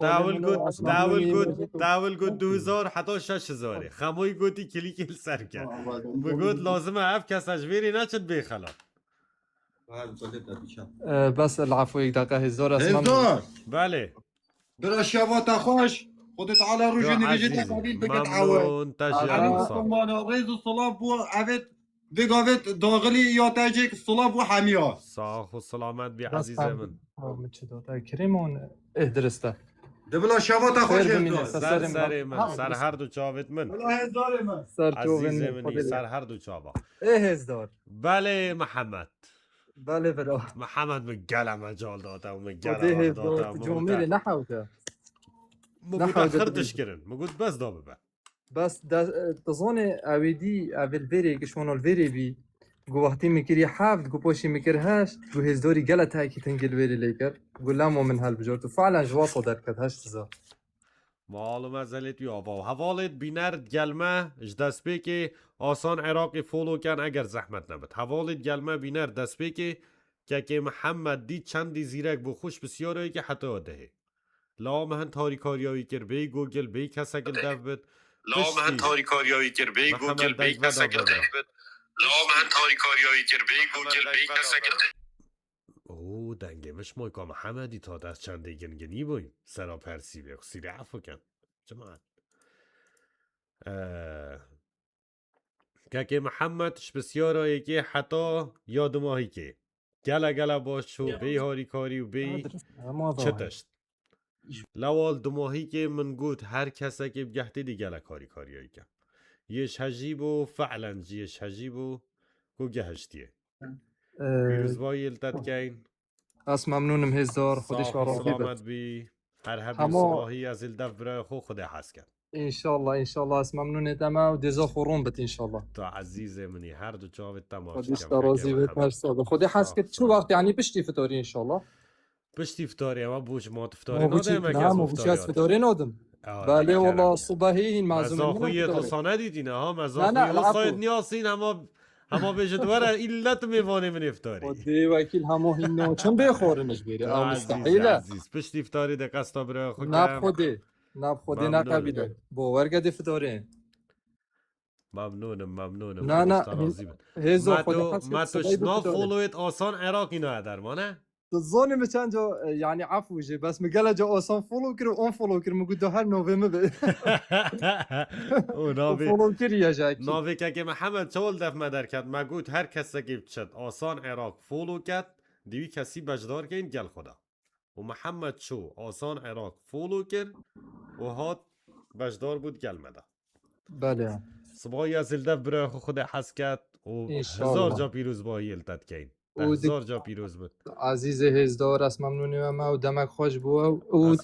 داول گود 2000 حتی 6000 خموی گودی کلیک سر کرد بگود لازمه اف کسش ویری نچد بخلا بس العفو یک دقیقه 1000 اسمم هزار بله برا شوات خوش خودت على تو رجل نجد عزیزی قبيل بقت عوض ممنون تشجیع صاحب انا ريز الصلاة بو عفت بقافت داغلي يا تاجيك الصلاة بو حميا صاح و سلامت بی بس عزیز من من چه داده کریمون درسته دبلا شوات خوش خیر ببینید. هزار سر من سر هر دو چاوت من بلا هزار من سر عزیز چوبن منی سر هر دو چاوا هزار بله محمد بله برا محمد مگل مجال داده و مگل خده وقت هزار داده جمله نحوته مگود اخرتش کرن مگود بس دا ببه بس تظن اویدی اول ویری که شما الویری بی گو وقتی میکری حفظ گو پاشی میکرهاش گو هزداری گلت هاکی تنگل ویری لیکر گو لامو من هالبجورت وفعلا جواصو درکت هاش تزا معلومه زلت یابا و حوالت بینرد گلمه اش دست بی که آسان عراقی فولو کن اگر زحمت نبود حوالت گلمه بینرد دست بی که محمد دی چندی زیرک بو خوش بسیاری که حتی آده لا مهن تاری کاریایی کر بی گوگل بی کسکل دف بید لا مهن تاری کاریایی کر بی گوگل بی کسکل لا مهن تاری کاریایی کر بی گوگل بی کسکل او دنگه مش موی که محمدی تا دست چنده گنگنی بویم سرا پرسی بی خسیری عفو کن جماعت که محمدش بسیارایی که حتی یاد ماهی که گله باشو بی هاری کاری و بی چتشت لوال دماهی که من گود هر کسا که بگهتی دی گله کاری کن یش هجیبو فعلا جیش هجیبو گو گهشتیه بیروزبایی التد کن اس ممنونم هزار خودش صاح وارو سلامت بی هر حبی همه- صباحی از الدف برای خود حس کن ان شاء الله اس ممنون تما و دزا خورون بت ان شاء الله تا عزیز منی هر دو چاوت تماش خودش کم راضی بت مرسا خودی حس کت شو وقت يعني بشتي فطوري ان شاء الله پشتی فتاری اما بوش ما ما تفتاری بوچی نادم اگه نعم از بوچی از مفتاری فطوري نودم بله والله صباحي معزوم مزاخوی تصانه دیدین ها نه، مزاخوی العفو. صاید نیاسین اما بجد ورا ایلت میوانه من افتاری خودی وکیل همو هینو چون بخورنش بیره او مستحیله عزیز پشتی فتاری ده قصد برای خود نب خودی ممنونم. نقبیده باور گدی فطوري ممنونم نه نه راضی بد هزار خودی حس ما کت تو صباحي شنا بفطوري فولویت آسان عراقی نه در مانه تظني مشان جو يعني عفو جي بس مقالة جو اصلا فولو كر اون فولو كر مقول ده هر نوفي مبي او ناوی فولو كر يا جاكي ناوی که محمد چول دف مدر کرد مگود هر کس که بچد آسان عراق فولو کرد دیوی کسی بجدار که این گل خدا و محمد شو آسان عراق فولو کرد و هات بجدار بود گل مده بله صبایی از الدف برای خود حس کرد و انشالله. 1000 جا پیروز باهی التد کین و 1000 جا پیروز بود عزيزي هزدار اس ممنوني ما ودمك خوش بو و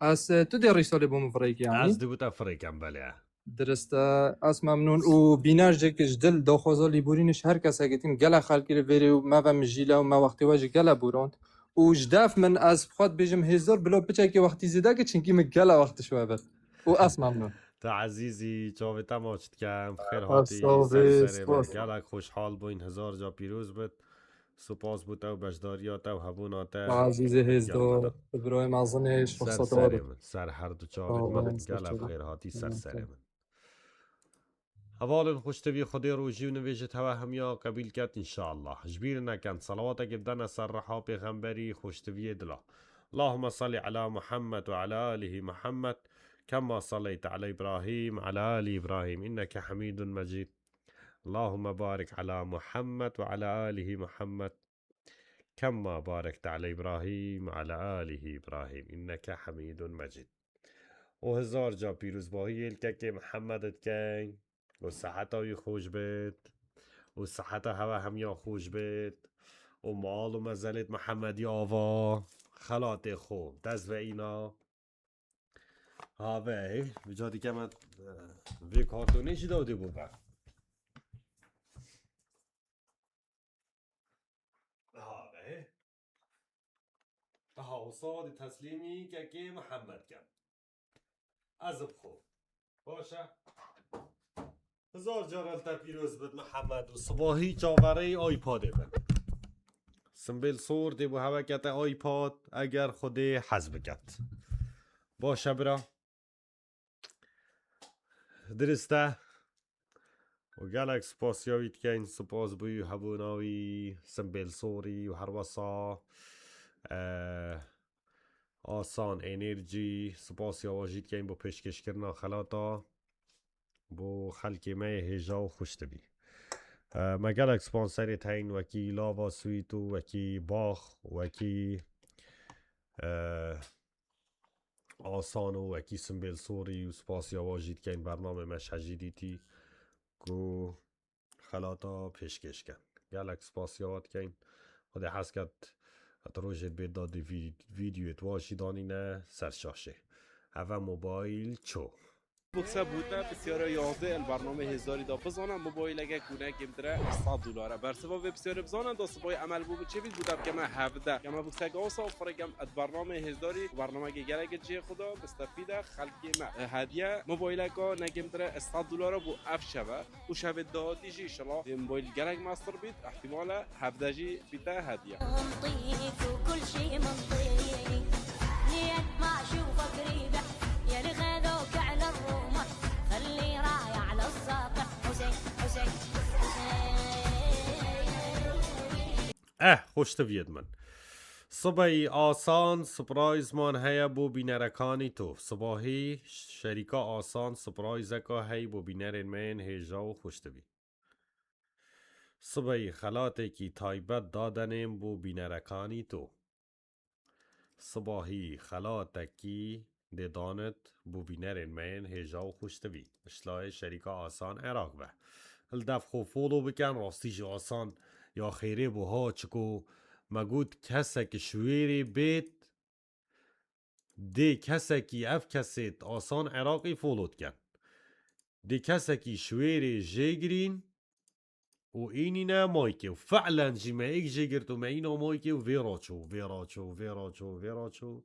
اس تو دي رسالة بو مفريك يعني از دوت افریقم بله درست اس ممنون و بینار جکش دل داخوزا لیبورینش هر کس اگتین گله خلکی رو بری و ما و مجیله و ما وقتی واجه گله بوراند و جداف من از خود بجم هزار بلا بچه که وقتی زیده که چنکی من گله وقتش وابد و اس ممنون تا عزیزی چاوی تماشت کم خیر آسا هاتی و سر سپاس. گلک خوشحال بوین 1000 جا پیروز بود سپاس بود و بجداریات و هبونات عزیزي هزدار ابراهيم عظنش سر فرصة سر دارد من سر هر دو چاوت من سر گلب چاوت. خیر هاتی سر من حوال خوشتوی خودی روژی و نویجت هوا همیا قبیل کت انشاءالله جبیر نکن صلواتك بدنا سر رحا پیغمبری خوشتوی دلا اللهم صل على محمد وعلى آله محمد كما صليت على إبراهيم على آل إبراهيم إنك حميد مجيد اللهم بارك على محمد وعلى آله محمد كما باركت على إبراهيم وعلى آله إبراهيم إنك حميد مجيد و 1000 جا پیروز باهی که محمدت کن و صحت های خوش بید و صحت هوا همیا خوش بید و مال و مزلت محمدی آوا خلات خوب دست و اینا ها بی بجادی که من وی کارتونی چی داده بود ها بی ها استاد تسلیمی که محمد کن عزب خوب باشه 1000 جارل تا پیروز بود محمد و صباحی چاوره آیپاده بود سمبل صور دی بو هوکت آیپاد اگر خود حذف کت باشه برا درسته و گلک سپاسیاوید که این سپاس بوی هبوناوی سمبل صوری و هر وصا آسان انرژی سپاسیا واجید که این با پیشکش کردن خلاطا بو خلکی مای هجا و خوشت بی ما گلک سپانسری تاین وکی لاوا سویتو وکی باخ وکی آسان و وکی سمبل صوری و سپاسیا واجید که این برنامه مشهجی دیتی کو خلاطا پیشکش کن گلک سپاسیاوات که این خود حس کد اتروجت بید دادی ویدیویت واشی دانی نه سرشاشه اوه موبایل چو بوکسه بوده بسیار 11 البرنامه هزاری دا بزانم موبایل اگه گونه گمتره $100 برسوا بسیار بزانم دا سبای عمل بو چه بید بودم که من 17 که من بوکسه گاسا فرگم البرنامه هزاری برنامه گرگ جه خدا بستفیده خلقی ما هدیه موبایل اگه نگمتره $100 بو اف شبه و شبه دادی جی شلا موبایل گرگ ماستر بید احتمال 17 جی بیته هدیه كل شيء منطقي لين ما اشوفك ريبه يعني غذوك على الرومه خلي رايه على الساقع حسين حسين خوشت وید من صبحی آسان سپرایز من هیا بو بینرکانی تو صبحی شریکا آسان سپرایز اکا هی بو بینرین من هجا و خوشت بی صبحی خلاطه کی تایبت دادنیم بو بینرکانی تو صبحی خلاطه کی دانت بو بینرین من هجا و خوشت بی اشلای شریکا آسان عراق به الدف خوفولو بکن راستیش آسان یا خیره بو ها چکو مگود کسک شویری بیت دی کسکی اف کسیت آسان عراقی فولود کن دی کسکی شویری جیگرین و اینی نه مایکه و فعلا جی ما ایک جیگرت و ما اینا مایکه و ویراچو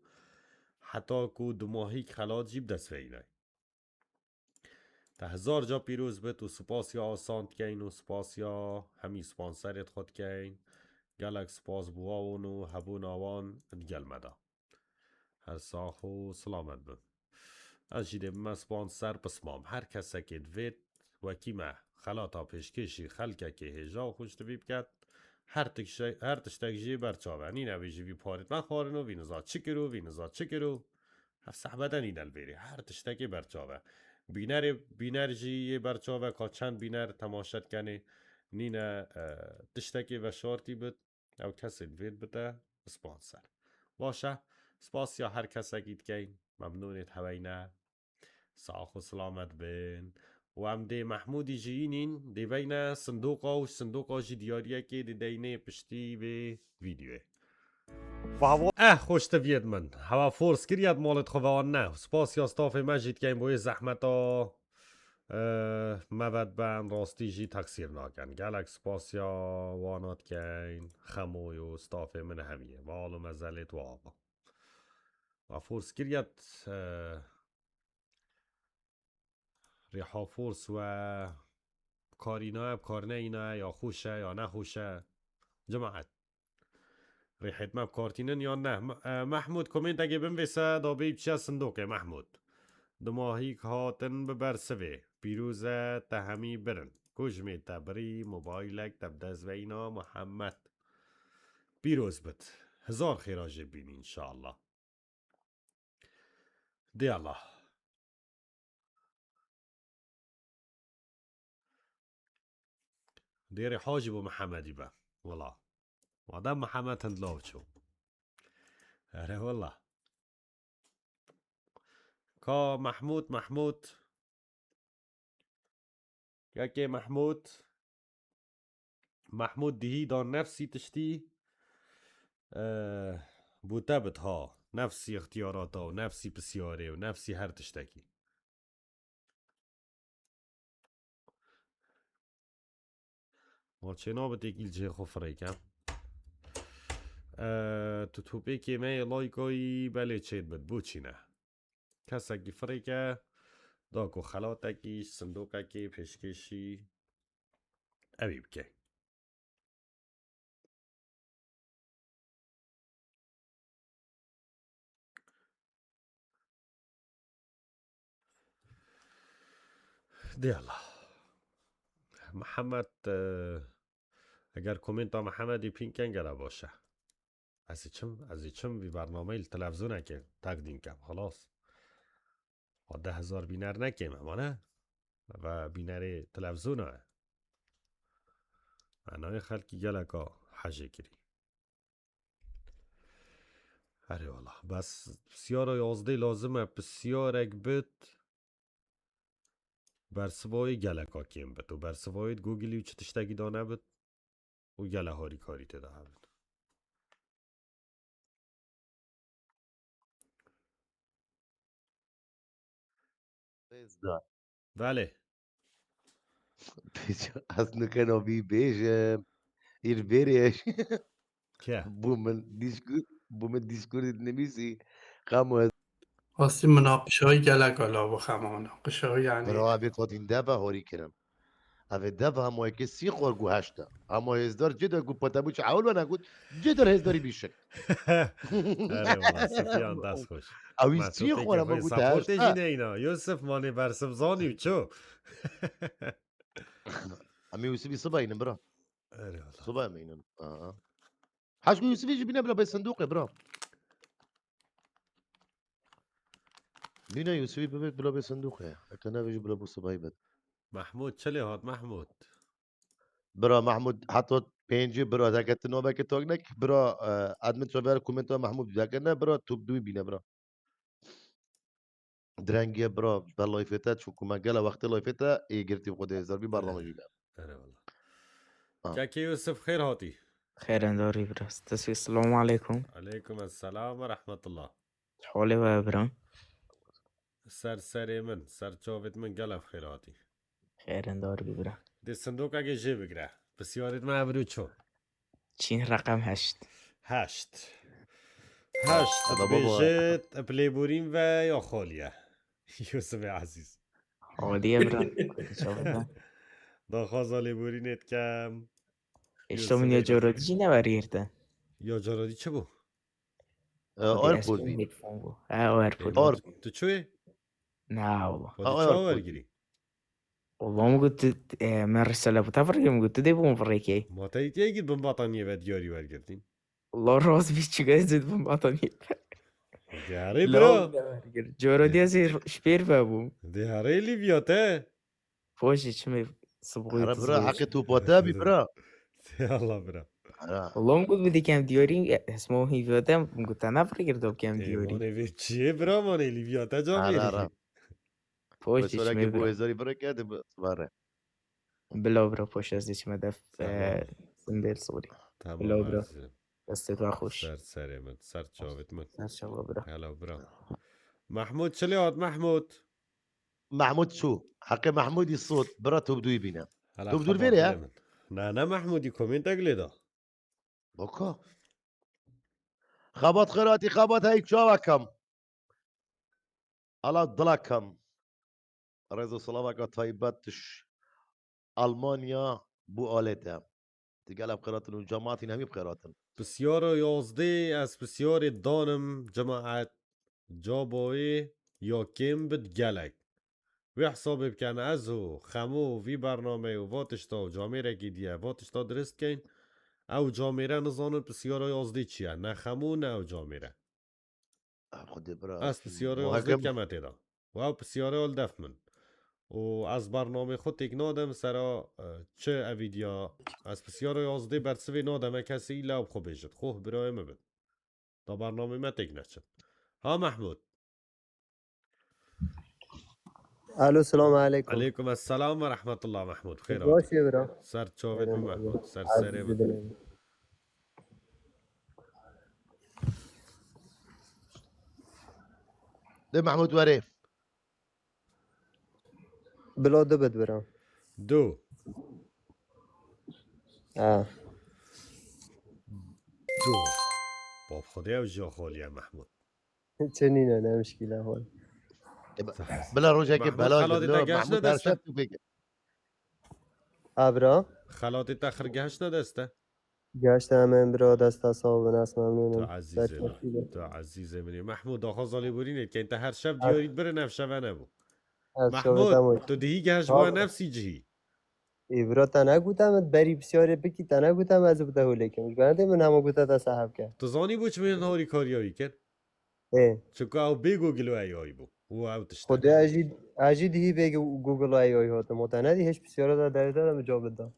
حتی که دماهی خلات جیب دست فیلای تا 1000 جا پیروز بت و سپاسیا آسان کین و سپاسیا همی سپانسرت خود کین گلک سپاس بواون و هبون آوان ادگل مدا هر ساخ و سلامت بم از جیده بما سپانسر بسمام هر کسا که دوید وکی ما خلاطا پیشکشی خلکه که هجا خوش دویب کد هر تشتک جی برچاوه نینه ویجی وی پارید من خارنو وینزا چکرو هف صحبه نینه البیری هر تشتکی برچاوه بینر جی برچاوه که چند بینر تماشت کنه نینه تشتکی و شارتی بود او کسی دوید بده سپانسر باشه سپاس یا هر کسی گید که ممنونت هوینه ساخ و سلامت بین و هم دی محمودی جیینین دی بین صندوقا جی دیاریه که دی دینه پشتی به ویدیوه خوشت وید من هوا فورس کریاد مالت خواه نه سپاس یا استاف مجید که این بوی زحمتا مود بند راستی جی تقصیر ناکن گلک سپاس یا وانات که این خموی و استاف من همیه والو مزلت و آقا و فورس کریاد ریحا فورس و کارینا کارنه اینا یا خوشه یا نخوشه جماعت ریحت مب کارتینن یا نه محمود کومنت اگه بنویسه دا بیب چه صندوقه محمود دماهی که هاتن ببرسوه پیروزه تهمی برن کجمی تبری موبایلک تبدز و اینا محمد پیروز بد 1000 خیراج بین انشاءالله دی الله ديري حاجب ومحمدي با والله وعدم محمد هندلوشو اره والله كا محمود ياكي محمود دهي دان نفسي تشتي بوتابت ها نفسي اختياراتا ونفسي بسياري ونفسي هر تشتكي مالچه نابده گیل جه خفره کم تو توپه که مای لایکایی بله چید بد بوچینه کسا گی فره که داکو خلاته کی صندوقه که پیشکشی اویب که دیالا محمد اگر کومنت ها محمدی پینکن گره باشه از چم بی برنامه التلفزیونه که تقدیم کم خلاص و 10,000 بینر نکیم اما نه و بینر تلفزیونه معنای خلکی گلکا حجه کری اره والا بس بسیار 11 لازمه بسیار اک بت بر سوای گلکا کیم بت و بر سوای گوگلی و چه تشتگی دانه بت و گله هاری کاری تده بت بله اصلا كانوا بيجي البارح که بومن ديسكورد نمیسی قاموا خواستی مناقشه های گلک آلا بخم مناقشه های یعنی برا ابي قادين دابا هوري كرم ابي دابا هم ويك سي خورجو هاشتا اما هزدار جدا قو بتابوش عاول وانا قلت جدا هزداري بيشك اره والا سفیان دست خوش اوي ما سي تو خورا فکر ما خوی قلت سپورت هاشتا جینه اینا یوسف مانی برسم زانی و چو امي يوسف صباين برا اره والا صباين مينن حاج يوسف يجي بينا بلا بالصندوق برا بينا يوسف بلا بالصندوق كنا بيجي بلا بالصباي بد محمود چلی هات محمود برا محمود حتی پنج برا دکت نوبه که توگ نک برا ادمن سوبر کومنت محمود دکت برا توب دوی بینه برا درنگی برا بر لایفتا چون کومگل وقت لایفتا ای گرتی خود هزار بی برنامه جوگه اره والا که یوسف خیر هاتی خير داري براس تسوي السلام عليكم علیکم السلام و رحمت الله حولي وابرا سر من سر چاوت من گلف خیر هاتی خير داري برا دی صندوق اگه جه بگره بسیارت من ابرو چو چين رقم 8 8 بابا. بیجت پلیبورین و یا خالیه یوسف عزیز حولي برا شوفنا دا خازالی بورینت کم اشتو من يا جورودي جي نوريرده یا جارادی چه بو؟ آرپود بی هيدفون بو ايربود تو چوی؟ نا والله با دی چه آورگیری؟ والله ما قلت من رسالة بتفرق ما قلت دي بون فريكي ما تایید یکید بم باطانیه و دیاری ورگردین والله راس بيش چيكا زد بون باطني دیاری لا برا جورودي ازي شبير بابو دیاری لیبیاته فوشي چمي صبغوي برا حق تو باتا بی برا يلا برا والله ما قلت بدي كام ديوري اسمه هي فيوتا قلت انا فريق دوب كام ديوري مانه وی چیه برا مانه لیبیاته جا میری فوشي بسوره چمي که بو برا هزاری برا کرده بره بلا برا فوش ازي چمي دف سندل صوري بلا تمام برا عزیزم دستت خوش سر من سر چاوت من ان شاء الله برا هلا برا محمود چلی هات محمود محمود شو حق محمودی الصوت برا توب دوی بینه هلا توب دور خبر فيري من. نه محمودی کومنت اگلی دا بوكا خبط خيراتي خبط هيك شاوكم على ضلكم ريزو سلامك طيبتش المانيا بو آلتا تقال بخيراتن والجماعات هنمي بخيراتن بسیار و 11 از بسیار دانم جماعت جابوی یا کم بد گلک وی حساب بکن از و خمو وی برنامه و واتشتا و جامعه کی دیه واتشتا درست کن او جامعه نزانن بسیار و 11 چیه نه خمو نه او جامعه خد برا از بسیار و 11 کمت دا و او بسیار و دف من و از برنامه خود تک نادم سرا چه اویدیا از بسیار و 11 برسوی نادم کسی ایلا خوب بیشت خوب برای مبد دا برنامه ما تک نشد ها محمود الو السلام عليكم عليكم السلام ورحمة الله محمود خير باشي برا سر تشوفت من محمود سر سري من ده محمود وريف بلا دو بد برا دو دو باب خدي او جا خالي يا محمود چنين انا مشكلة هون بلا روجا كي بلا خلاتي تاقاش ندسته ابرا خلاتي تخرجهش ندسته گشتم من برا دست حساب ناس تو ممنونم عزیزه من تو عزیزه منی محمود آخا زالی بورینه که انت هر شب دیارید بره نفشه نبو از محمود شوبتم تو دهی گهش با نفسی جهی ایبرا تا نگوتم بری بسیاری بکی تا نگوتم از بوده هولیکم مش برنده من همه گوته تا صاحب کرد تو زانی بو چه من هاری کاریایی کرد اه چکا او بگو گلو ای بو او او تشتا خدا اجی دهی به گوگل آی آی هاتم متنادی هیچ بسیاری دا در دادم جواب دادم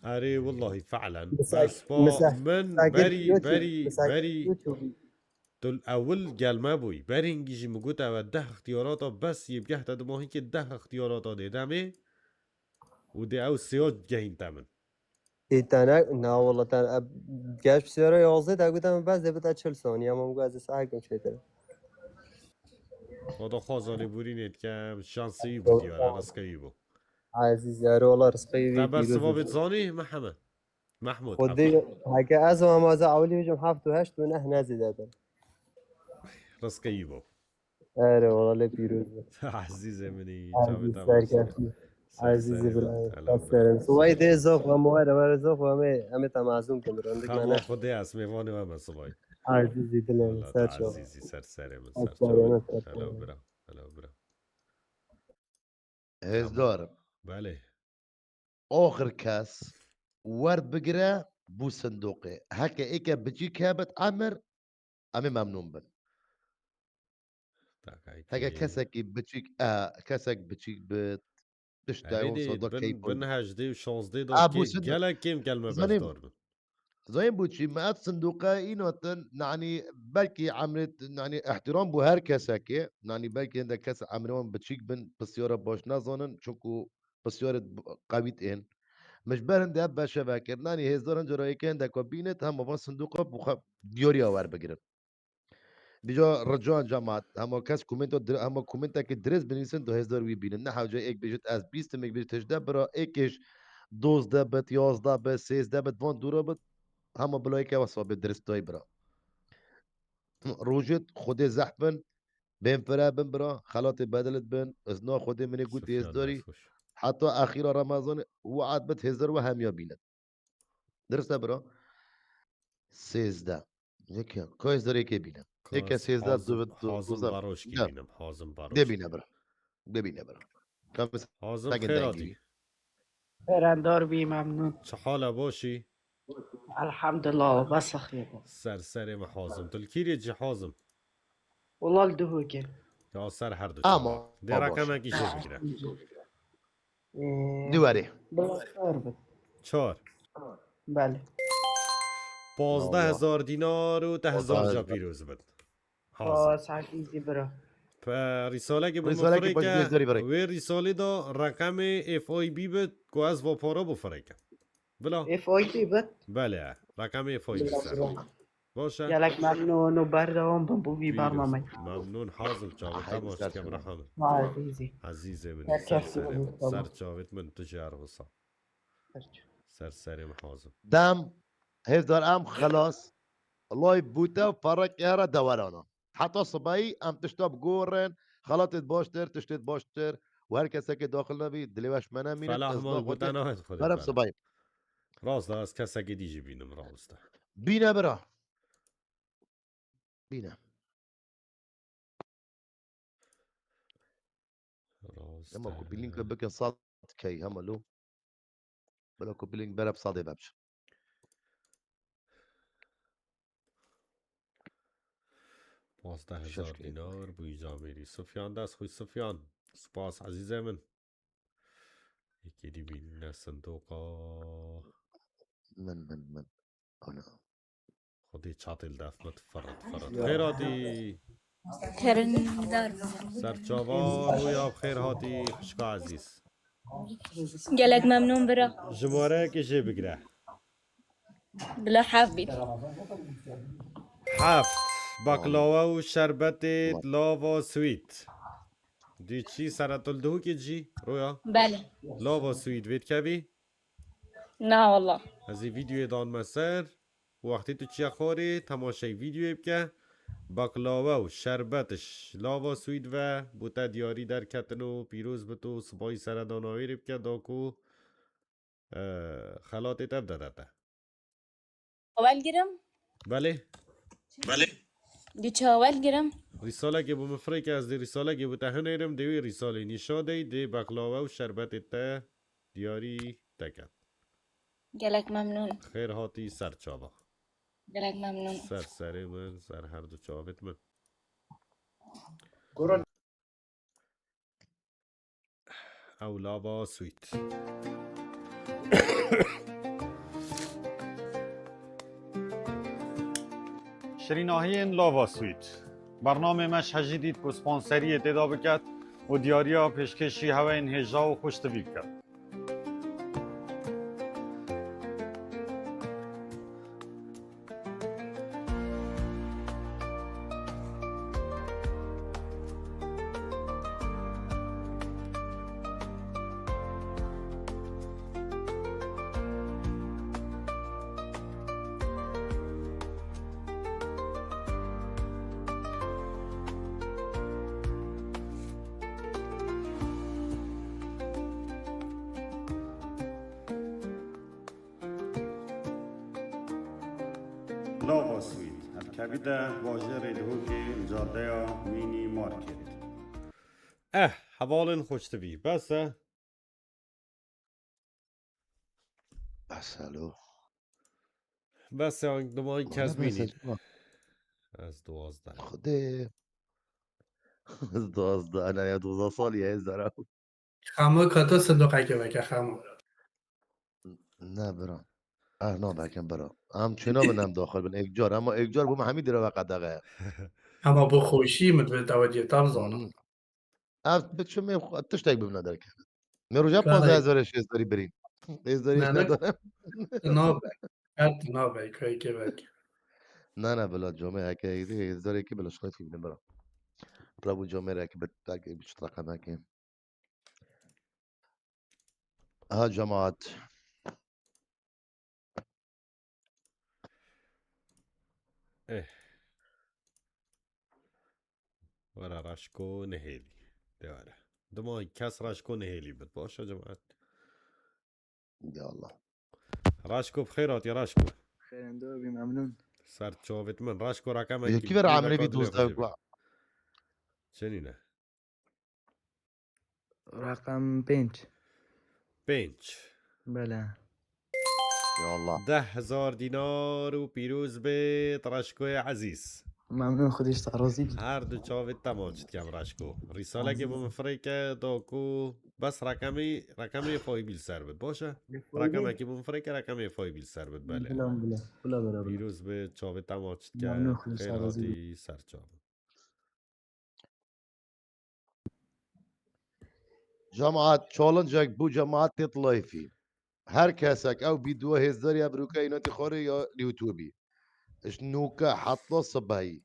اره والله فعلا مساك بس با من مساكن بري يوتيوب بري مساكن بري يوتيوب دل اول قال ما بوي برينجي جي مقوتا و ده اختياراتا بس يبقى هتا ما هيك ده اختياراتا دي دامي ودي او سيوت جهين تامن تانا نا والله تانا جاش بسيارة يوزي تا قلت بس دبت 40 ثانية ما مقاز ساعة شيء ترى خدا خازاني بورينيت كام شانسي بو ديارا رسكي بو عزيز يا والله رزقي بي تبر سبا بيروز بتزاني محمود عفوا خدي هكا أزو ما زا أولي بيجم حافظ هشت ونه نازل هذا رسكي بو أره والله لا بيروز عزيزي مني عزيز جابت سركفتي عزيزي بالله سلام سواي ده زوق وموارد ولا زوق وما أمي تمازون كمر عندك خما معنا خدي اسمي فاني وما صباي عزيزي بالله والله ساتشو عزيزي سر سري من سر سلام هلا برا هلا برا هزار بله آخر کس ورد بگیره بو صندوقه هکا ایکا بچی کابت عمر امی ممنون بن هکا کسکی بچیک کسک بچیک بت تشتای اون اريدي صندوق کی بن هجدي وشانزدي دو ابو كي صندوق جالا كيم كلمة زنیم بجدار زين بوشي ما صندوقه إنوتن يعني بلكي عملت يعني احترام بو هر كساكي يعني بلكي عندك كاس عمرهم بتشيك بن بسيارة باش نظنن شوكو بسيارة قويت إن مش برن ده باشا باكر يعني هزارن جرائي كان عندك وبينت هم بس صندوقه بخ ديوري أوار بقرن بيجا رجوع جماعت هم كاس كومنت هم كومنت كي درس بنيسن دو هزار وي بينن نحو جاي اك بيجت از 20 مك بيجت هجده برا اكش 12 بت 11 بت 13 بت وان دورا بت هم بلايكه وصفه بدرس توي برا روجت خودي زحفن بين فرا بن برا خلاتي بدلت بن ازنا خودي مني قلت يزداري حتى اخيرا رمضان هو عاد بتهزر وهم يبينت درست برا سيزدا هيك كويس داري كي بينا هيك كاس سيزدا حازم دوزا باروش كي لا بينم حازم ده باروش بينا برا ده بينا برا كم حازم ساكن خيراتي برندار بی ممنون چه حالا باشی؟ الحمد لله بس خير سر ما حازم تلكيري جي حازم والله الدهوكي يا سر هر دو اما چما دي رقمك ايجي بگیره دواري بالخير بد چار بله 15,000 دينار و 10,000 جا 15,000 پیروز بد اه حازم سعيدي برا رساله که رساله که بمفره باش که بيزداري برا و رساله دا رقم اف آی بی بد که از و پارا بفره که بلا اف اي بي بد بله رقم اف آی بی سر باشه يالك ممنون وبردوام بمبو بي پیروز برنامج ممنون حازم چاوت تماش کم رحمه عزيزي عزیزه منی در سر كفي سرم بالمستوى سر چاوت من تجار وصا سر سرم حازم دام هزار ام خلاص الله يبوتا فرق يارا دورانا حتى صباي ام تشتاب جورن خلطت باشتر تشتت باشتر وهر کسی که داخل نبی دلیوش منم مینت فلاح ازنا مال خودت گوتن آهد خودت برم فلاح صباي راست دا از کسا که دیجی بینم راسته بينا برا بينا اما كوبيلينك بكن صاد كي هم لو بلا كوبيلينك برا بصادي بابش 15,000 دینار بوی جامیری سفیان دست خوی سفیان سپاس عزیزه من یکی دی بین صندوقا من هنا خودی چاطل دفت متفرد خیراتی ترندار سر چاوار رویا بخیر هاتی خشکا عزیز قالك ممنون برا جماره که جه بگره بلا حافظ هفت باقلاوه و شربت لاوا سویت دی چی سرطل دهو که جی رویا بله لاوا سویت وید که بی نه والله از این ویدیو دان مسر وقتی تو چی خوری تماشای ویدیو بکه باقلاوه و شربتش لاوا سوید و بوتا دیاری در کتن و پیروز بتو سبایی سرداناوی بکه داکو خلاطی تب داده اول گیرم بله دی چاول گرم رسالة که بمفرق از دی رسالة که بتهنیرم دیوی رسالة نشاده دی بقلاوه و شربت تا دیاری تکت گلک ممنون خیر هاتی سر چابا گلک ممنون سر من سر هر دو چابت من اولابا سویت شریناهین لاوا سویت برنامه مش جدید کو سپانسری اتدا بکد و دیاریا پیشکشی هوا این هجا و خوش طبیب کرد لاوا سویت الکبیده واجه ریدهوکی جاده مینی مارکت حوالن خوش تبی بس الو بس دمایی کس مینی از 12 خدي از 12 انا يا 12 سال يا زرا خامو کتا صندوق که بکه خامو نه برام نه بکن برام هم چنا بنم داخل بن اگجار اما اگجار بوم همین دیره وقت دقه اما بو خوشی مدوی توجه تر زانم اف بچه می تشتاق ببینه در کنه میروجا 15000 شیز داری بریم از داریش نه نه ندارم نابه حتی نابه که که بک نه بلا جامعه که ایدی از داری که بلاش خواهد فیلم برام برای جامعه را که بتاقی بیشتر رقمه که ها جماعت ورا راشكو نهيلي دواره دماغ كاس راشكو نهيلي بتباشا جماعة يا الله راشكو بخيرات يا راشكو خير دوبي ممنون صار تشوفت من راشكو رقم كيف راه عمري في 12 شنينه رقم 5 بله يا الله 10,000 دينار وبيروز بيت راشكو يا عزيز ممنون خودش ترازی هر دو چاوت تمام شد کم راشکو رساله که بمفريكه داكو بس رقمی فای بیل سر بد باشه رقمی که بمفريكه رقمی فای بیل سر بد بله بله پیروز به چاوت تمام شد ممنون که خودش خیلی ترازی هاتی سر چاو جماعت چالنجك بو جماعت تطلعي فيه هر كاسك او بيدو هزار يا بروكا يناتي خوري يا اليوتيوبي شنوكا حطو صباي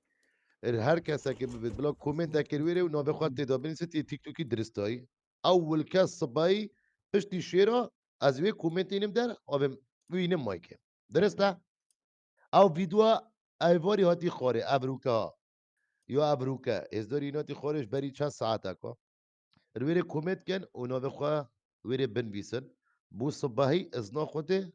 هر كاسك بلا كومنت كرويري ونو بخوات تدا بنسيتي تيك توكي درستاي اول كاس صباي پشتی شیرا از وی کومنت اینم در او وینم مایکه درسته او ویدیو ایواری هاتی خوره ابروکا یا ابروکا از داری ایناتی خورش بری چند ساعت اکا رویره کومنت کن اونا بخوا ویره بنویسن بو صباحی از ناخوده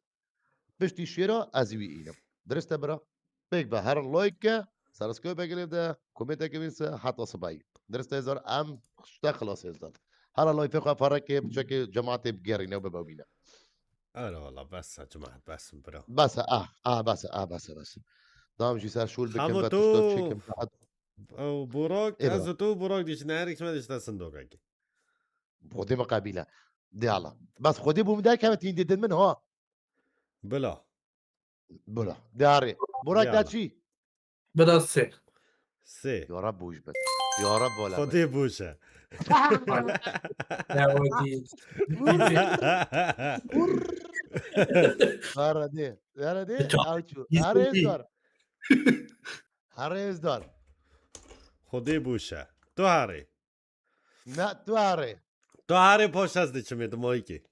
پشتی شیرا از وی اینم درسته برا بگ به هر لایک که سرسکوی بگیریم ده کومنت که بینسه حتی صباحی درسته ازار ام شتا خلاص ازداد هلا لايف اخوة فرق بشكل جماعة بقرينا وببوينا انا والله بس يا جماعة بس برا بس بس دام جي صار شول بكم خمو بتشتوت شيكم بعد او براك إيه از تو براك ديش نهارك ما ديش تصندوقك خدي مقابلة دي الله بس خدي بومداي كانت يندد من ها بلا داري براك يلا. داتشي بدا سي يا رب وش بس يا رب ولا خدي بوشة يا ودي هارا دي اوچو هاريز دار خدي بوشة تو هاري نا تو هاري پاش از دی چمید مایکی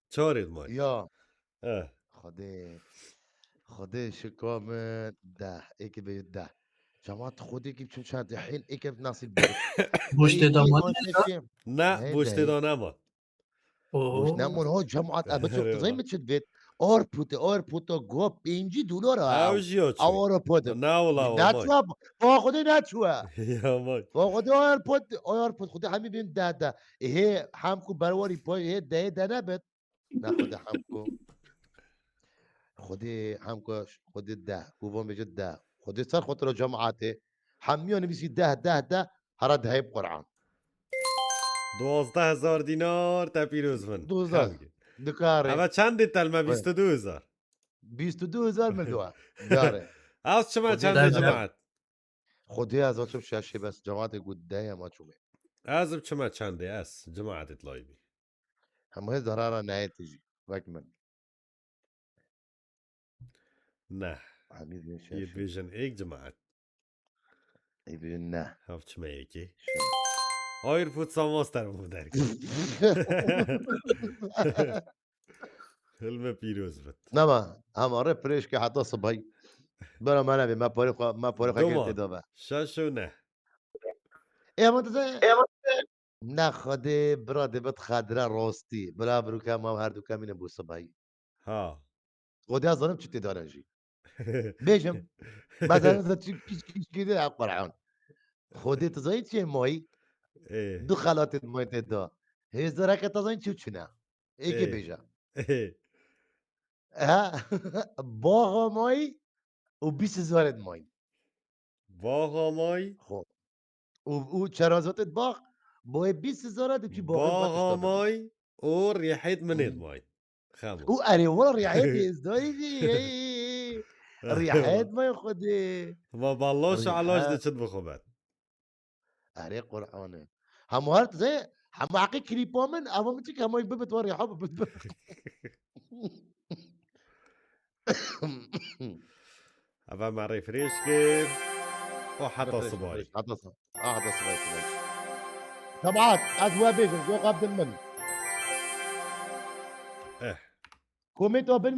چارید مای يا خدي شكوم ده ايكي بيت ده جماعة خودی که چون چند الحين ايكي ناصي البرد بوشت دامان نه بوشت دانما بوش نمون هو جماعة ابتشوف زي ما تشد بيت اورپوت گو $5 او جیوچوی اورپوت نه والله ومای ناتوا خودی ناتوا یا مای خودی اورپوت خودی همین بیم ده هی همکو برواری پای هی ده نبت نه خودی همکو خودی همکوش خودی ده گوبون بجد ده خودی سر خود رو جماعته همیون بیسی ده هرد هی بقرآن 12,000 دینار تا پیروز من 12 خلقی دکاره اما چند تلمه 22,000 22,000 مليون داره از شما خودی چند جماعت خودی از آن شاشه بس جماعت گوده ما چومه از شما چنده از جماعت اطلایبی هم هي ضرارة نهاية تجي واكمل نه حبيبي يا یه شاشة بیژن ایک جماعت حبيبي نه هفت شما ایکی آیر پود ساماستر مو در علم پیروز بد نما هم آره پریش که حتی صبحی برا ما نبی ما پاری خواه که دومان تدابه شش و نه ايه ما تزاي نه خده براده بد خدره راستی بلا برو که ما هر دو کمینه بو صبحی ها خودی از ظالم چی تداره جی بیشم مثلا اذا كيش كده على القرعان خودي تزاين چه ماي ايه دو خالات ماي تدا هزارك تزاين چو چنا ايكي ايه بيجا ايه ها باغ ماي و 20,000 ماي باغ مای خب و چرازات باغ با 20,000 دو چی باغ باتش باغ دابه مای و ریحید منید مای خامو و اري والله ريحت ازداري دي ريحت ما خودي ما بالله علاج ده ريحت چد بخوبت اري قرآنه هم هارت زي هم عقي كريبا من اما متك هم يببت وري حب اول مره فریش کن و حتی فريش صباحی حدث حدث طبعات ازوا بيجن جو قبل من اه كوميتو